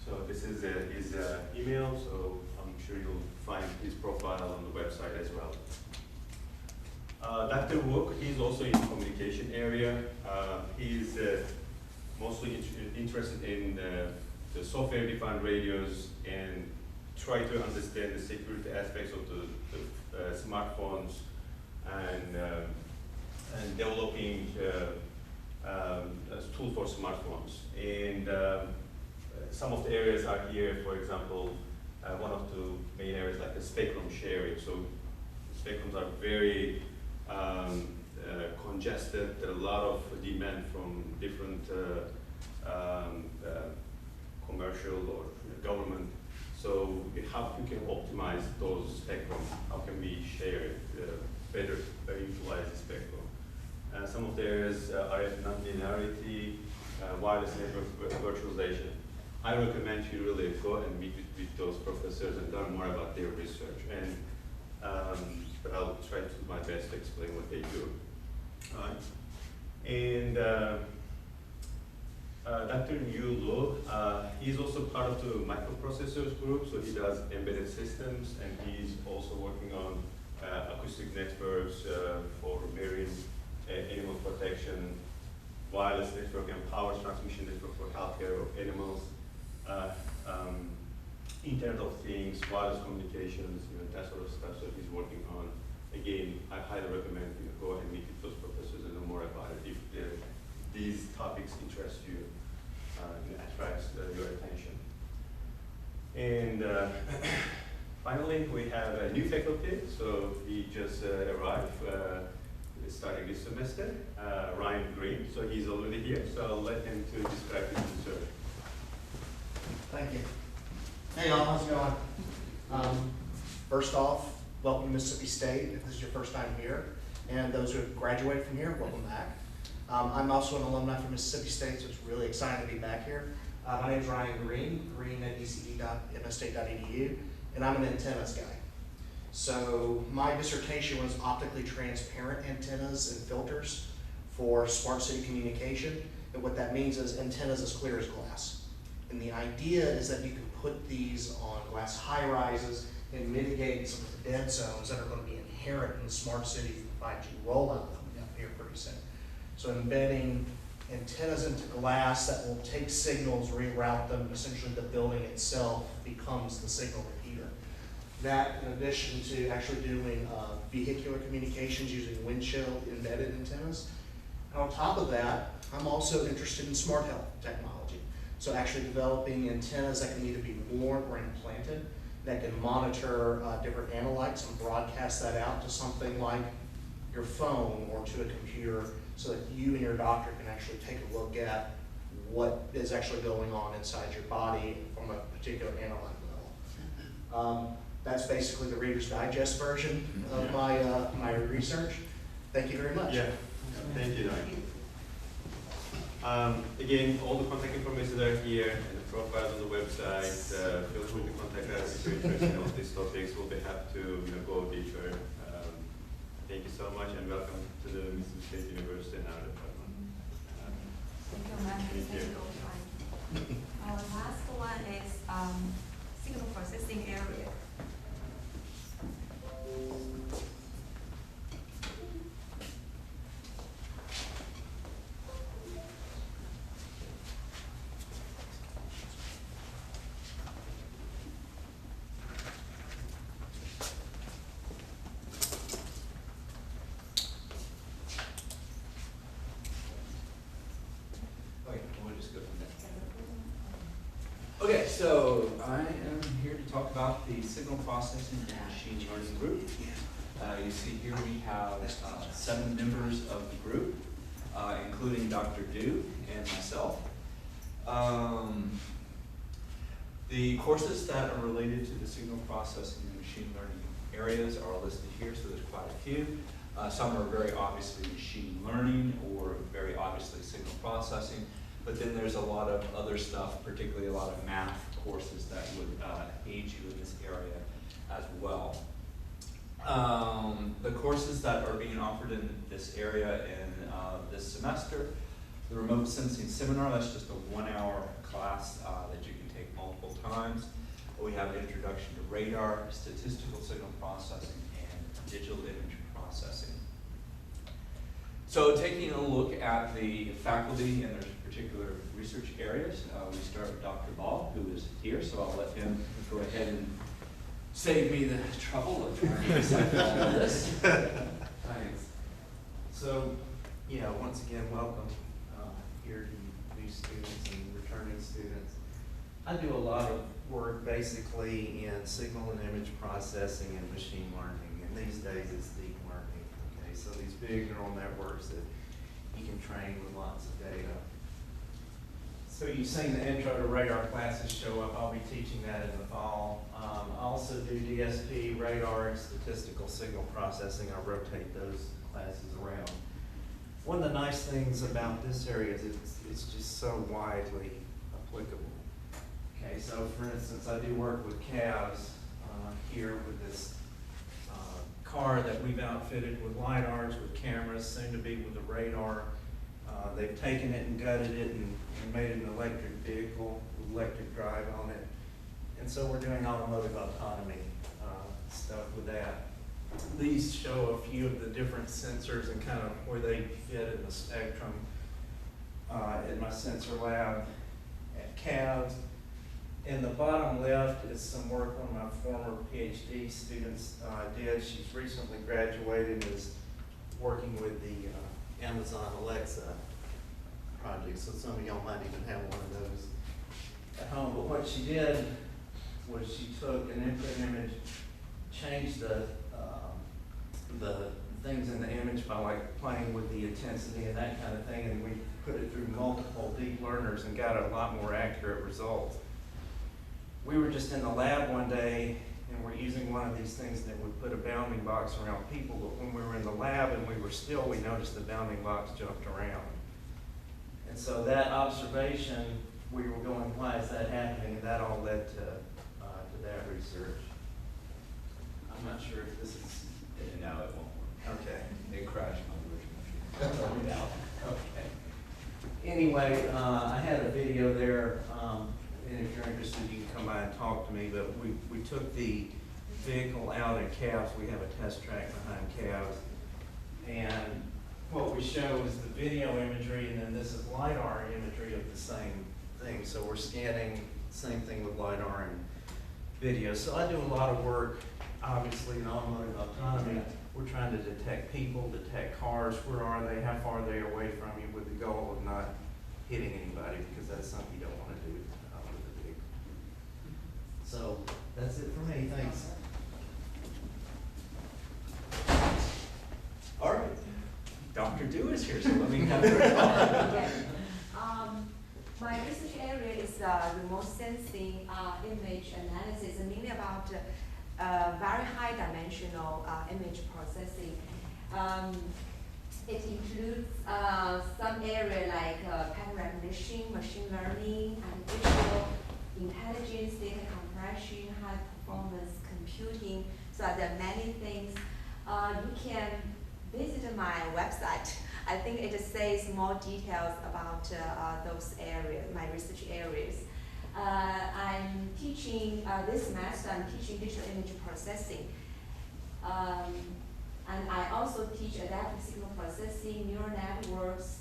So this is his email, so I'm sure you'll find his profile on the website as well. Dr. Wook, he's also in the communication area. He's mostly interested in the software-defined radios and try to understand the security aspects of the smartphones and developing a tool for smartphones. And some of the areas are here, for example, one of the main areas like the spectrum sharing. So spectrums are very congested. There are a lot of demand from different commercial or government. So how we can optimize those spectrum? How can we share it better utilize the spectrum? Some of the areas are non-linearity, wireless network virtualization. I recommend you really go and meet with those professors and learn more about their research. And but I'll try to do my best to explain what they do. All right. And Dr. Yu Lu, he's also part of the microprocessors group, so he does embedded systems, and he's also working on acoustic networks for marine animal protection, wireless network and power transmission network for healthcare of animals, Internet of Things, wireless communications, that sort of stuff. So he's working on. Again, I highly recommend you go and meet with those professors and know more about it if these topics interest you and attracts your attention. And finally, we have a new faculty. So he just arrived starting this semester, Ryan Green. So he's already here. So I'll let him to describe his research. Thank you. Hey y'all, how's it going? First off, welcome to Mississippi State if this is your first time here. And those who have graduated from here, welcome back. I'm also an alumni from Mississippi State, so it's really exciting to be back here. My name is Ryan Green at ece.mstate.edu, and I'm an antennas guy. So my dissertation was optically transparent antennas and filters for smart city communication. And what that means is antennas as clear as glass. And the idea is that you can put these on glass high-rises and mitigate some of the dead zones that are going to be inherent in the smart city 5G rollout coming up here pretty soon. So embedding antennas into glass that will take signals, reroute them, and essentially the building itself becomes the signal repeater. That, in addition to actually doing vehicular communications using windshield embedded antennas. And on top of that, I'm also interested in smart health technology. So actually developing antennas that can either be worn or implanted that can monitor different analytes and broadcast that out to something like your phone or to a computer so that you and your doctor can actually take a look at what is actually going on inside your body from a particular analyte level. That's basically the Reader's Digest version of my research. Thank you very much. Yeah, thank you, Doc. Again, all the contact information are here and the profiles on the website. Feel free to contact us if you're interested in all these topics. We'll be happy to go deeper. Thank you so much and welcome to the Mississippi State University and our department. Thank you, ma'am. Thank you. Our last one is signal processing area. Okay, so I am here to talk about the signal processing and machine learning group. You see here we have 7 members of the group, including Dr. Du and myself. The courses that are related to the signal processing and machine learning areas are listed here, so there's quite a few. Some are very obviously machine learning or very obviously signal processing. But then there's a lot of other stuff, particularly a lot of math courses that would aid you in this area as well. The courses that are being offered in this area in this semester, the remote sensing seminar, that's just a 1-hour class that you can take multiple times. We have introduction to radar, statistical signal processing, and digital image processing. So taking a look at the faculty and their particular research areas, we start with Dr. Ball, who is here, so I'll let him go ahead and save me the trouble of trying to decipher all of this. Thanks. So, yeah, once again, welcome here to new students and returning students. I do a lot of work basically in signal and image processing and machine learning, and these days it's deep learning. Okay, so these big neural networks that you can train with lots of data. So you've seen the intro to radar classes show up. I'll be teaching that in the fall. I also do DSP, radar, and statistical signal processing. I rotate those classes around. One of the nice things about this area is it's just so widely applicable. Okay, so for instance, I do work with calves here with this car that we've outfitted with LiDARs, with cameras, soon to be with the radar. They've taken it and gutted it and made it an electric vehicle with electric drive on it. And so we're doing automotive autonomy stuff with that. These show a few of the different sensors and kind of where they fit in the spectrum in my sensor lab at calves. In the bottom left is some work one of my former PhD students did. She's recently graduated and is working with the Amazon Alexa project, so some of y'all might even have one of those at home. But what she did was she took an input image, changed the things in the image by like playing with the intensity and that kind of thing, and we put it through multiple deep learners and got a lot more accurate results. We were just in the lab one day and we're using one of these things that would put a bounding box around people, but when we were in the lab and we were still, we noticed the bounding box jumped around. And so that observation, we were going, why is that happening? And that all led to that research. I'm not sure if this is... No, it won't work. Okay. It crashed my virtual machine. Okay. Anyway, I had a video there, and if you're interested, you can come by and talk to me, but we took the vehicle out at calves. We have a test track behind calves. And what we show is the video imagery, and then this is LiDAR imagery of the same thing. So we're scanning, same thing with LiDAR and video. So I do a lot of work, obviously, in automotive autonomy. We're trying to detect people, detect cars. Where are they? How far are they away from you, with the goal of not hitting anybody, because that's something you don't want to do with a vehicle. So that's it for me. Thanks. All right, Dr. Du is here, so let me have her talk. Okay. My research area is remote sensing image analysis, mainly about very high dimensional image processing. It includes some area like pattern recognition, machine learning, artificial intelligence, data compression, high performance computing. So there are many things. You can visit my website. I think it says more details about those areas, my research areas. I'm teaching this semester. I'm teaching digital image processing. And I also teach adaptive signal processing, neural networks.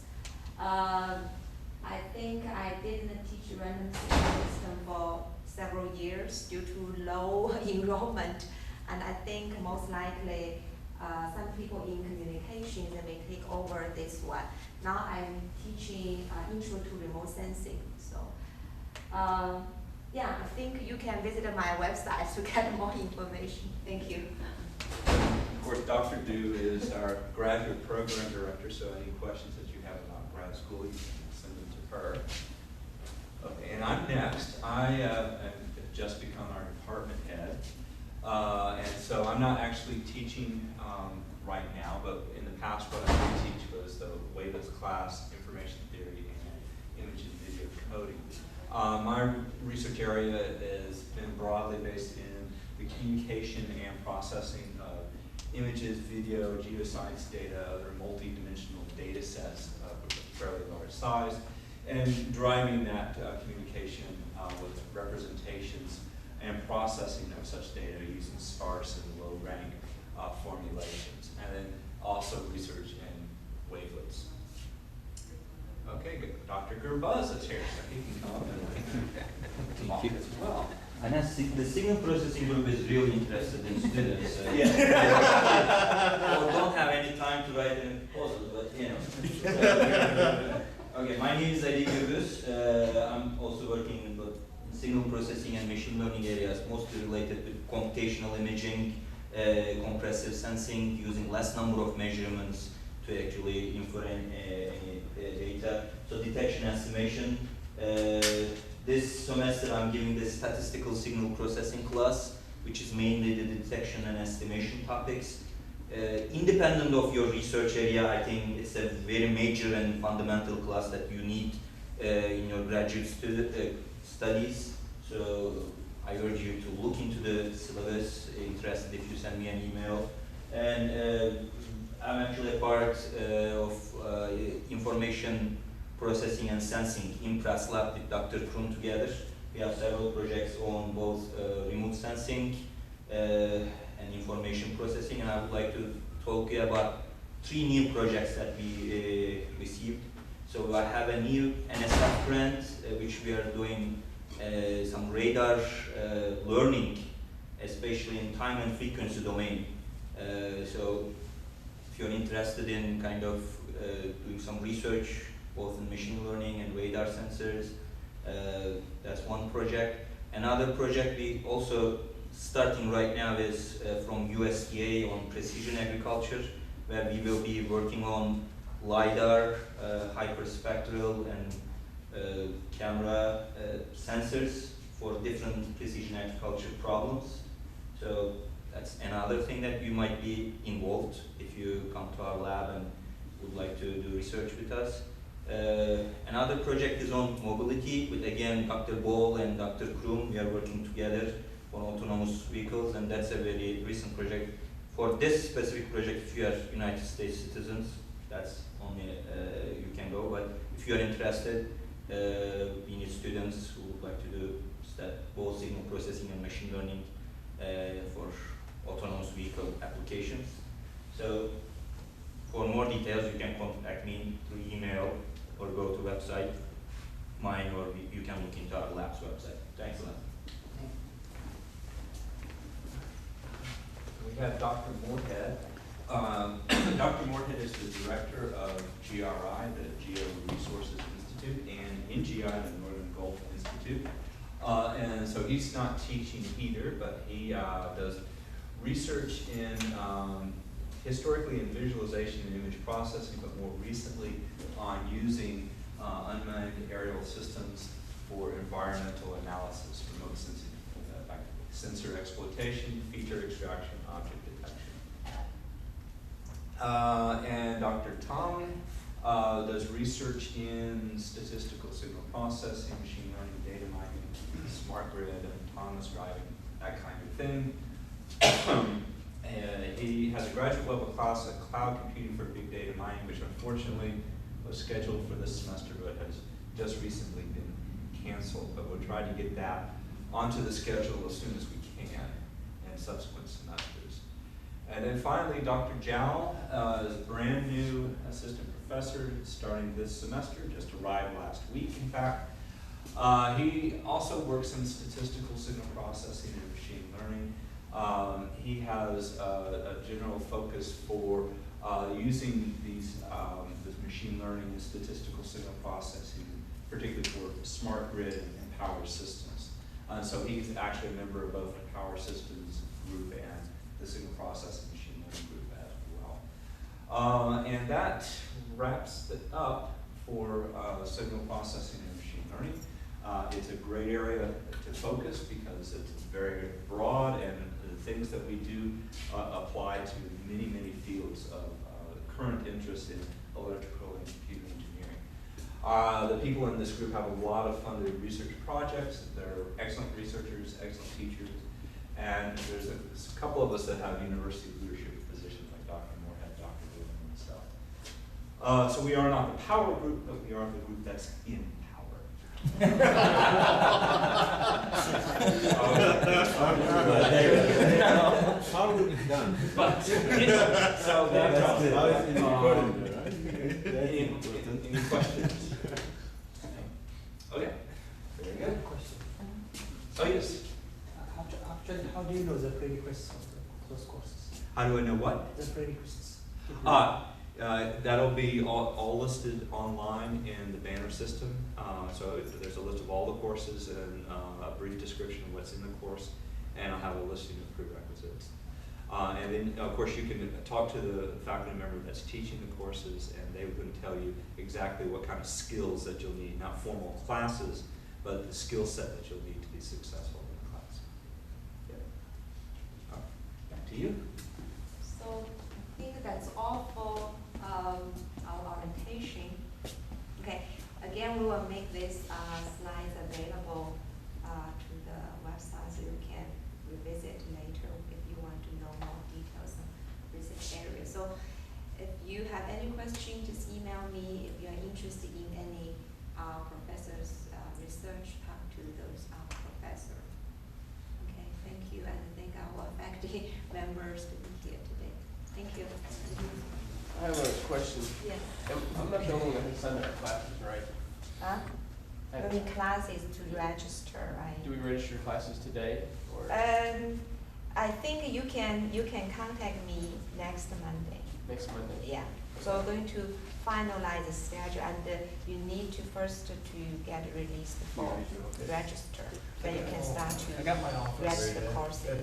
I think I didn't teach random signal system for several years due to low enrollment. And I think most likely some people in communications may take over this one. Now I'm teaching intro to remote sensing. So yeah, I think you can visit my website to get more information. Thank you. Of course, Dr. Du is our graduate program director, so any questions that you have about grad school, you can send them to her. Okay, and I'm next. I have just become our department head. And so I'm not actually teaching right now, but in the past what I did teach was the waveless class, information theory, and image and video coding. My research area has been broadly based in the communication and processing of images, video, geoscience data, other multi-dimensional data sets of a fairly large size, and driving that communication with representations and processing of such data using sparse and low rank formulations, and then also research in wavelets. Okay, good. Dr. Gerbuz is here, so he can come up and talk as well. And the signal processing group is really interested in students. Or don't have any time to write a proposal, but you know. Okay, my name is Ali Gürbüz. I'm also working in both signal processing and machine learning areas, mostly related with computational imaging, compressive sensing, using less number of measurements to actually infer any data. So detection estimation. This semester I'm giving the statistical signal processing class, which is mainly the detection and estimation topics. Independent of your research area, I think it's a very major and fundamental class that you need in your graduate studies. So I urge you to look into the syllabus, interested if you send me an email. And I'm actually a part of information processing and sensing in Press Lab with Dr. Krum together. We have several projects on both remote sensing and information processing, and I would like to talk to you about 3 new projects that we received. So I have a new NSF grant, which we are doing some radar learning, especially in time and frequency domain. So if you're interested in kind of doing some research, both in machine learning and radar sensors, that's one project. Another project we also starting right now is from USDA on precision agriculture, where we will be working on LiDAR, hyperspectral, and camera sensors for different precision agriculture problems. So that's another thing that you might be involved if you come to our lab and would like to do research with us. Another project is on mobility with, again, Dr. Ball and Dr. Krum. We are working together on autonomous vehicles, and that's a very recent project. For this specific project, if you are United States citizens, that's only you can go, but if you are interested, we need students who would like to do both signal processing and machine learning for autonomous vehicle applications. So for more details, you can contact me through email or go to website, mine, or you can look into our lab's website. Thanks a lot. We have Dr. Moorhead. Dr. Moorhead is the director of GRI, the Geo Resources Institute. Institute and NGI, the Northern Gulf Institute. And so he's not teaching either, but he does research in historically in visualization and image processing, but more recently on using unmanned aerial systems for environmental analysis, remote sensing, sensor exploitation, feature extraction, object detection. And Dr. Tong does research in statistical signal processing, machine learning, data mining, smart grid, autonomous driving, that kind of thing. And he has a graduate level class at cloud computing for big data mining, which unfortunately was scheduled for this semester, but has just recently been canceled. But we'll try to get that onto the schedule as soon as we can in subsequent semesters. And then finally, Dr. Zhao is a brand new assistant professor starting this semester, just arrived last week, in fact. He also works in statistical signal processing and machine learning. He has a general focus for using these this machine learning and statistical signal processing, particularly for smart grid and power systems. So he's actually a member of both the power systems group and the signal processing machine learning group as well. And that wraps it up for signal processing and machine learning. It's a great area to focus because it's very broad, and the things that we do apply to many, many fields of current interest in electrical and computer engineering. The people in this group have a lot of funded research projects. They're excellent researchers, excellent teachers, and there's a couple of us that have university leadership positions like Dr. Moorhead, Dr. Wood, and myself. So we are not the power group, but we are the group that's in power. How would it be done? But, so that's it. How is it recorded? Any questions? Okay. Very good. Question. Oh, yes. Actually, how do you know the prerequisites of those courses? How do I know what? The prerequisites. That'll be all listed online in the banner system. So there's a list of all the courses and a brief description of what's in the course, and I'll have a listing of prerequisites. And then, of course, you can talk to the faculty member that's teaching the courses, and they can tell you exactly what kind of skills that you'll need, not formal classes, but the skill set that you'll need to be successful in the class. Yeah. Back to you. So I think that's all for our orientation. Okay, again, we will make these slides available to the website so you can revisit later if you want to know more details on research areas. So if you have any question, just email me. If you are interested in any professor's research, talk to those professors. Okay, thank you, and thank our faculty members to be here today. Thank you. I have a question. Yes. I'm not the only one who signed up for classes, right? Huh? I mean, classes to register, right? Do we register classes today, or? I think you can contact me next Monday. Next Monday? Yeah. So we're going to finalize the schedule, and you need to first to get released for register. Then you can start to I got my office. register courses.